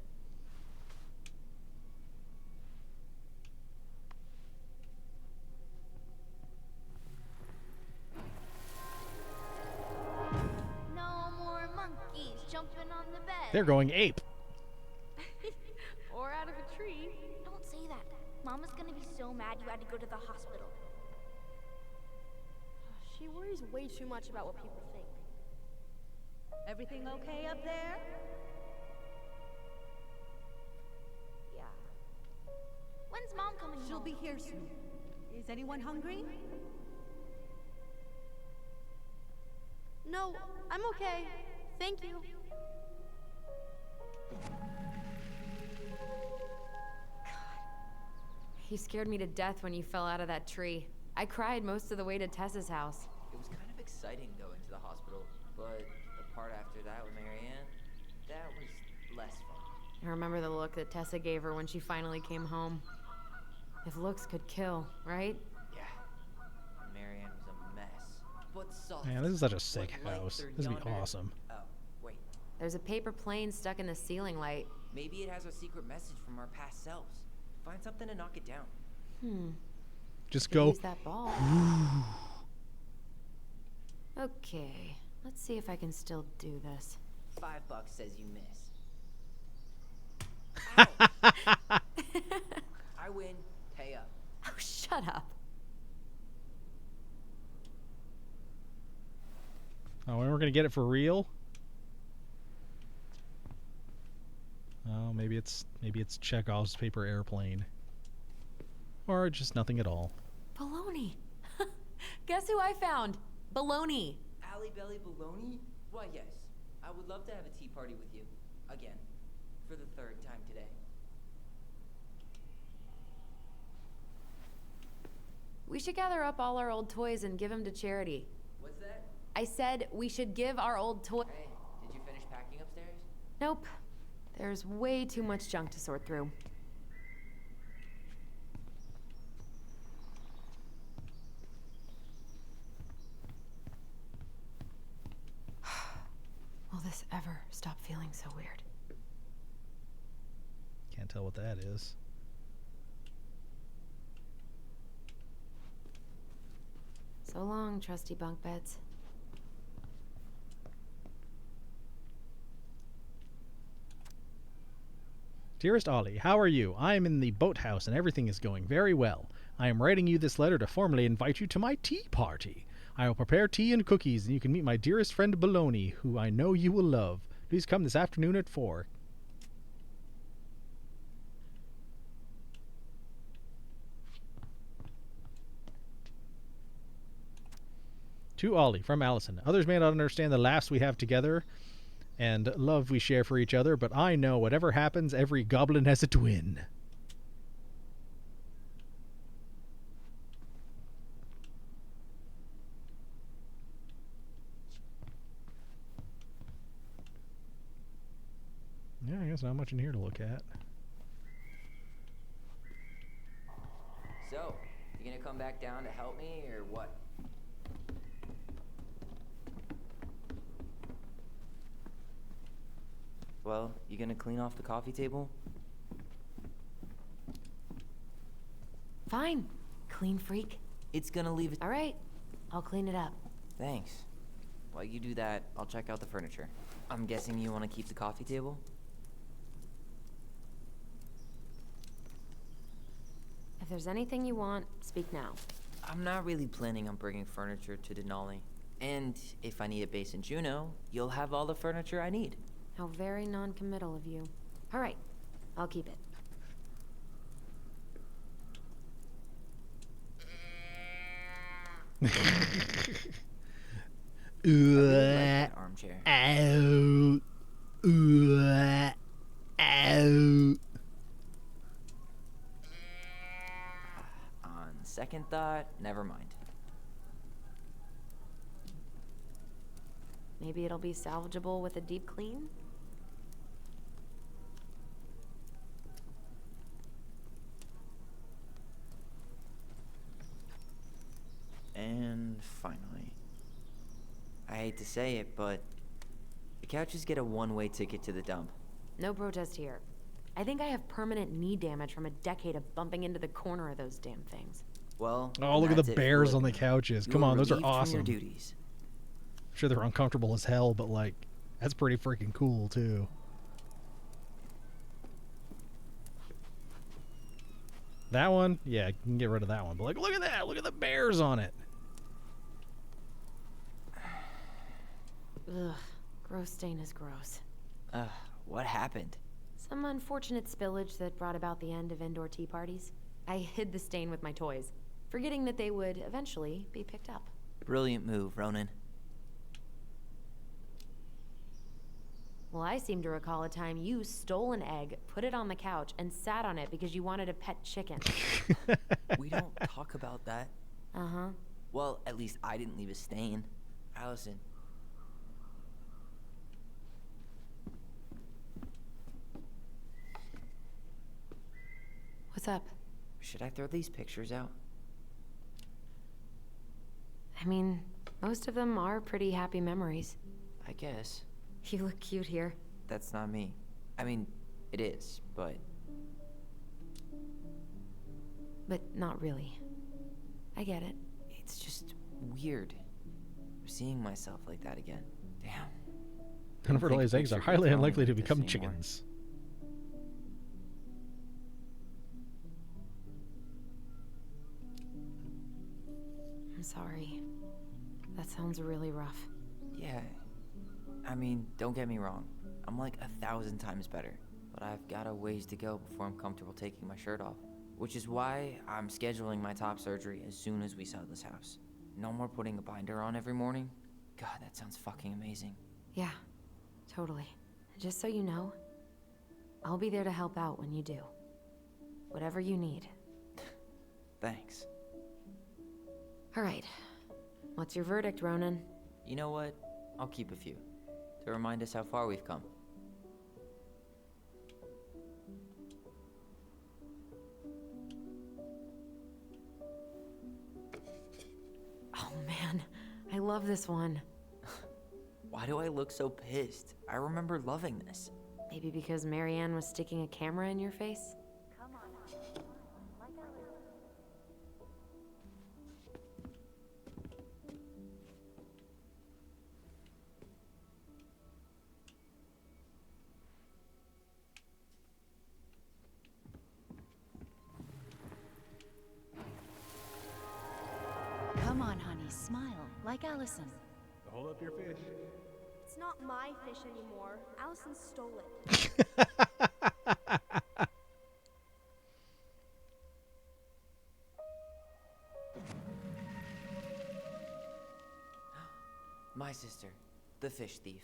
No more monkeys jumping on the bed. They're going ape. Or out of a tree. Don't say that. Mama's gonna be so mad you had to go to the hospital. She worries way too much about what people think. Everything okay up there? Yeah. When's Mom coming She'll home? be here soon. Is anyone hungry? No, I'm okay. Thank you. You scared me to death when you fell out of that tree. I cried most of the way to Tessa's house. It was kind of exciting going to the hospital, but the part after that with Marianne, that was less fun. I remember the look that Tessa gave her when she finally came home. If looks could kill, right? Yeah. Marianne was a mess. But soft. Man, this is such a sick What lights house. are This would be yonder? awesome. Oh, wait. There's a paper plane stuck in the ceiling light. Maybe it has a secret message from our past selves. Find something to knock it down. Just Could go. use that ball. Okay, let's see if I can still do this. $5 says you miss. I win. Pay up. Oh, shut up. Oh, and we're gonna get it for real? Oh, maybe it's Chekhov's paper airplane. Or just nothing at all. Baloney. Guess who I found? Baloney. Alley Belly Baloney? Why, yes. I would love to have a tea party with you. Again. For the 3rd time today. We should gather up all our old toys and give them to charity. What's that? I said we should give our old toys. Hey, did you finish packing upstairs? Nope. There's way too much junk to sort through. Will this ever stop feeling so weird? Can't tell what that is. So long, trusty bunk beds. Dearest Ollie, how are you? I am in the boathouse and everything is going very well. I am writing you this letter to formally invite you to my tea party. I will prepare tea and cookies, and you can meet my dearest friend Baloney, who I know you will love. Please come this afternoon at 4. To Ollie, from Allison. Others may not understand the laughs we have together and love we share for each other, but I know whatever happens, every goblin has a twin. Yeah, I guess not much in here to look at. So, you gonna come back down to help me, or what? Well, you gonna clean off the coffee table? Fine. Clean freak. It's gonna leave it. All right. I'll clean it up. Thanks. While you do that, I'll check out the furniture. I'm guessing you want to keep the coffee table? If there's anything you want, speak now. I'm not really planning on bringing furniture to Denali. And if I need a base in Juneau, you'll have all the furniture I need. How very non-committal of you. All right, I'll keep it. That armchair. Ow. Ow. On second thought, never mind. Maybe it'll be salvageable with a deep clean? And finally, I hate to say it, but the couches get a one-way ticket to the dump. No protest here. I think I have permanent knee damage from a decade of bumping into the corner of those damn things. Well, Oh, look at the that's it, bears on the Filipino. couches. You Come are on, those are relieved from your awesome. duties. I'm sure they're uncomfortable as hell, but like, that's pretty freaking cool too. That one, yeah, you can get rid of that one. But like, look at that! Look at the bears on it. Ugh, gross stain is gross. What happened? Some unfortunate spillage that brought about the end of indoor tea parties. I hid the stain with my toys, forgetting that they would eventually be picked up. Brilliant move, Ronan. Well, I seem to recall a time you stole an egg, put it on the couch, and sat on it because you wanted a pet chicken. We don't talk about that. Uh-huh. Well, at least I didn't leave a stain. Allison. What's up? Should I throw these pictures out? I mean, most of them are pretty happy memories. I guess. You look cute here. That's not me. I mean, it is, but... But not really. I get it. It's just weird. Seeing myself like that again. Damn. Unfertilized eggs are highly unlikely to become chickens. I'm sorry. That sounds really rough. Yeah. I mean, don't get me wrong. I'm like 1,000 times better. But I've got a ways to go before I'm comfortable taking my shirt off. Which is why I'm scheduling my top surgery as soon as we sell this house. No more putting a binder on every morning. God, that sounds fucking amazing. Yeah, totally. Just so you know, I'll be there to help out when you do. Whatever you need. Thanks. All right. What's your verdict, Ronan? You know what? I'll keep a few. To remind us how far we've come. Oh man, I love this one. Why do I look so pissed? I remember loving this. Maybe because Marianne was sticking a camera in your face? Come on. Like I was. Come on, honey, smile, like Allison. Hold up your fish. It's not my fish anymore. Allison stole it. My sister, the fish thief.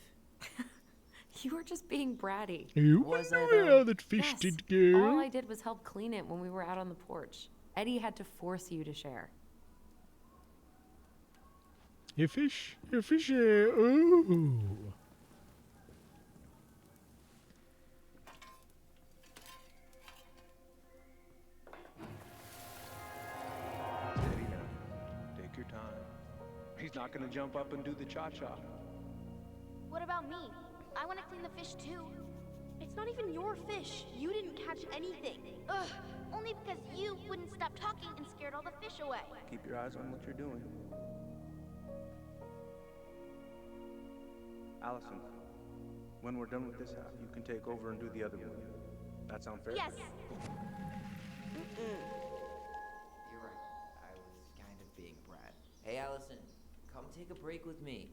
You were just being bratty. You Was know I, though? how that fish Yes. did go. All I did was help clean it when we were out on the porch. Eddie had to force you to share. You fish, ooh. Steady now. Take your time. He's not gonna jump up and do the cha-cha. What about me? I want to clean the fish too. It's not even your fish. You didn't catch anything. Ugh. Only because you wouldn't stop talking and scared all the fish away. Keep your eyes on what you're doing. Allison, when we're done with this half, you can take over and do the other one. That sound fair? Yes. You're right. I was kind of being take a break with me.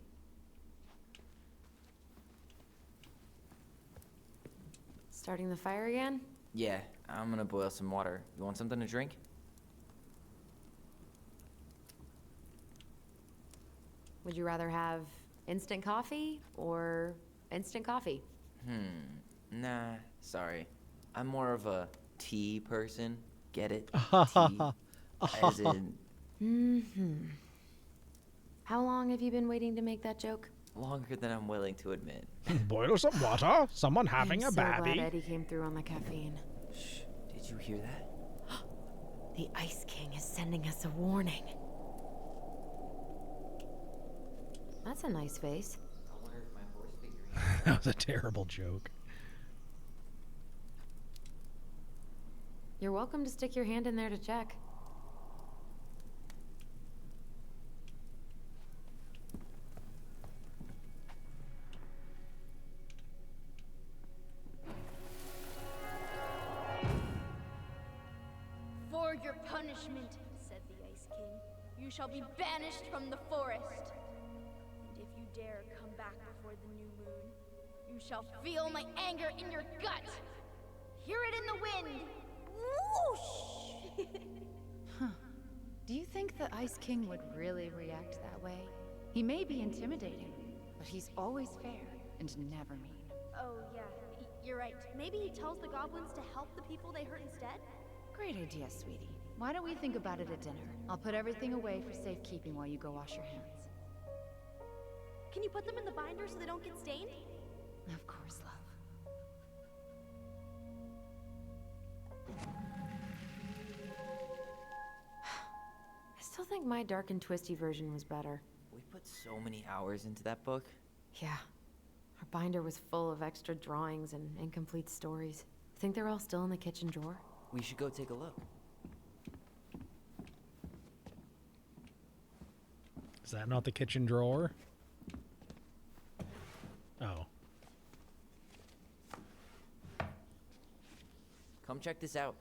Starting the fire again? Yeah, I'm gonna boil some water. You want something to drink? Would you rather have instant coffee or instant coffee? Nah, sorry. I'm more of a tea person. Get it? Tea. As in, How long have you been waiting to make that joke? longer than I'm willing to admit. Boil some water. Someone having I'm a so baby. glad Eddie came through on the caffeine. Shh, did you hear that? The Ice King is sending us a warning. That's a nice face. That was a terrible joke. You're welcome to stick your hand in there to check. For your punishment, said the Ice King, you shall be banished from the forest. And if you dare come back before the new moon, you shall feel my anger in your gut. Hear it in the wind. Whoosh! Huh. Do you think the Ice King would really react that way? He may be intimidating, but he's always fair and never mean. Oh, yeah, you're right. Maybe he tells the goblins to help the people they hurt instead? Great idea, sweetie. Why don't we think about it at dinner? I'll put everything away for safekeeping while you go wash your hands. Can you put them in the binder so they don't get stained? Of course, love. I still think my dark and twisty version was better. We put so many hours into that book. Yeah. Our binder was full of extra drawings and incomplete stories. Think they're all still in the kitchen drawer? We should go take a look. Is that not the kitchen drawer? Oh. Come check this out.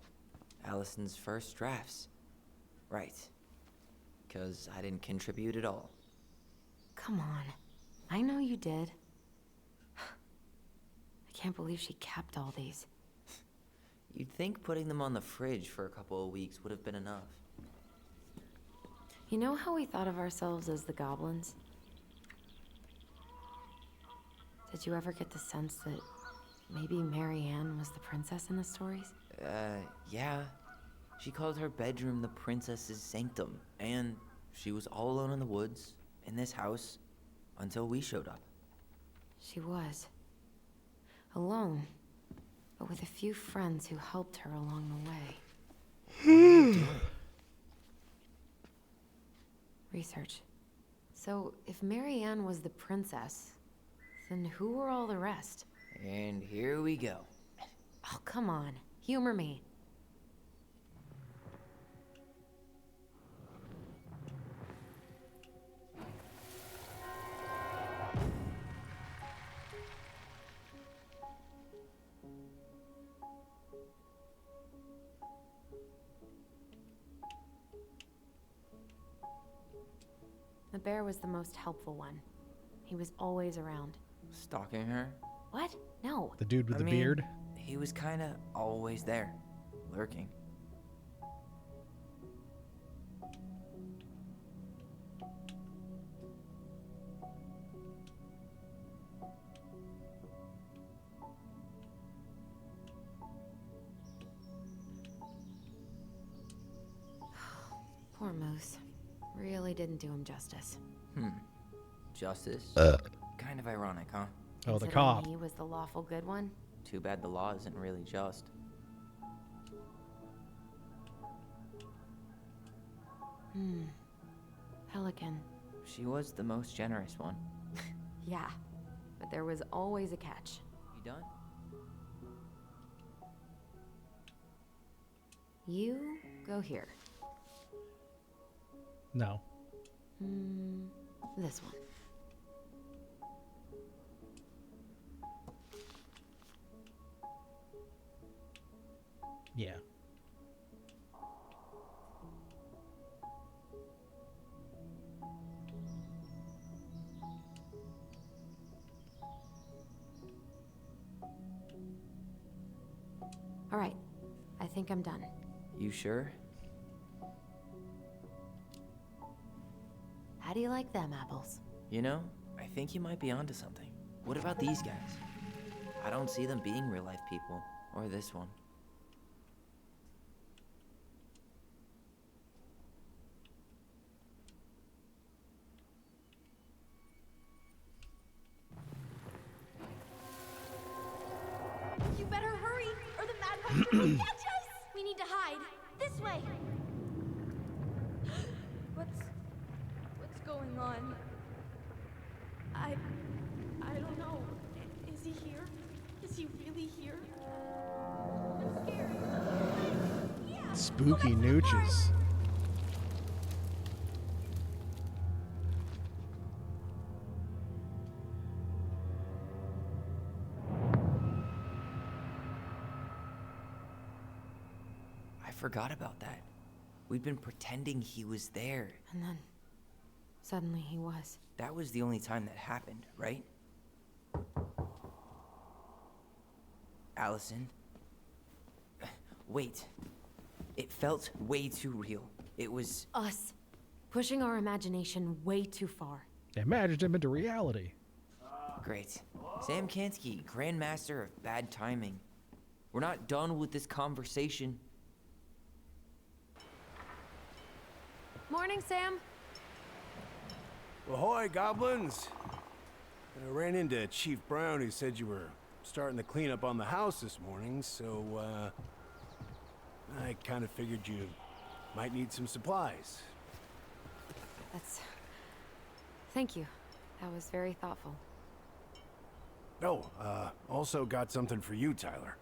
Allison's first drafts. Right. Because I didn't contribute at all. Come on. I know you did. I can't believe she kept all these. You'd think putting them on the fridge for a couple of weeks would have been enough. You know how we thought of ourselves as the goblins? Did you ever get the sense that maybe Marianne was the princess in the stories? Yeah. She called her bedroom the princess's sanctum, and she was all alone in the woods, in this house, until we showed up. She was. Alone, but with a few friends who helped her along the way. Research. So, if Marianne was the princess, then who were all the rest? And here we go. Oh, come on. Humor me. The bear was the most helpful one. He was always around. Stalking her? What? No. The dude with the mean, beard? He was kinda always there, lurking. Poor Moose. Really didn't do him justice. Justice? Kind of ironic, huh? Oh, the Considering cop. He was the lawful good one. Too bad the law isn't really just. Pelican. She was the most generous one. Yeah, but there was always a catch. You done? You go here. No. This one. Yeah. All right, I think I'm done. You sure? How do you like them apples? You know, I think you might be onto something. What about these guys? I don't see them being real life people, or this one. You better hurry, or the Mad Hunter will catch us! We need to hide. This way! What's going on? I don't know. Is he here? Is he really here? I'm scared. Yeah. Spooky nooches. I forgot about that. We'd been pretending he was there. And then, suddenly he was. That was the only time that happened, right? Allison? Wait. It felt way too real. It was... Us. Pushing our imagination way too far. Imagined him into reality. Great. Sam Kansky, Grandmaster of Bad Timing. We're not done with this conversation. Morning, Sam. Ahoy, goblins! I ran into Chief Brown, who said you were starting the cleanup on the house this morning, so, I kind of figured you might need some supplies. Thank you. That was very thoughtful. Oh, also got something for you, Tyler.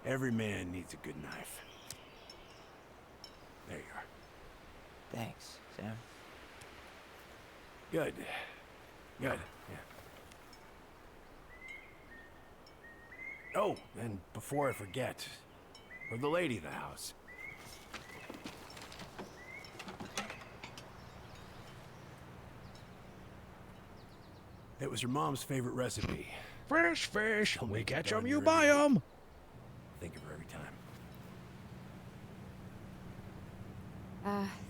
Every man needs a good knife. There you are. Thanks, Sam. Good. Good, yeah. Oh, and before I forget, for the lady of the house. It was your mom's favorite recipe. Fresh fish. She'll We make it catch darn 'em, you near buy every- 'em. Think of her every time.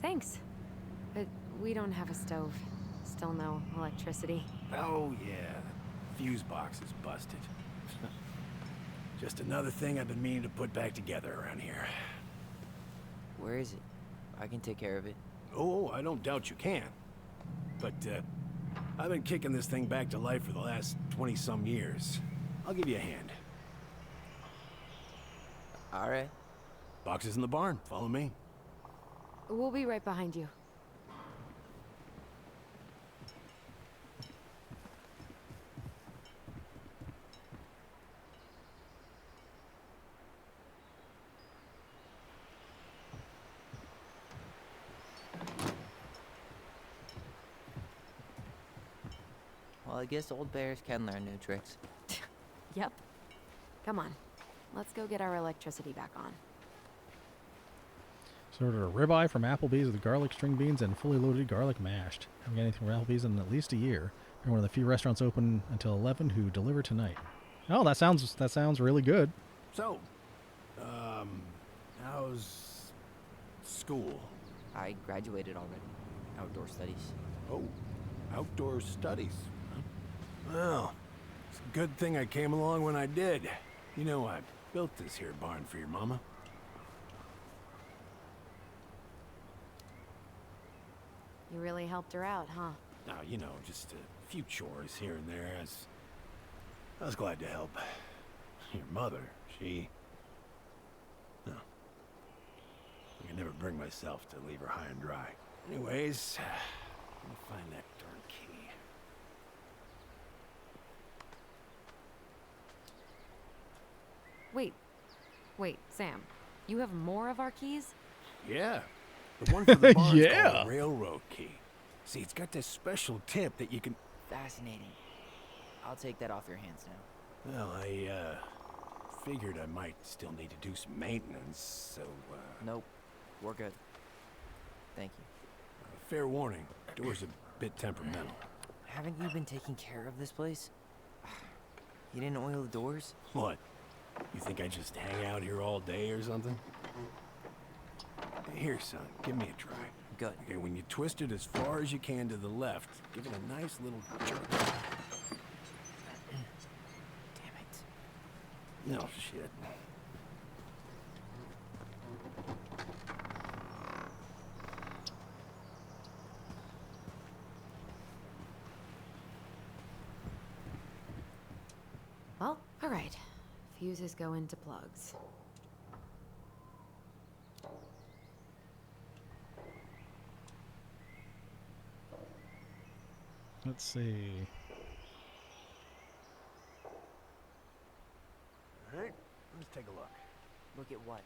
Thanks. But we don't have a stove. Still no electricity. Oh, yeah. Fuse box is busted. Just another thing I've been meaning to put back together around here. Where is it? I can take care of it. Oh, I don't doubt you can. But, I've been kicking this thing back to life for the last 20-some years. I'll give you a hand. All right. Boxes in the barn. Follow me. We'll be right behind you. Well, I guess old bears can learn new tricks. Yep. Come on. Let's go get our electricity back on. So ordered a ribeye from Applebee's with garlic string beans and fully loaded garlic mashed. Haven't got anything from Applebee's in at least a year. They're one of the few restaurants open until 11 who deliver tonight. Oh, that sounds really good. So, how's school? I graduated already. Outdoor studies. Oh, outdoor studies. Huh? Well, it's a good thing I came along when I did. You know, I built this here barn for your mama. You really helped her out, huh? Now, you know, just a few chores here and there. I was glad to help. Your mother, she... No. I can never bring myself to leave her high and dry. Anyways, let me find that darn key. Wait, Sam. You have more of our keys? Yeah. The one for the barn's Yeah. called a railroad key. See, it's got this special tip that you can... Fascinating. I'll take that off your hands now. Well, I, figured I might still need to do some maintenance, so, Nope. We're good. Thank you. fair warning. Door's a bit temperamental. Haven't you been taking care of this place? You didn't oil the doors? What? You think I just hang out here all day or something? Here, son, give me a try. Good. Okay, when you twist it as far as you can to the left, give it a nice little jerk. Damn it. No shit. Well, all right. Fuses go into plugs. Let's see. All right, let's take a look. Look at what?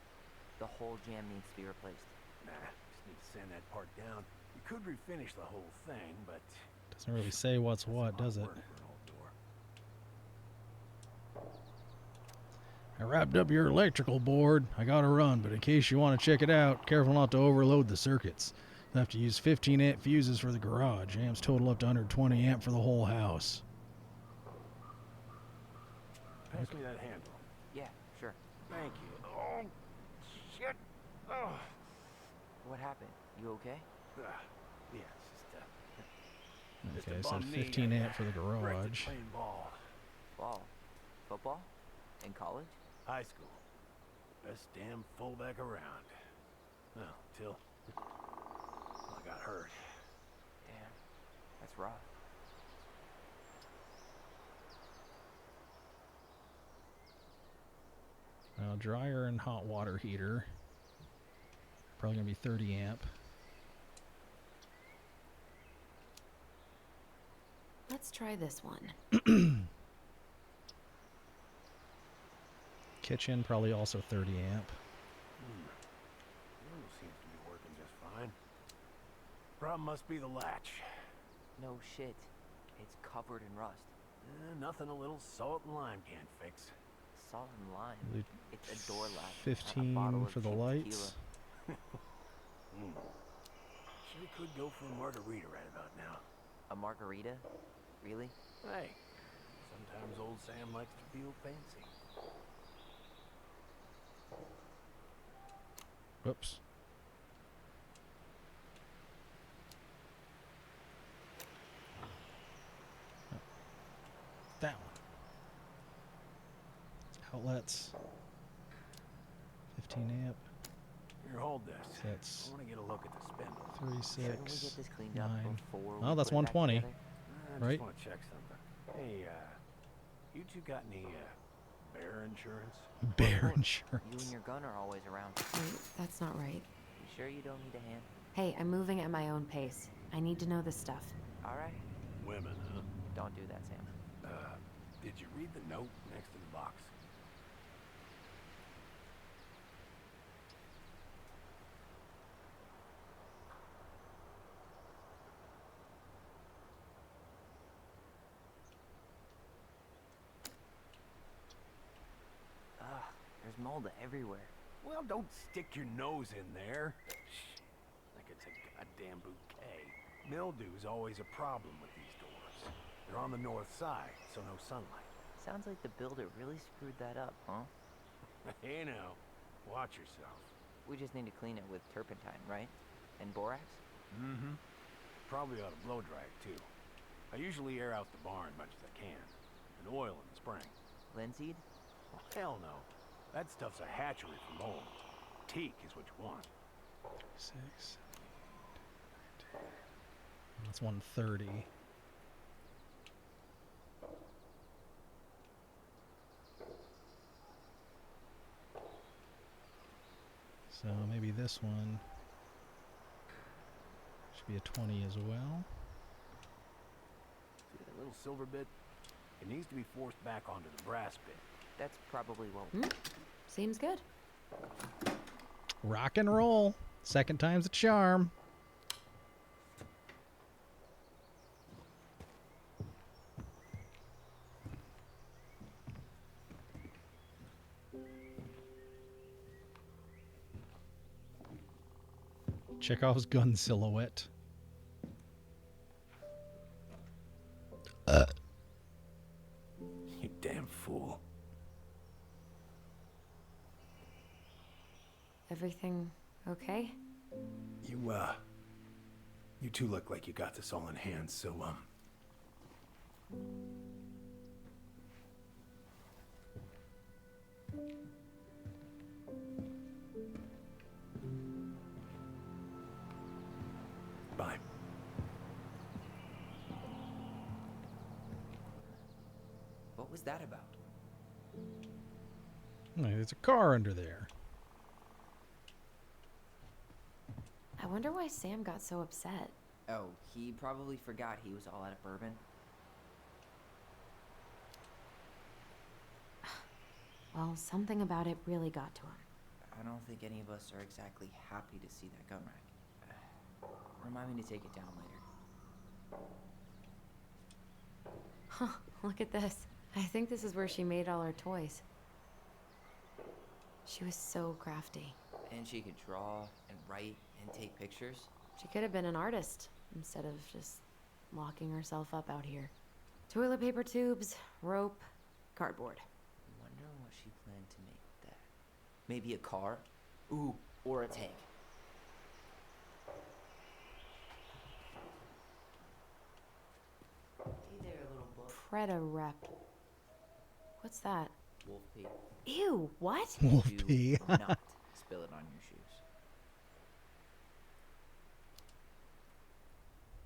The whole jam needs to be replaced. Nah, just need to sand that part down. You could refinish the whole thing, but Doesn't really say what's what, does it? I wrapped up your electrical board. I gotta run, but in case you want to check it out, careful not to overload the circuits. You'll have to use 15 amp fuses for the garage. Amps total up to 120 amp for the whole house. pass me that handle. Yeah, sure. Thank you. Oh, shit. Oh. What happened? You okay? Yeah, it's just Okay, a so bum knee. 15 amp for the Wrecked it garage. playing ball. Ball? Football? In college? High school. Best damn fullback around. Well, till I got hurt. Damn. That's rough. Now, dryer and hot water heater. Probably gonna be 30 amp. Let's try this one. Kitchen, probably also 30 amp. Seems to be working just fine. Problem must be the latch. No shit. It's covered in rust. Nothing a little salt and lime can't fix. Salt and lime. The It's a door latch. 15 for the lights. Sure could go for a margarita right about now. A margarita? Really? Hey, sometimes old Sam likes to feel fancy. Whoops. That one. Outlets. 15 amp. Here, hold this. That's I want to get a look at the spindle. 3, Shouldn't we 6, get this cleaned up 9. before Oh, we that's put it back 120. together? I Right? just want to check something. Hey, you two got any bear insurance? Bear insurance. You and your gun are always around. Wait, that's not right. You sure you don't need a hand? Hey, I'm moving at my own pace. I need to know this stuff. All right. Women, huh? Don't do that, Sam. Did you read the note next to the box? Ugh, there's mold everywhere. Well, don't stick your nose in there. Shh, like it's a goddamn bouquet. Mildew's always a problem with these doors. They're on the north side, so no sunlight. Sounds like the builder really screwed that up, huh? Hey now, watch yourself. We just need to clean it with turpentine, right? And borax? Mm-hmm. Probably ought to blow dry it too. I usually air out the barn much as I can. And oil in the spring. Linseed? Well, hell no. That stuff's a hatchery for mold. Teak is what you want. 6. That's 130. So maybe this one should be a 20 as well. See that little silver bit? It needs to be forced back onto the brass bit. That's probably what... Seems good. Rock and roll. Second time's a charm. Chekhov's gun silhouette. You damn fool. Everything okay? You two look like you got this all in hand, so, bye. What was that about? There's a car under there. I wonder why Sam got so upset. Oh, he probably forgot he was all out of bourbon. Well, something about it really got to him. I don't think any of us are exactly happy to see that gun rack. Remind me to take it down later. Huh, look at this. I think this is where she made all her toys. She was so crafty. And she could draw and write and take pictures. She could have been an artist instead of just locking herself up out here. Toilet paper tubes, rope, cardboard. Wonder what she planned to make that. Maybe a car? Ooh, or a tank. Hey there, little book. Preda rep. What's that? Wolf pee. Ew, what? Wolf Do pee. not spill it on your shoes.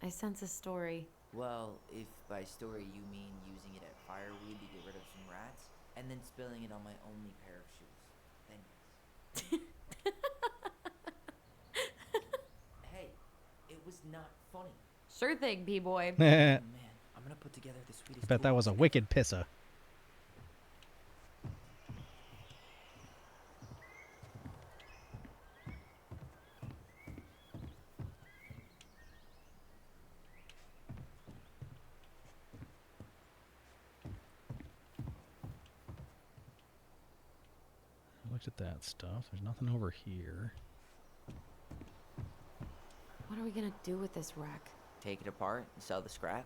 I sense a story. Well, if by story you mean using it at fireweed to get rid of some rats, and then spilling it on my only pair of shoes, then yes. Hey, it was not funny. Sure thing, B-boy. Oh, man, I'm gonna put together the sweetest. Bet that was a wicked pisser. Looked at that stuff. There's nothing over here. What are we gonna do with this wreck? Take it apart and sell the scrap.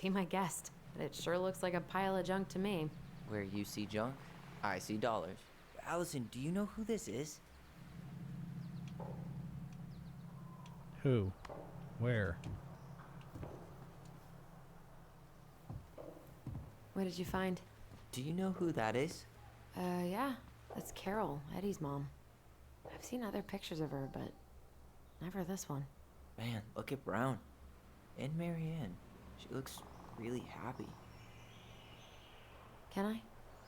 Be my guest, but it sure looks like a pile of junk to me. Where you see junk, I see dollars. Allison, do you know who this is? Who? Where? What did you find? Do you know who that is? Yeah. That's Carol, Eddie's mom. I've seen other pictures of her, but never this one. Man, look at Brown. And Marianne. She looks really happy. Can I?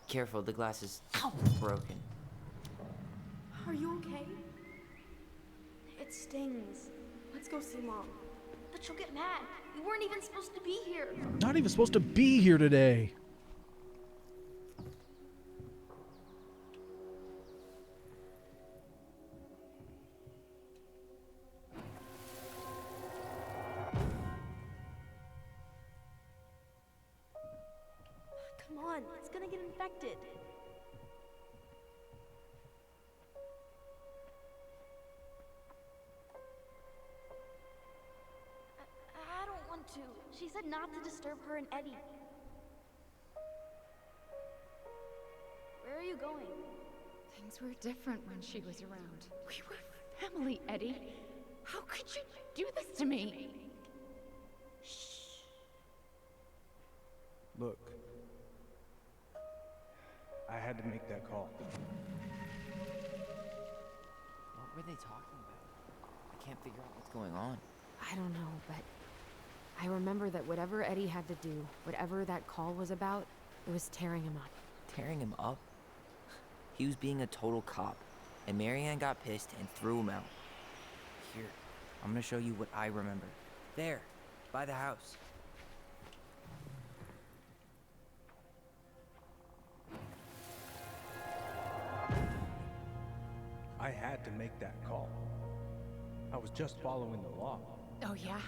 Careful, the glass is broken. Are you okay? It stings. Let's go see Mom. But she'll get mad. We weren't even supposed to be here. Not even supposed to be here today. Come on, it's gonna get infected. I don't want to. She said not to disturb her and Eddie. Where are you going? Things were different when she was around. We were family, Eddie. How could you do this to me? Look, I had to make that call. What were they talking about? I can't figure out what's going on. I don't know, but I remember that whatever Eddie had to do, whatever that call was about, it was tearing him up. Tearing him up? He was being a total cop, and Marianne got pissed and threw him out. Here, I'm gonna show you what I remember. There, by the house. I had to make that call. I was just following the law. Oh, yeah?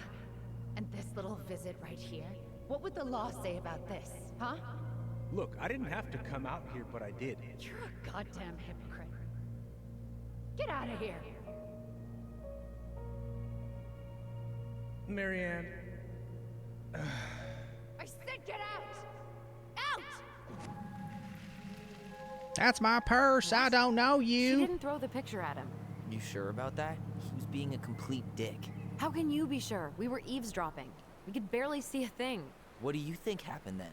And this little visit right here? What would the law say about this, huh? Look, I didn't have to come out here, but I did. You're a goddamn hypocrite. Get out of here! Marianne. I said get out! Out! That's my purse. I don't know She you. didn't throw the picture at him. You sure about that? He was being a complete dick. How can you be sure? We were eavesdropping. We could barely see a thing. What do you think happened then?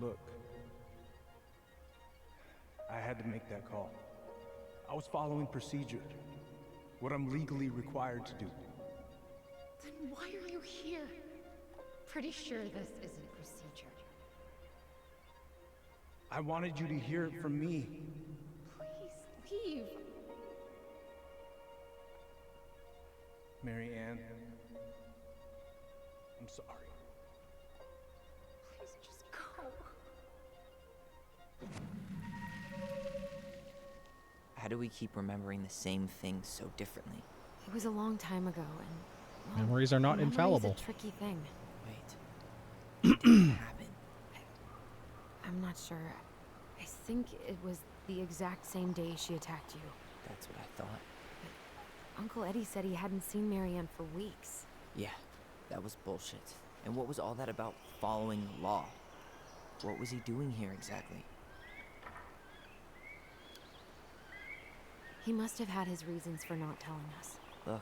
Look, I had to make that call. I was following procedure, what I'm legally required to do. Then why are you here? Pretty sure this isn't procedure. I wanted you to hear it from me. Please leave. Mary Ann, I'm sorry. Please just go. How do we keep remembering the same things so differently? It was a long time ago, and well, Memories are not memory's infallible. a tricky thing. Wait. What did happen? I'm not sure. I think it was the exact same day she attacked you. That's what I thought. Uncle Eddie said he hadn't seen Marianne for weeks. Yeah, that was bullshit. And what was all that about following the law? What was he doing here exactly? He must have had his reasons for not telling us. Look,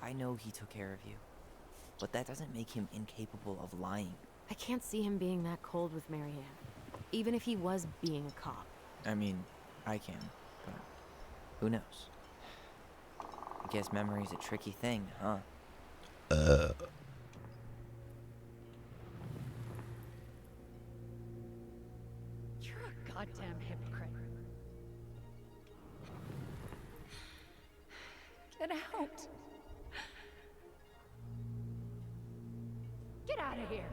I know he took care of you, but that doesn't make him incapable of lying. I can't see him being that cold with Marianne, even if he was being a cop. I mean, I can, but who knows? I guess memory's a tricky thing, huh? You're a goddamn hypocrite. Get out. Get out of here.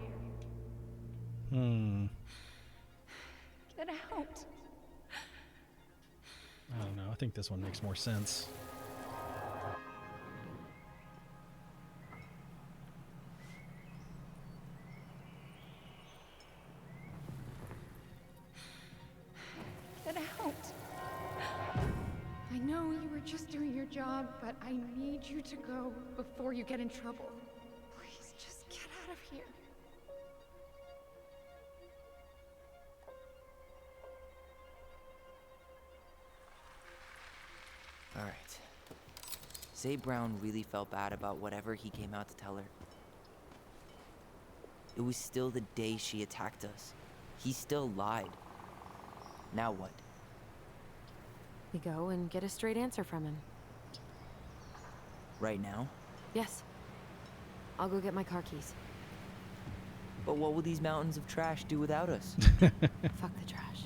Get out. I don't know. I think this one makes more sense. Get out. I know you were just doing your job, but I need you to go before you get in trouble. Please just get out of here. All right. Zay Brown really felt bad about whatever he came out to tell her. It was still the day she attacked us. He still lied. Now what? We go and get a straight answer from him. Right now? Yes. I'll go get my car keys. But what will these mountains of trash do without us? Fuck the trash.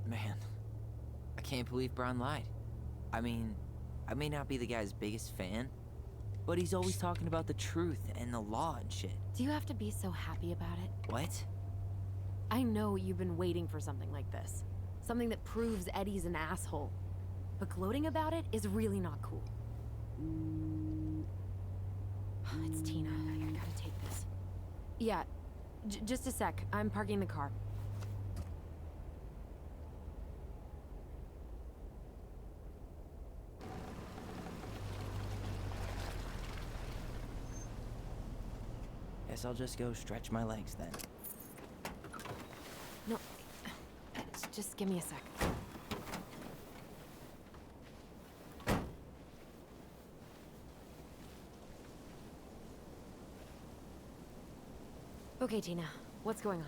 Man, I can't believe Brown lied. I mean, I may not be the guy's biggest fan, but he's always talking about the truth and the law and shit. Do you have to be so happy about it? What? I know you've been waiting for something like this. Something that proves Eddie's an asshole. But gloating about it is really not cool. It's Tina. I gotta take this. Yeah, just a sec. I'm parking the car. Guess I'll just go stretch my legs then. No, just give me a sec. Okay, Tina, what's going on?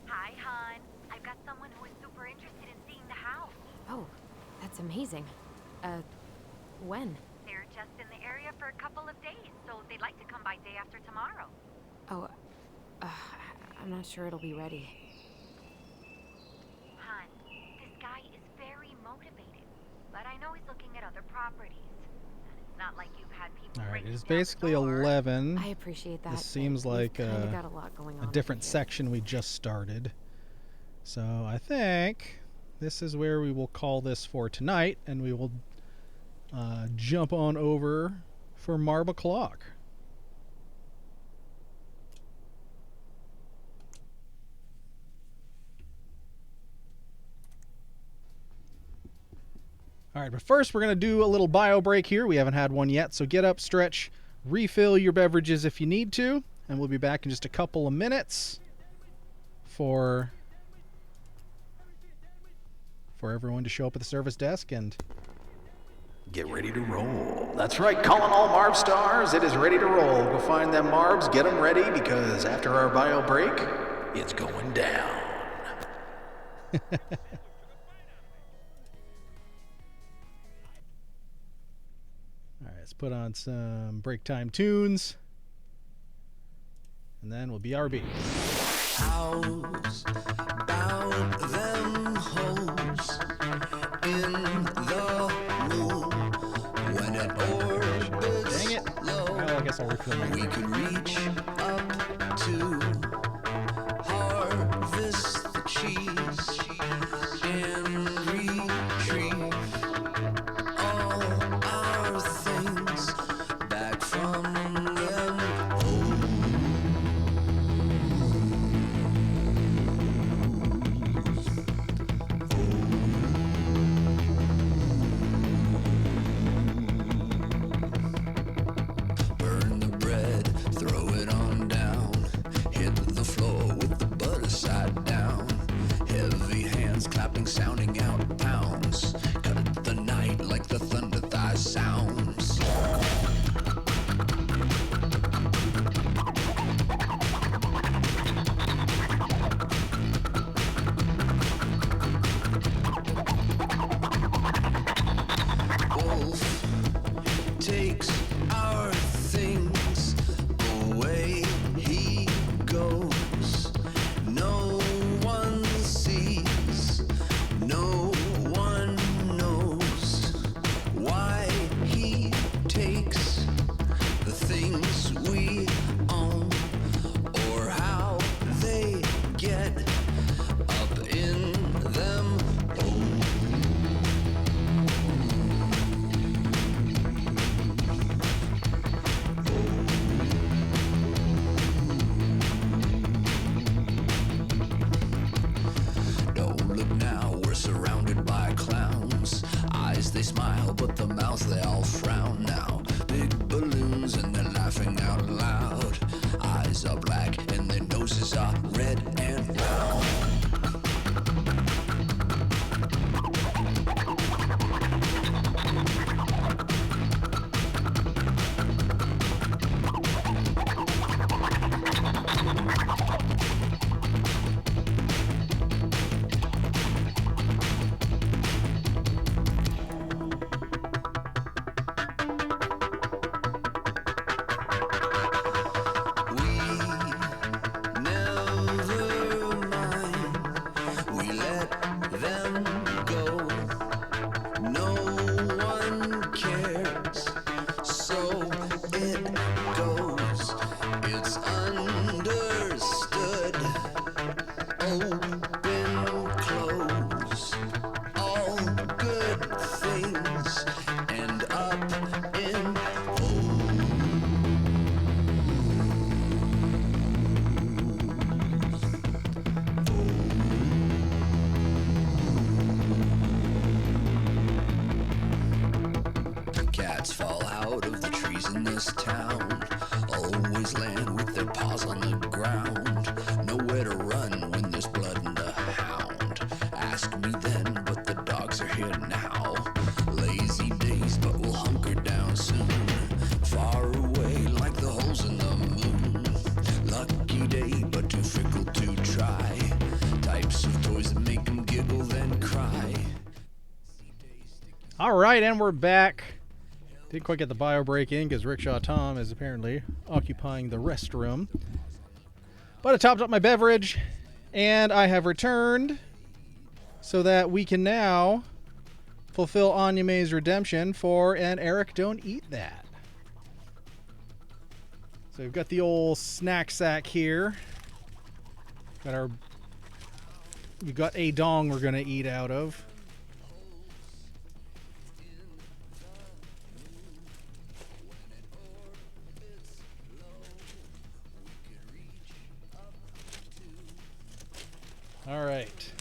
Hi, hon. I've got someone who is super interested in seeing the house. Oh, that's amazing. When? They're just in the area for a couple of days, so they'd like to come by day after tomorrow. Oh, I'm not sure it'll be ready. Hon, this guy is very motivated, but I know he's looking at other properties. And it's not like you've had people. All right, breaking it is down the basically door. 11. I appreciate that. This seems but we've like kinda got a lot going on different over here. section we just started. So I think this is where we will call this for tonight, and we will jump on over for Marble Clock. All right, but first we're going to do a little bio break here. We haven't had one yet, so get up, stretch, refill your beverages if you need to, and we'll be back in just a couple of minutes for everyone to show up at the service desk and get ready to roll. That's right, calling all Marv stars. It is ready to roll. Go find them Marvs, get them ready, because after our bio break, it's going down. All right, let's put on some break time tunes, and then we'll BRB. How's about them hoes in the moon when it orbits Dang it. low? Well, I guess I'll refill my We could reach up to harvest the cheese and retrieve all our things back from them. Burn the bread, throw it on down. Hit the floor with the butter side down. Heavy hands clapping, sounding out pounds. Cut the night like the thunder thigh sounds. Wolf takes our things away. He goes. No one sees. No one knows why he takes the things we own or how they get up in them. Don't look now, we're surrounded by clowns. Eyes they smile, but the mouths they all frown now. Big balloons and they're laughing out loud. Eyes are black and their noses are red and round. Never mind, we let them go. No one cares, so it goes. It's understood. Open, close, all good things end up in cats fall out of the trees in this town. Always land with their paws on the ground. Nowhere to run when there's blood in the hound. Ask me then, but the dogs are here now. Lazy days, but we'll hunker down soon. Far away like the holes in the moon. Lucky day, but too fickle to try. Types of toys that make them giggle then cry. All right, and we're back. Didn't quite get the bio break in because Rickshaw Tom is apparently occupying the restroom. But I topped up my beverage, and I have returned so that we can now fulfill Anya May's redemption for an Eric Don't Eat That. So we've got the old snack sack here. Got our We got a dong we're gonna eat out of. All right.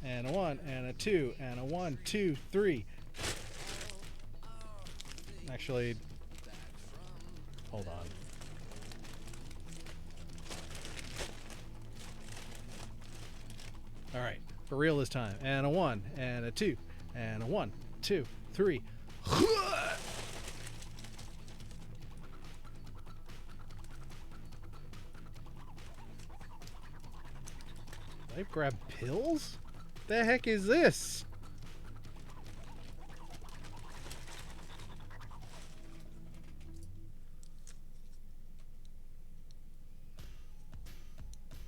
And a 1, and a 2, and a 1, 2, 3. Actually, hold on. All right, for real this time. And a 1, and a 2, and a 1, 2, 3. I've grabbed pills? The heck is this?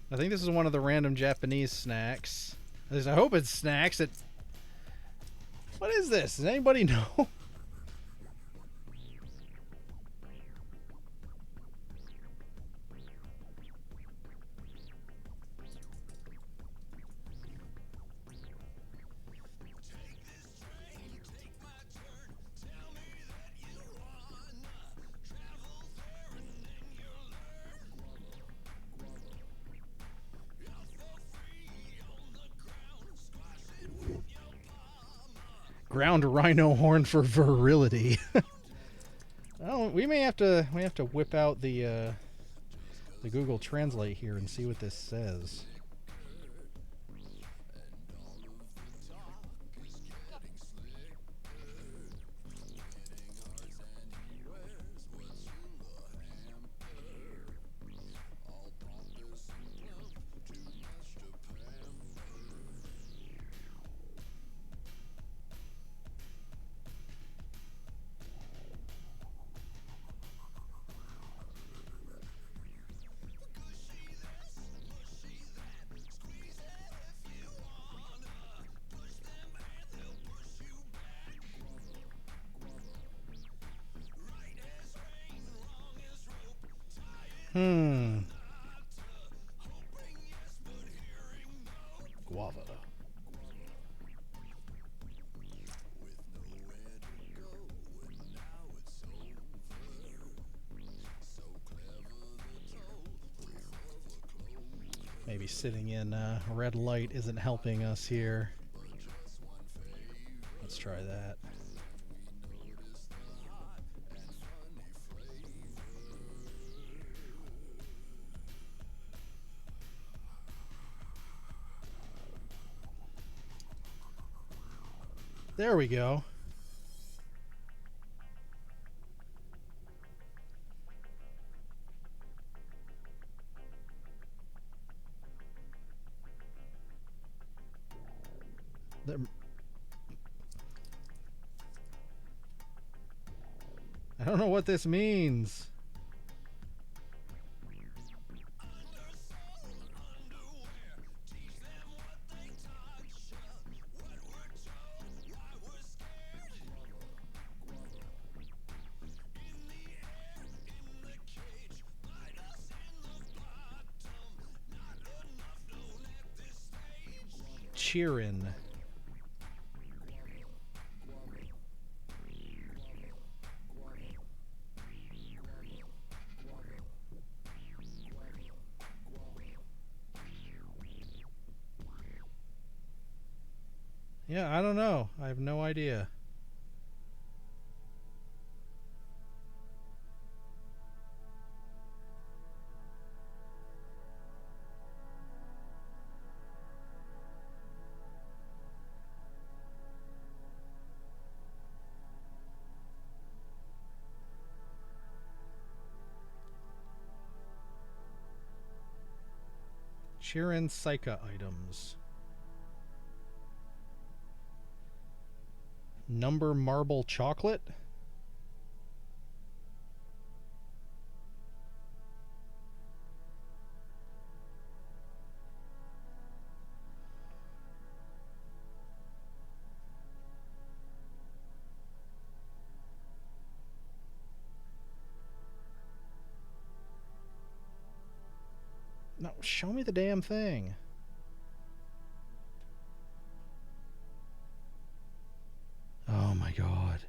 I think this is one of the random Japanese snacks. At least I hope it's snacks. What is this? Does anybody know? Ground rhino horn for virility. Well, we have to whip out the Google Translate here and see what this says. Guava. Maybe sitting in red light isn't helping us here. Let's try that. There we go. I don't know what this means. Cheerin'. Yeah, I don't know. I have no idea. Cheerin' Psycha items. Number marble chocolate. No, show me the damn thing. Oh my god.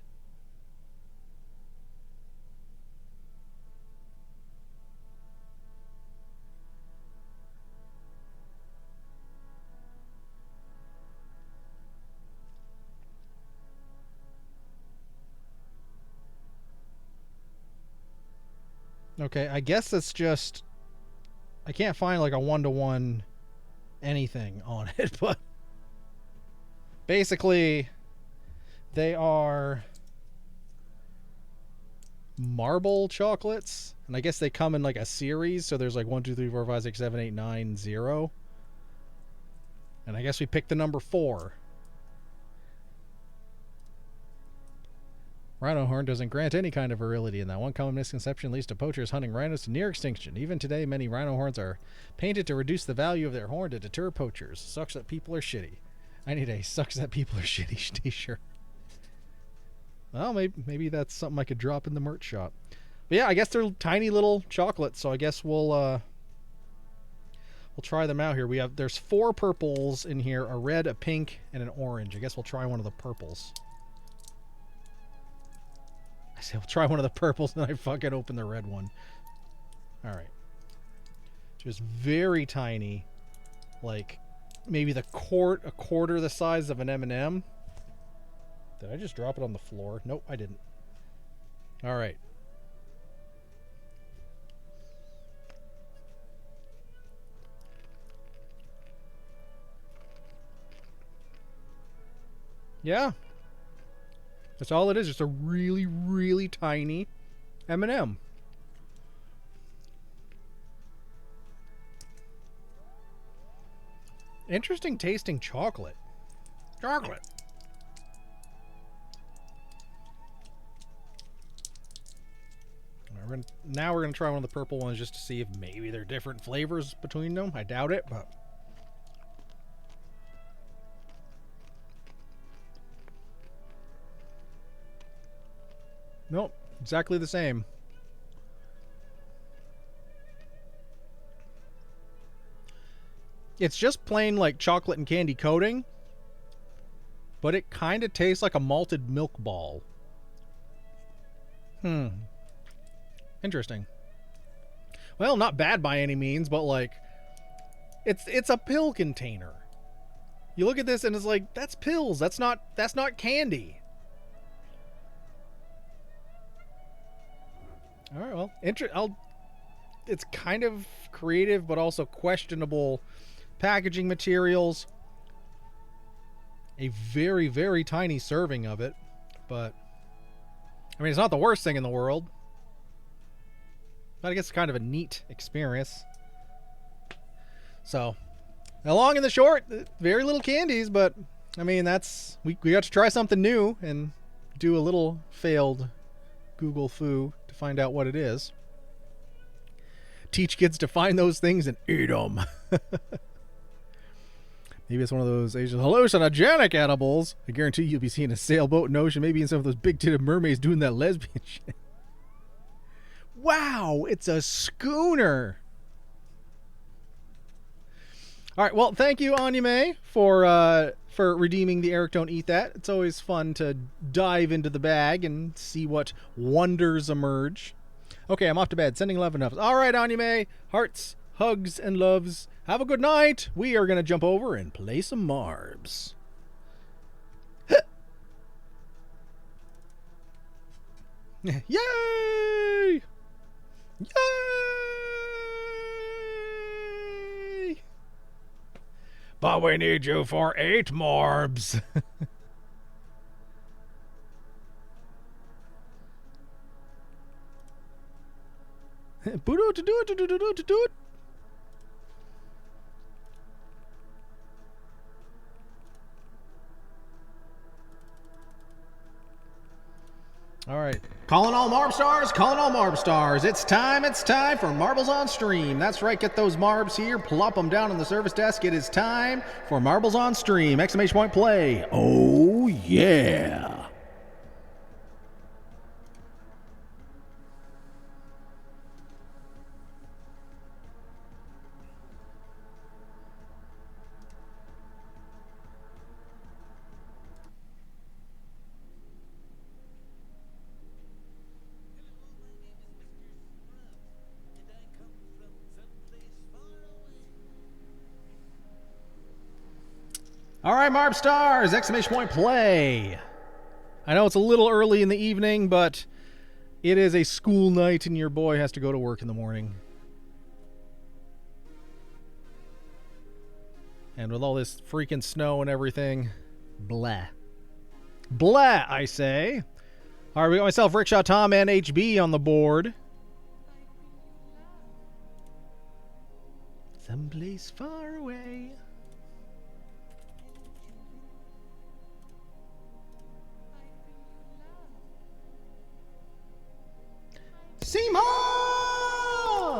Okay, I guess it's just... I can't find like a one-to-one anything on it, but... Basically, they are marble chocolates. And I guess they come in like a series, so there's like 1, 2, 3, 4, 5, 6, 7, 8, 9, 0. And I guess we picked the number 4. Rhino horn doesn't grant any kind of virility, and that one common misconception leads to poachers hunting rhinos to near extinction. Even today, many rhino horns are painted to reduce the value of their horn to deter poachers. Sucks that people are shitty. I need a sucks that people are shitty t-shirt. Well, maybe that's something I could drop in the merch shop. But yeah, I guess they're tiny little chocolates, so I guess we'll try them out here. There's 4 purples in here, a red, a pink, and an orange. I guess we'll try one of the purples. I say we'll try one of the purples, and then I fucking open the red one. Alright. Just very tiny. Like, maybe a quarter the size of an M&M. Did I just drop it on the floor? Nope, I didn't. Alright. Yeah. That's all it is. Just a really, really tiny M&M. Interesting tasting chocolate. Chocolate. Now we're going to try one of the purple ones just to see if maybe there are different flavors between them. I doubt it, but... Nope, exactly the same. It's just plain like chocolate and candy coating, but it kind of tastes like a malted milk ball. Interesting. Well, not bad by any means, but like it's a pill container. You look at this and it's like, that's pills. That's not candy. All right, well, it's kind of creative, but also questionable packaging materials. A very, very tiny serving of it, but I mean, it's not the worst thing in the world. But I guess it's kind of a neat experience. So, the long and the short, very little candies, but I mean, that's we got to try something new and do a little failed Google foo to find out what it is. Teach kids to find those things and eat them. Maybe it's one of those Asian hallucinogenic edibles. I guarantee you'll be seeing a sailboat in the ocean, maybe in some of those big-titted mermaids doing that lesbian shit. Wow, it's a schooner. All right, well, thank you, Anime, for redeeming the Eric Don't Eat That. It's always fun to dive into the bag and see what wonders emerge. Okay, I'm off to bed. Sending love and hugs. All right, Anime, hearts, hugs, and loves. Have a good night. We are going to jump over and play some Marbs. Yay! Yay! But we need you for 8 Marbs. To do it. All right. Calling all Marb Stars, calling all Marb Stars. It's time for Marbles on Stream. That's right, get those Marbs here, plop them down on the service desk. It is time for Marbles on Stream. Exclamation point play. Oh, yeah. All right, Marb Stars! Exclamation point play! I know it's a little early in the evening, but it is a school night and your boy has to go to work in the morning. And with all this freaking snow and everything, blah. Blah, I say. All right, we got myself, Rickshaw Tom, and HB on the board. Someplace far away. Seema!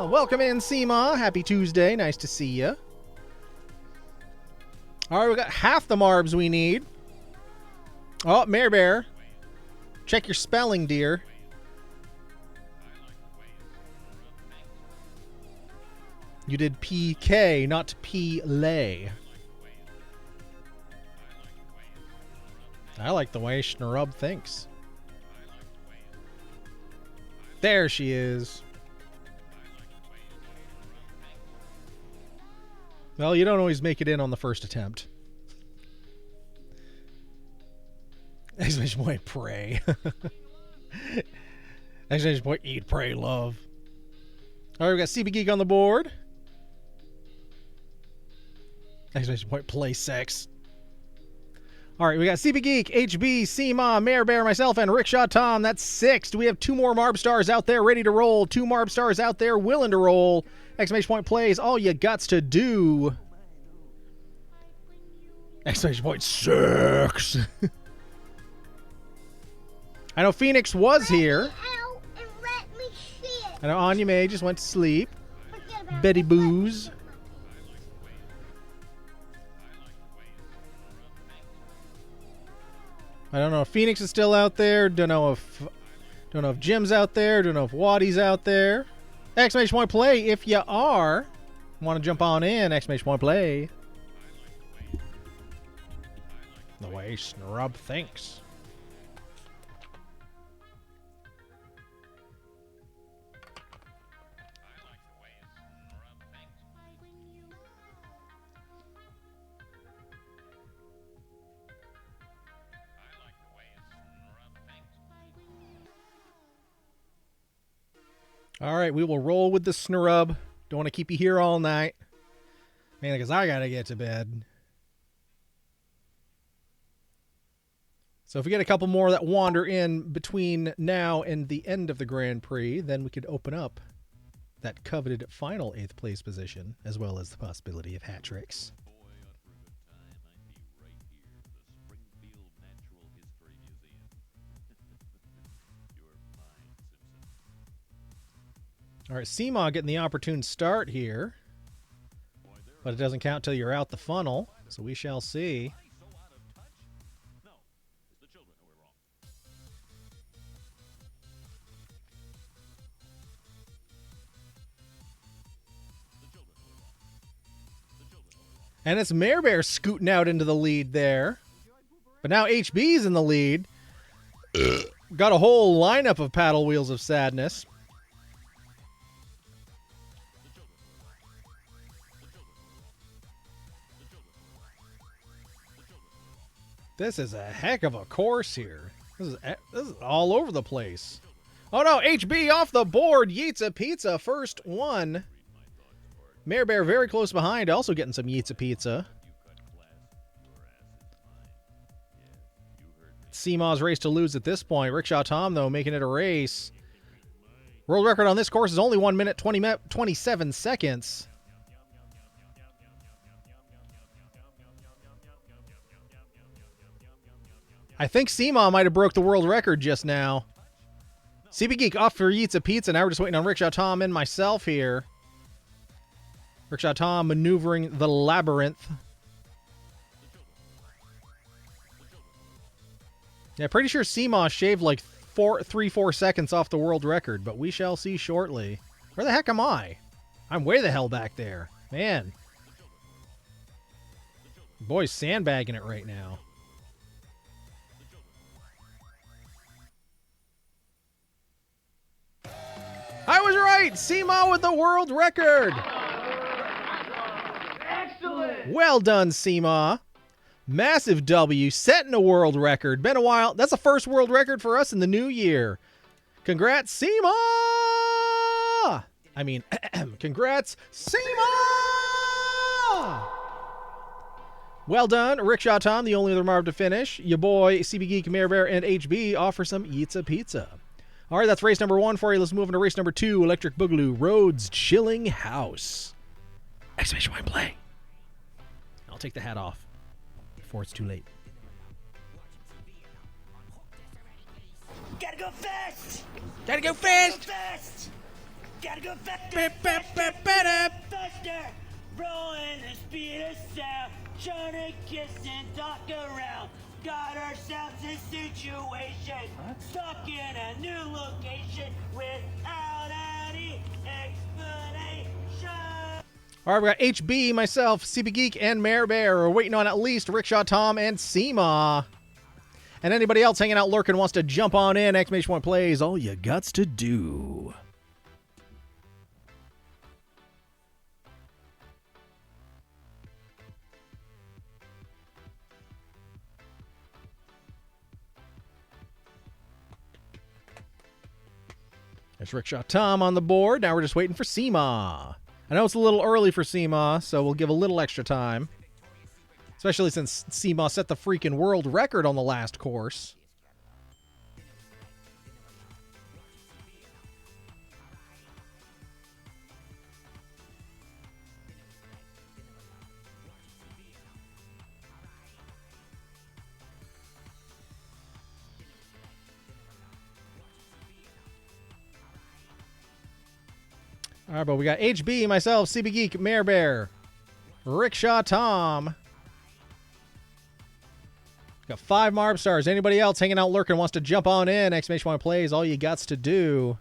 Welcome in, Seema. Happy Tuesday. Nice to see you. All right, we got half the Marbs we need. Oh, Mare Bear. Check your spelling, dear. You did PK, not P-lay. I like the way Schnurub thinks. There she is. Well, you don't always make it in on the first attempt. Exclamation point, pray. Exclamation point, eat, pray, love. All right, we got CB Geek on the board. Exclamation point, play sex. All right, we got CB Geek, HB, Seema, Mare Bear, myself, and Rickshaw Tom. That's 6. Do we have 2 more Marb Stars out there ready to roll? 2 Marb Stars out there willing to roll. Exclamation point plays all you gots to do. Exclamation point, sex. I know Phoenix was here. I know Anya May just went to sleep. Betty Boos. I don't know if Phoenix is still out there. Don't know if Jim's out there. Don't know if Waddy's out there. Exclamation point play if you are. Want to jump on in. Exclamation point play. The way Snrub thinks. All right, we will roll with the Snrub. Don't want to keep you here all night. Man, because I got to get to bed. So if we get a couple more that wander in between now and the end of the Grand Prix, then we could open up that coveted final 8th place position, as well as the possibility of hat tricks. All right, Seema getting the opportune start here. But it doesn't count till you're out the funnel, so we shall see. And it's Mare Bear scooting out into the lead there. But now HB's in the lead. Got a whole lineup of paddle wheels of sadness. This is a heck of a course here. This is all over the place. Oh no, HB off the board. Yeetza Pizza, first one. Mare Bear very close behind, also getting some Yeetza Pizza. Seema's race to lose at this point. Rickshaw Tom, though, making it a race. World record on this course is only 1 minute, 27 seconds. I think Seema might have broke the world record just now. CB Geek off for Yeetza Pizza. Now we're just waiting on Rickshaw Tom and myself here. Rickshaw Tom maneuvering the labyrinth. Yeah, pretty sure Seema shaved like 3-4 seconds off the world record, but we shall see shortly. Where the heck am I? I'm way the hell back there. Man. Boy's sandbagging it right now. I was right! Seema with the world record! Excellent! Well done, Seema. Massive W, setting a world record. Been a while. That's the first world record for us in the new year. Congrats, Seema! I mean, congrats, Seema! Well done, Rickshaw Tom, the only other Marv to finish. Your boy, CB Geek, Mare Bear, and HB offer some Eats-A Pizza. All right, that's race number 1 for you. Let's move into race number 2, Electric Boogaloo, Roads Chilling House. Exclamation point play. I'll take the hat off before it's too late. Gotta go fast! Gotta go fast! Gotta go faster! Faster! Rolling the speed of sound, trying to kiss and talk around. Got ourselves a situation, stuck in a new location without any explanation. All right, we got HB, myself, CB Geek, and Mare Bear. We're waiting on at least Rickshaw Tom and Seema. And anybody else hanging out lurking wants to jump on in, exclamation point plays, all you gots to do. There's Rickshaw Tom on the board. Now we're just waiting for Seema. I know it's a little early for Seema, so we'll give a little extra time. Especially since Seema set the freaking world record on the last course. All right, but we got HB, myself, CB Geek, Mare Bear, Rickshaw Tom. Got 5 Marb stars. Anybody else hanging out lurking wants to jump on in? Exclamation point plays. All you gots to do.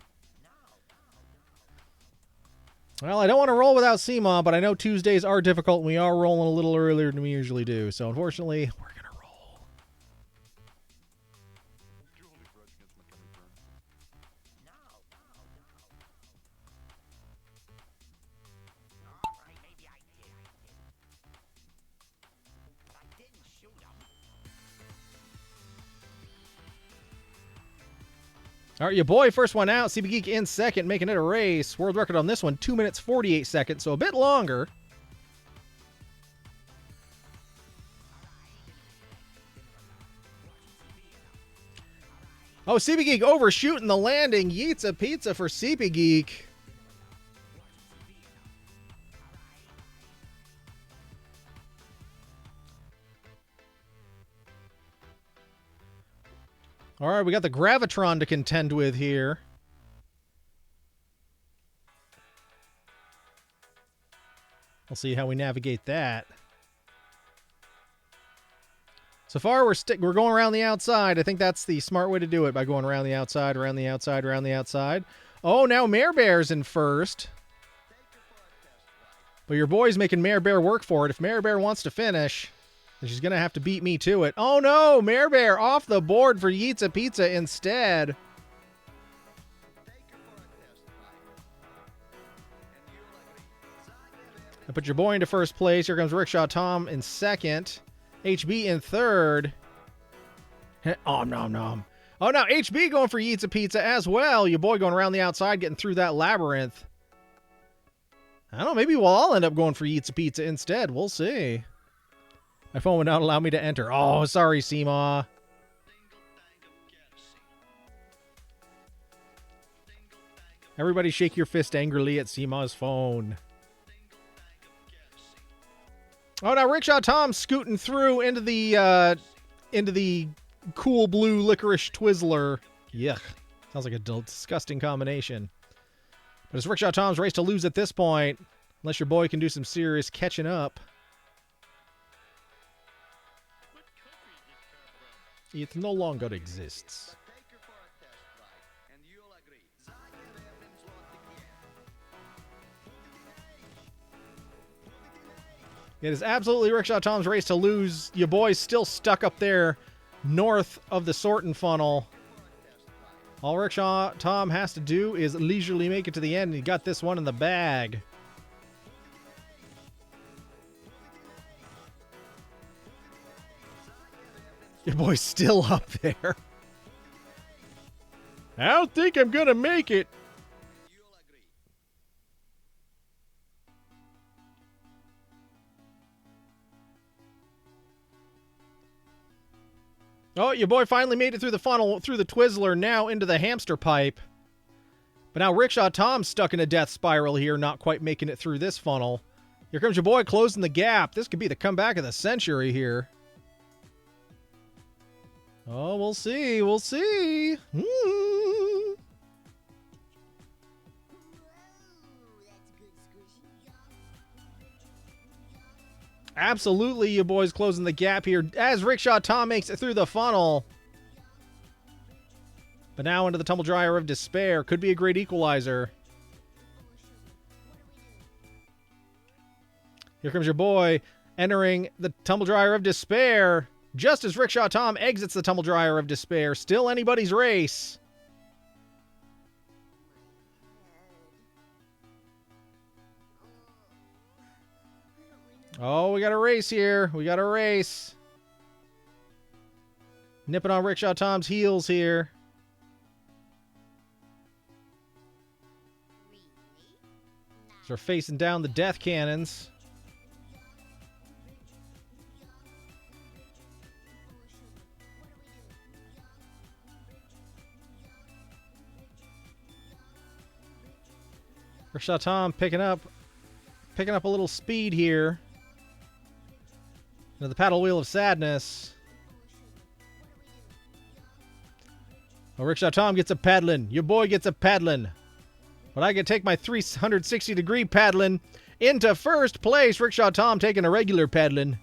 Well, I don't want to roll without Seema, but I know Tuesdays are difficult, and we are rolling a little earlier than we usually do. So unfortunately, we're gonna roll. All right, your boy first one out. CB Geek in second, making it a race. World record on this one, 2 minutes, 48 seconds, so a bit longer. Oh, CB Geek overshooting the landing. Yeets a pizza for CB Geek. All right, we got the Gravitron to contend with here. We'll see how we navigate that. So far, we're going around the outside. I think that's the smart way to do it, by going around the outside, around the outside, around the outside. Oh, now Mare Bear's in first. But your boy's making Mare Bear work for it. If Mare Bear wants to finish, then she's going to have to beat me to it. Oh, no! Mare Bear off the board for Yeets-A Pizza instead. I put your boy into first place. Here comes Rickshaw Tom in second. HB in third. Oh, nom nom. Oh, now HB going for Yeets-A Pizza as well. Your boy going around the outside, getting through that labyrinth. I don't know, maybe we'll all end up going for Yeets-A Pizza instead. We'll see. My phone would not allow me to enter. Oh, sorry, Seema. Everybody shake your fist angrily at Seema's phone. Oh, now Rickshaw Tom scooting through into the cool blue licorice Twizzler. Yuck. Sounds like a disgusting combination. But it's Rickshaw Tom's race to lose at this point, unless your boy can do some serious catching up. It no longer exists. It is absolutely Rickshaw Tom's race to lose. Your boy's still stuck up there north of the sorting funnel. All Rickshaw Tom has to do is leisurely make it to the end, and he got this one in the bag. Your boy's still up there. I don't think I'm gonna make it. Oh, your boy finally made it through the funnel, through the Twizzler, now into the hamster pipe. But now Rickshaw Tom's stuck in a death spiral here, not quite making it through this funnel. Here comes your boy closing the gap. This could be the comeback of the century here. Oh, we'll see. We'll see. Absolutely, you boys closing the gap here as Rickshaw Tom makes it through the funnel. But now into the Tumble Dryer of Despair. Could be a great equalizer. Here comes your boy entering the Tumble Dryer of Despair. Just as Rickshaw Tom exits the Tumble Dryer of Despair. Still anybody's race. Oh, we got a race here. We got a race. Nipping on Rickshaw Tom's heels here. So they're facing down the death cannons. Rickshaw Tom picking up a little speed here. Now the paddle wheel of sadness. Oh, Rickshaw Tom gets a paddling. Your boy gets a paddling. But I can take my 360-degree paddling into first place. Rickshaw Tom taking a regular paddling.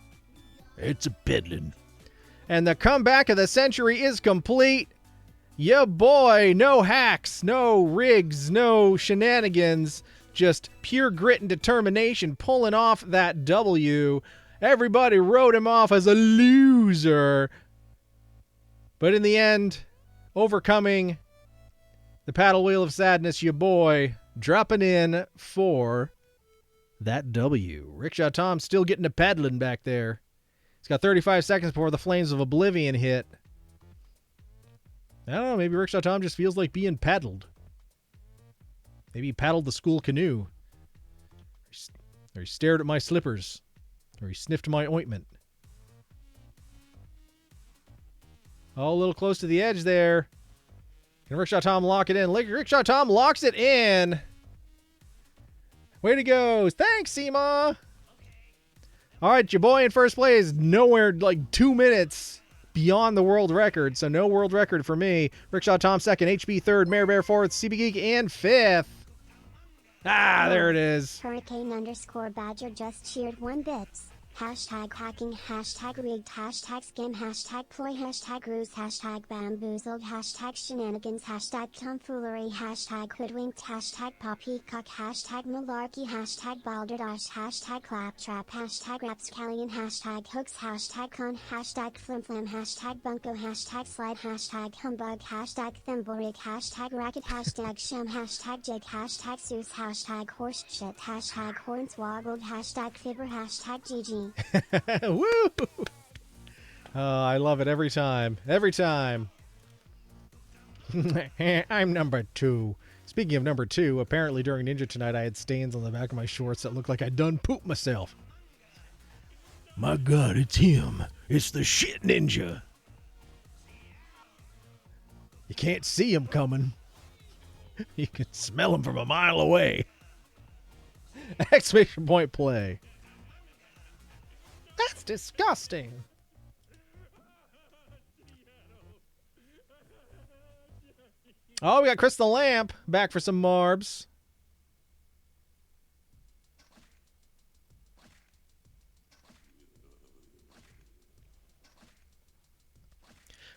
It's a paddling. And the comeback of the century is complete. Your boy, no hacks, no rigs, no shenanigans. Just pure grit and determination pulling off that W. Everybody wrote him off as a loser. But in the end, overcoming the paddle wheel of sadness, your boy dropping in for that W. Rickshaw Tom still getting a paddling back there. He's got 35 seconds before the Flames of Oblivion hit. I don't know, maybe Rickshaw Tom just feels like being paddled. Maybe he paddled the school canoe. Or he stared at my slippers. Or he sniffed my ointment. Oh, a little close to the edge there. Can Rickshaw Tom lock it in? Rickshaw Tom locks it in. Way to go. Thanks, Seema. All right, your boy in first place. Nowhere like 2 minutes beyond the world record. So no world record for me. Rickshaw Tom second. HB third. Mare Bear fourth. CB Geek and fifth. Ah, there it is. Hurricane_Badger just cheered 1 bits. Hashtag hacking, hashtag rigged, hashtag scam, hashtag ploy, hashtag ruse, hashtag bamboozled, hashtag shenanigans, hashtag tomfoolery, hashtag hoodwinked, hashtag poppycock, hashtag malarkey, hashtag balderdash, hashtag claptrap, hashtag rapscallion, hashtag hooks, hashtag con, hashtag flimflam, hashtag bunko, hashtag slide, hashtag humbug, hashtag thimblerig, hashtag racket, hashtag sham, hashtag jig, hashtag Seuss, hashtag horse shit, hashtag hornswoggled, hashtag fibber, hashtag GG. Woo! I love it every time. Every time. I'm number 2. Speaking of number 2, apparently during Ninja tonight I had stains on the back of my shorts that looked like I'd done pooped myself. My God, it's him. It's the shit ninja. You can't see him coming. You can smell him from a mile away. Exclamation point play. That's disgusting. Oh, we got Crystal Lamp back for some Marbs.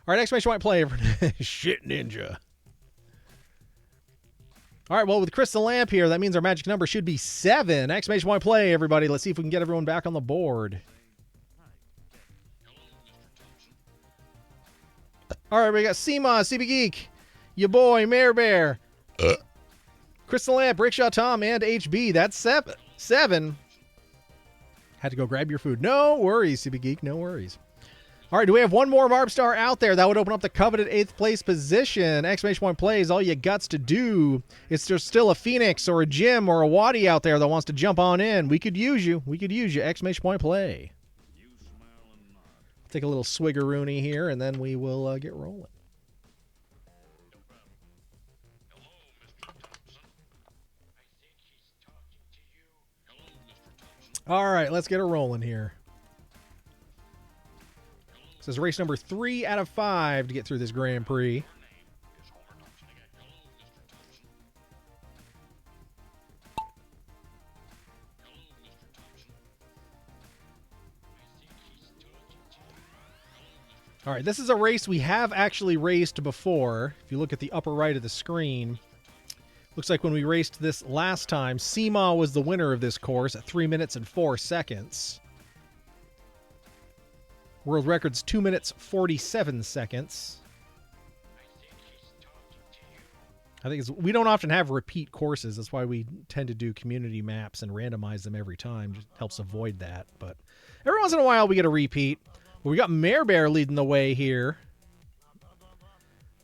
All right, exclamation point play. Shit ninja. All right, well, with Crystal Lamp here, that means our magic number should be 7. Exclamation point play, everybody. Let's see if we can get everyone back on the board. All right, we got Seema, CB Geek, your boy, Mare Bear, Crystal Lamp, Rickshaw Tom, and HB. That's 7. Had to go grab your food. No worries, CB Geek, no worries. All right, do we have one more Marb Star out there? That would open up the coveted 8th place position. Exclamation point plays, all you guts to do. Is there still a Phoenix or a Jim or a Waddy out there that wants to jump on in? We could use you. We could use you. Exclamation point play. Take a little swiggeroony here, and then we will get rolling. All right, let's get it rolling here. This is race number 3 out of 5 to get through this Grand Prix. All right, this is a race we have actually raced before. If you look at the upper right of the screen, looks like when we raced this last time, SEMA was the winner of this course at 3 minutes and 4 seconds. World record's 2 minutes 47 seconds. I think we don't often have repeat courses. That's why we tend to do community maps and randomize them every time. Just helps avoid that. But every once in a while we get a repeat. But we got Mare Bear leading the way here.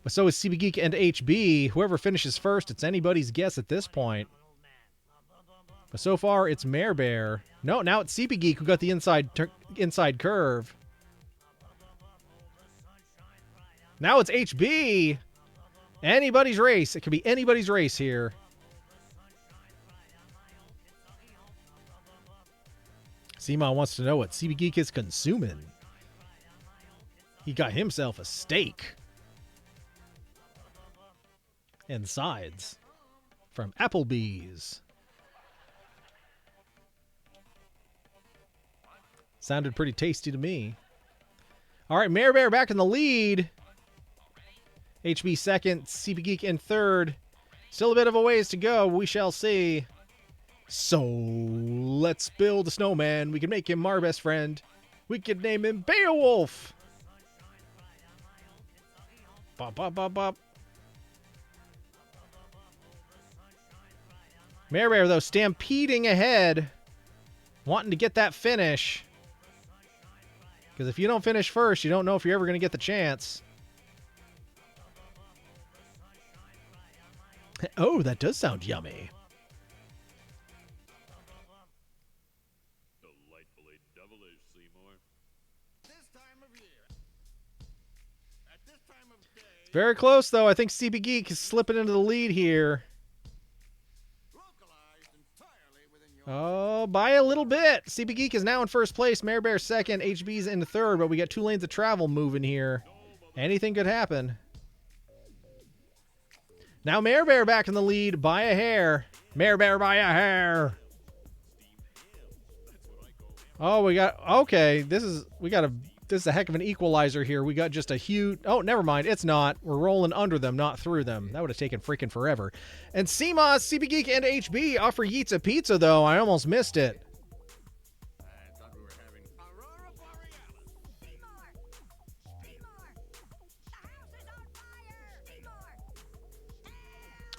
But so is CB Geek and HB. Whoever finishes first, it's anybody's guess at this point. But so far it's Mare Bear. No, now it's CB Geek who got the inside curve. Now it's HB. Anybody's race. It could be anybody's race here. SEMA wants to know what CB Geek is consuming. He got himself a steak. And sides. From Applebee's. Sounded pretty tasty to me. All right, Mare Bear back in the lead. HB second, CB Geek in third. Still a bit of a ways to go. We shall see. So, let's build a snowman. We can make him our best friend. We could name him Beowulf. Bop, bop, bop, bop. Mare Bear, though, stampeding ahead. Wanting to get that finish. Because if you don't finish first, you don't know if you're ever going to get the chance. Oh, that does sound yummy. Delightfully devilish, Seymour. This time of year. At this time of day. Very close, though. I think CB Geek is slipping into the lead here. Oh, by a little bit. CB Geek is now in first place. Mare Bear second. HB's in third, but we got 2 lanes of travel moving here. Anything could happen. Now Mare Bear back in the lead by a hair. Mare Bear by a hair. Oh, we got... Okay, this is a heck of an equalizer here. We got just a huge... Oh, never mind. It's not. We're rolling under them, not through them. That would have taken freaking forever. And SEMA, CB Geek, and HB offer Yeats a pizza, though. I almost missed it.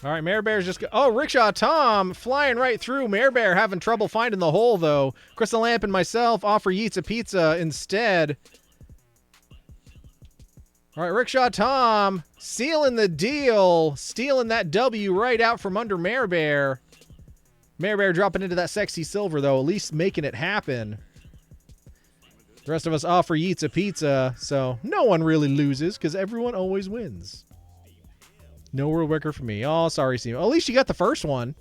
All right, Mare Bear's just... Oh, Rickshaw Tom flying right through. Mare Bear having trouble finding the hole, though. Crystal Lamp and myself offer Yeats a pizza instead. All right, Rickshaw Tom sealing the deal. Stealing that W right out from under Mare Bear. Mare Bear dropping into that sexy silver, though. At least making it happen. The rest of us offer Yeats a pizza, so no one really loses because everyone always wins. No world record for me. Oh, sorry, Steve. At least you got the first one.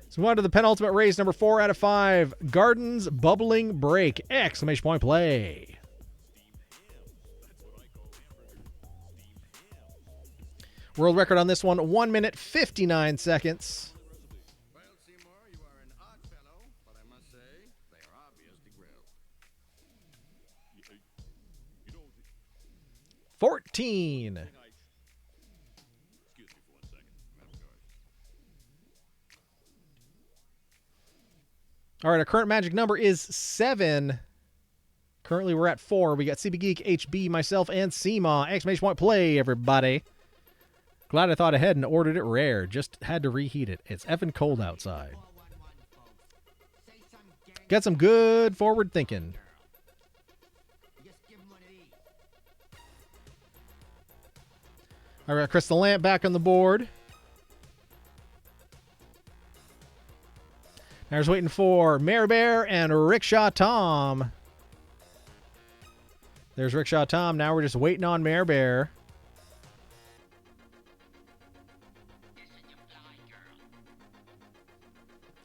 So move on to the penultimate race, number 4 out of 5. Gardens Bubbling Break. Exclamation point play. World record on this one, 1 minute 59 seconds. 14. All right, our current magic number is 7. Currently, we're at 4. We got CB Geek, HB, myself, and SEMA. Exclamation point play, everybody. Glad I thought ahead and ordered it rare. Just had to reheat it. It's effing cold outside. Got some good forward thinking. All right, Crystal Lamp back on the board. Now I was waiting for Mare Bear and Rickshaw Tom. There's Rickshaw Tom. Now we're just waiting on Mare Bear.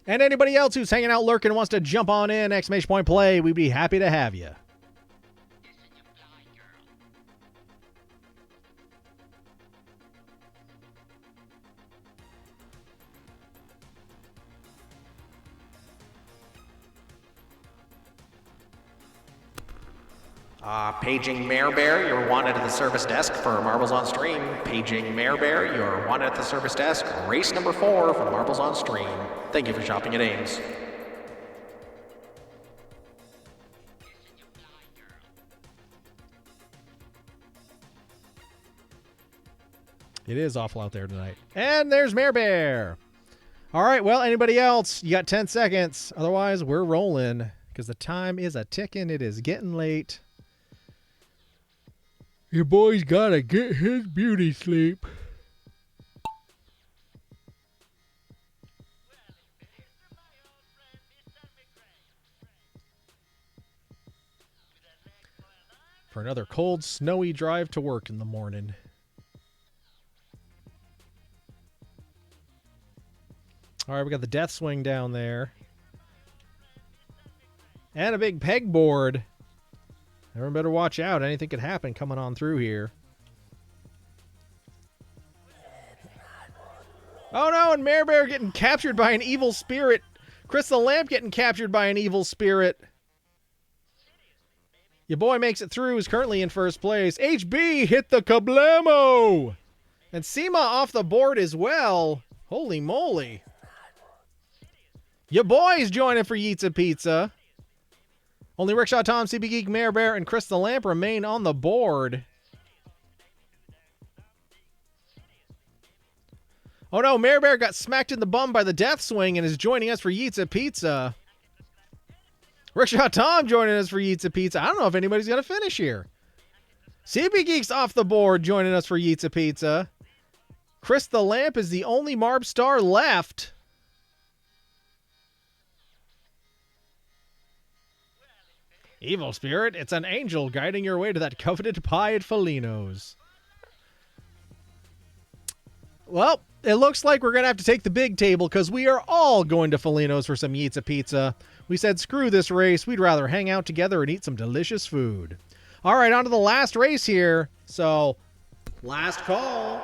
And anybody else who's hanging out, lurking, wants to jump on in, exclamation point play, we'd be happy to have you. Paging Mare Bear, you're wanted at the service desk for Marbles on Stream. Paging Mare Bear, you're wanted at the service desk. Race number 4 for Marbles on Stream. Thank you for shopping at Ames. It is awful out there tonight. And there's Mare Bear. All right, well, anybody else? You got 10 seconds. Otherwise, we're rolling because the time is a-ticking. It is getting late. Your boy's got to get his beauty sleep. For another cold, snowy drive to work in the morning. All right, we got the death swing down there. And a big pegboard. Everyone better watch out. Anything could happen coming on through here. Oh no, and Mare Bear getting captured by an evil spirit. Crystal Lamp getting captured by an evil spirit. Your boy makes it through, is currently in first place. HB hit the kablamo! And Seema off the board as well. Holy moly. Your boy's joining for Yitza Pizza. Only Rickshaw Tom, CB Geek, Mare Bear, and Crystal Lamp remain on the board. Oh no, Mare Bear got smacked in the bum by the death swing and is joining us for Yitza Pizza. Rickshaw Tom joining us for Yitza Pizza. I don't know if anybody's going to finish here. CB Geek's off the board joining us for Yitza Pizza. Crystal Lamp is the only Marb star left. Evil Spirit, it's an angel guiding your way to that coveted pie at Felino's. Well, it looks like we're going to have to take the big table because we are all going to Felino's for some Yitza Pizza. We said screw this race. We'd rather hang out together and eat some delicious food. All right, on to the last race here. So, last call.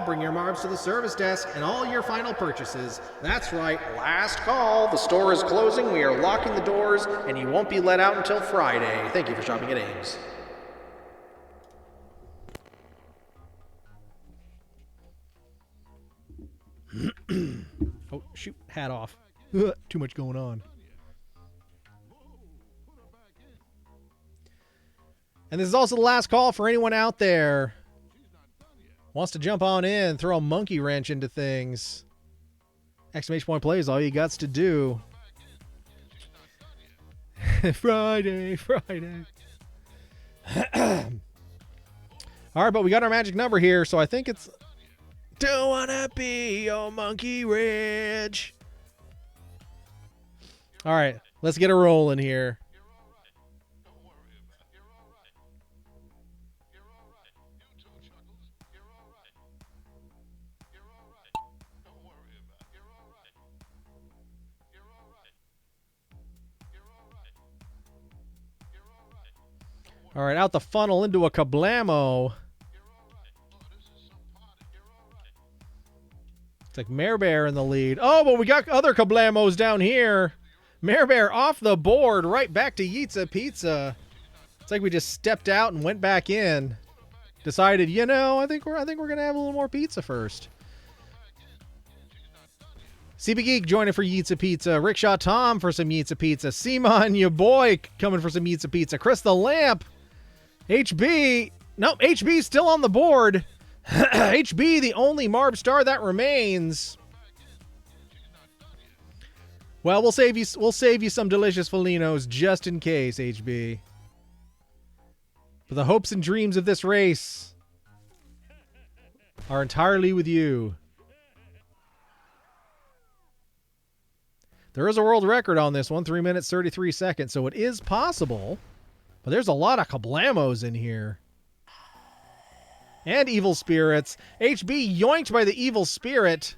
Bring your Marbs to the service desk and all your final purchases. That's right, last call. The store is closing. We are locking the doors, and you won't be let out until Friday. Thank you for shopping at Ames. Oh, shoot. Hat off. Too much going on. And this is also the last call for anyone out there wants to jump on in, throw a monkey wrench into things. Exclamation point play is all you got to do. Friday. All right, but we got our magic number here, so I think it's... Don't wanna be your monkey wrench. All right, let's get it rolling here. All right, out the funnel into a kablamo. It's like Mare Bear in the lead. Oh, but we got other kablamos down here. Mare Bear off the board, right back to Yitza Pizza. It's like we just stepped out and went back in. Decided, you know, I think we're gonna have a little more pizza first. CB Geek joining for Yitza Pizza. Rickshaw Tom for some Yitza Pizza. Seema, your boy, coming for some Yitza Pizza. Crystal Lamp. HB. Nope, HB's still on the board. HB, the only Marb star that remains. Well, we'll save you some delicious Felinos just in case, HB. But the hopes and dreams of this race are entirely with you. There is a world record on this one, 3 minutes, 33 seconds, so it is possible. But there's a lot of kablamos in here. And evil spirits. HB yoinked by the evil spirit.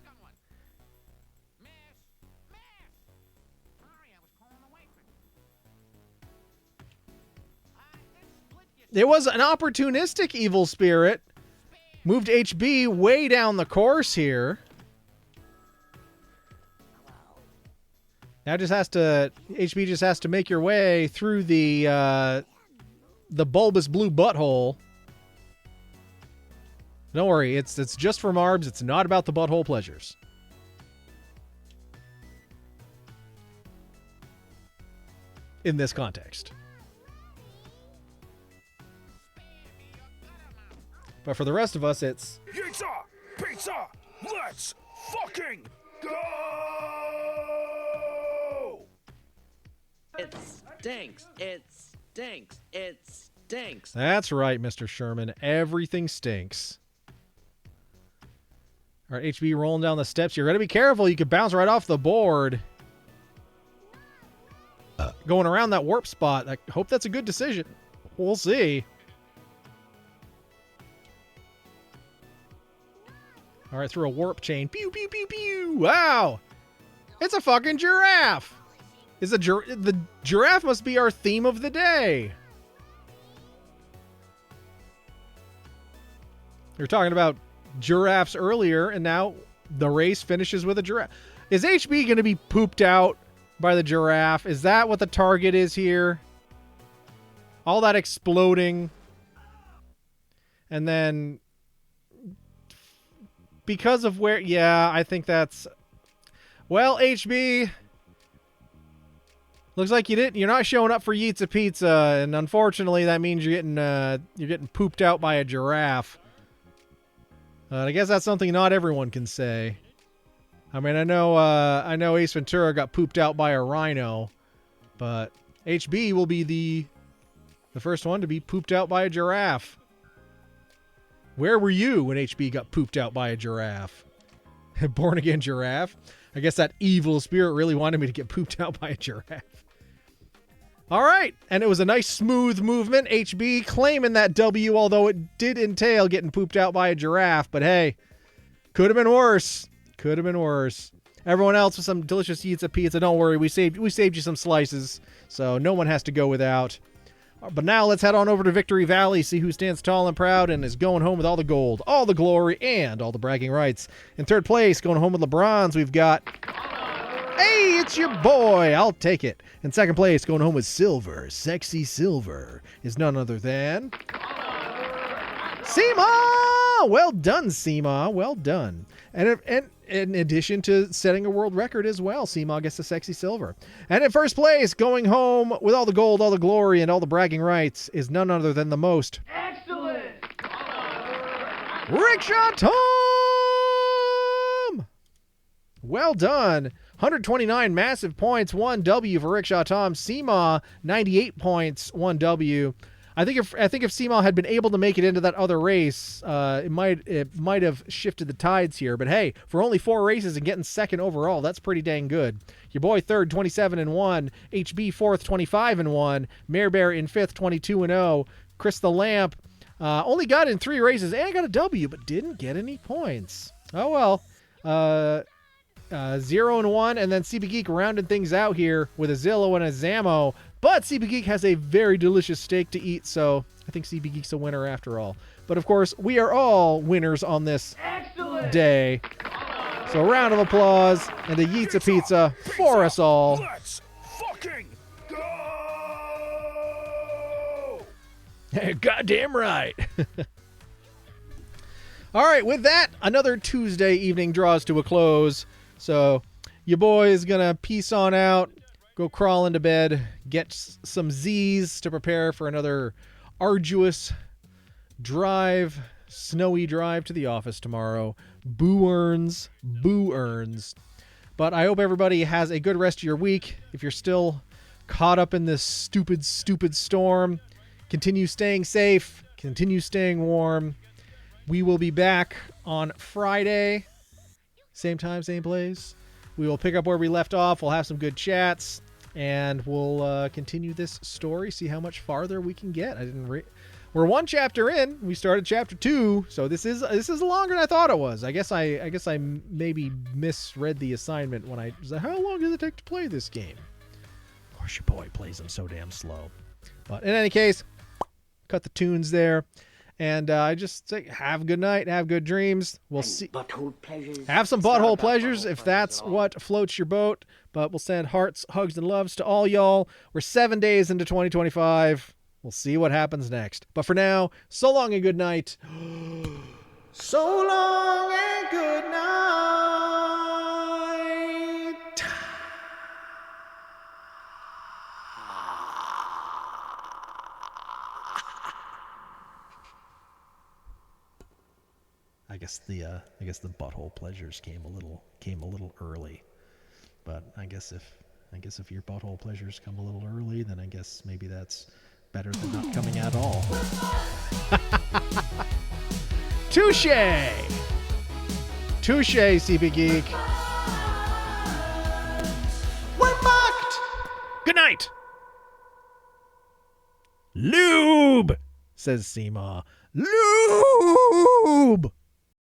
It was an opportunistic evil spirit. Moved HB way down the course here. Now HB just has to make your way through the bulbous blue butthole. Don't worry, it's just for Marbs. It's not about the butthole pleasures. In this context. But for the rest of us, it's... Pizza! Pizza! Let's fucking go! It stinks. It stinks. It stinks. That's right, Mr. Sherman. Everything stinks. All right, HB rolling down the steps. You're going to be careful. You could bounce right off the board. Going around that warp spot. I hope that's a good decision. We'll see. All right, through a warp chain. Pew, pew, pew, pew. Wow. It's a fucking giraffe. The giraffe must be our theme of the day. We were talking about giraffes earlier, and now the race finishes with a giraffe. Is HB going to be pooped out by the giraffe? Is that what the target is here? All that exploding. And then... because of where... yeah, I think that's... well, HB... looks like you're not showing up for Yeet's Pizza, and unfortunately that means you're getting pooped out by a giraffe. I guess that's something not everyone can say. I mean, I know Ace Ventura got pooped out by a rhino, but HB will be the first one to be pooped out by a giraffe. Where were you when HB got pooped out by a giraffe? Born again giraffe? I guess that evil spirit really wanted me to get pooped out by a giraffe. All right, and it was a nice smooth movement. HB claiming that W, although it did entail getting pooped out by a giraffe. But hey, could have been worse. Could have been worse. Everyone else with some delicious Yeet's Pizza. Don't worry, we saved you some slices, so no one has to go without. But now let's head on over to Victory Valley, see who stands tall and proud and is going home with all the gold, all the glory, and all the bragging rights. In third place, going home with LeBron's, we've got... hey, it's your boy. I'll take it. In second place, going home with silver. Sexy silver is none other than... Seema! Well done, Seema. Well done. And in addition to setting a world record as well, Seema gets the sexy silver. And in first place, going home with all the gold, all the glory, and all the bragging rights is none other than the most... excellent! Rickshaw Tom! Well done. 129 massive points, 1 W for Rickshaw Tom. Seema, 98 points, 1 W. I think if Seema had been able to make it into that other race, it might have shifted the tides here. But hey, for only 4 races and getting second overall, that's pretty dang good. Your boy third, 27-1. HB fourth, 25-1. Mare Bear in fifth, 22-0. Chris the Lamp only got in 3 races and got a W, but didn't get any points. Oh well. 0-1, and then CB Geek rounding things out here with a Zillow and a Zamo. But CB Geek has a very delicious steak to eat, so I think CB Geek's a winner after all. But of course, we are all winners on this day. So a round of applause and a Yeet's Pizza for us all. Let's fucking go! Goddamn right. All right, with that, another Tuesday evening draws to a close. So your boy is going to peace on out, go crawl into bed, get some Z's to prepare for another arduous drive, snowy drive to the office tomorrow. Boo earns. But I hope everybody has a good rest of your week. If you're still caught up in this stupid storm, continue staying safe, continue staying warm. We will be back on Friday. Same time, same place. We will pick up where we left off. We'll have some good chats, and we'll continue this story, see how much farther we can get. We're one chapter in. We started chapter 2, so this is longer than I thought it was. I guess I maybe misread the assignment when I said, how long does it take to play this game? Of course, your boy plays them so damn slow. But in any case, cut the tunes there. And I just say, have a good night, have good dreams. We'll see. Have some butthole pleasures if that's what floats your boat. But we'll send hearts, hugs, and loves to all y'all. We're 7 days into 2025. We'll see what happens next. But for now, so long and good night. So long and good night. I guess the butthole pleasures came a little early. But I guess if your butthole pleasures come a little early, then I guess maybe that's better than not coming at all. Touche! Touche, CP Geek. We're fucked! Good night! Lube! Says Seema. Lube!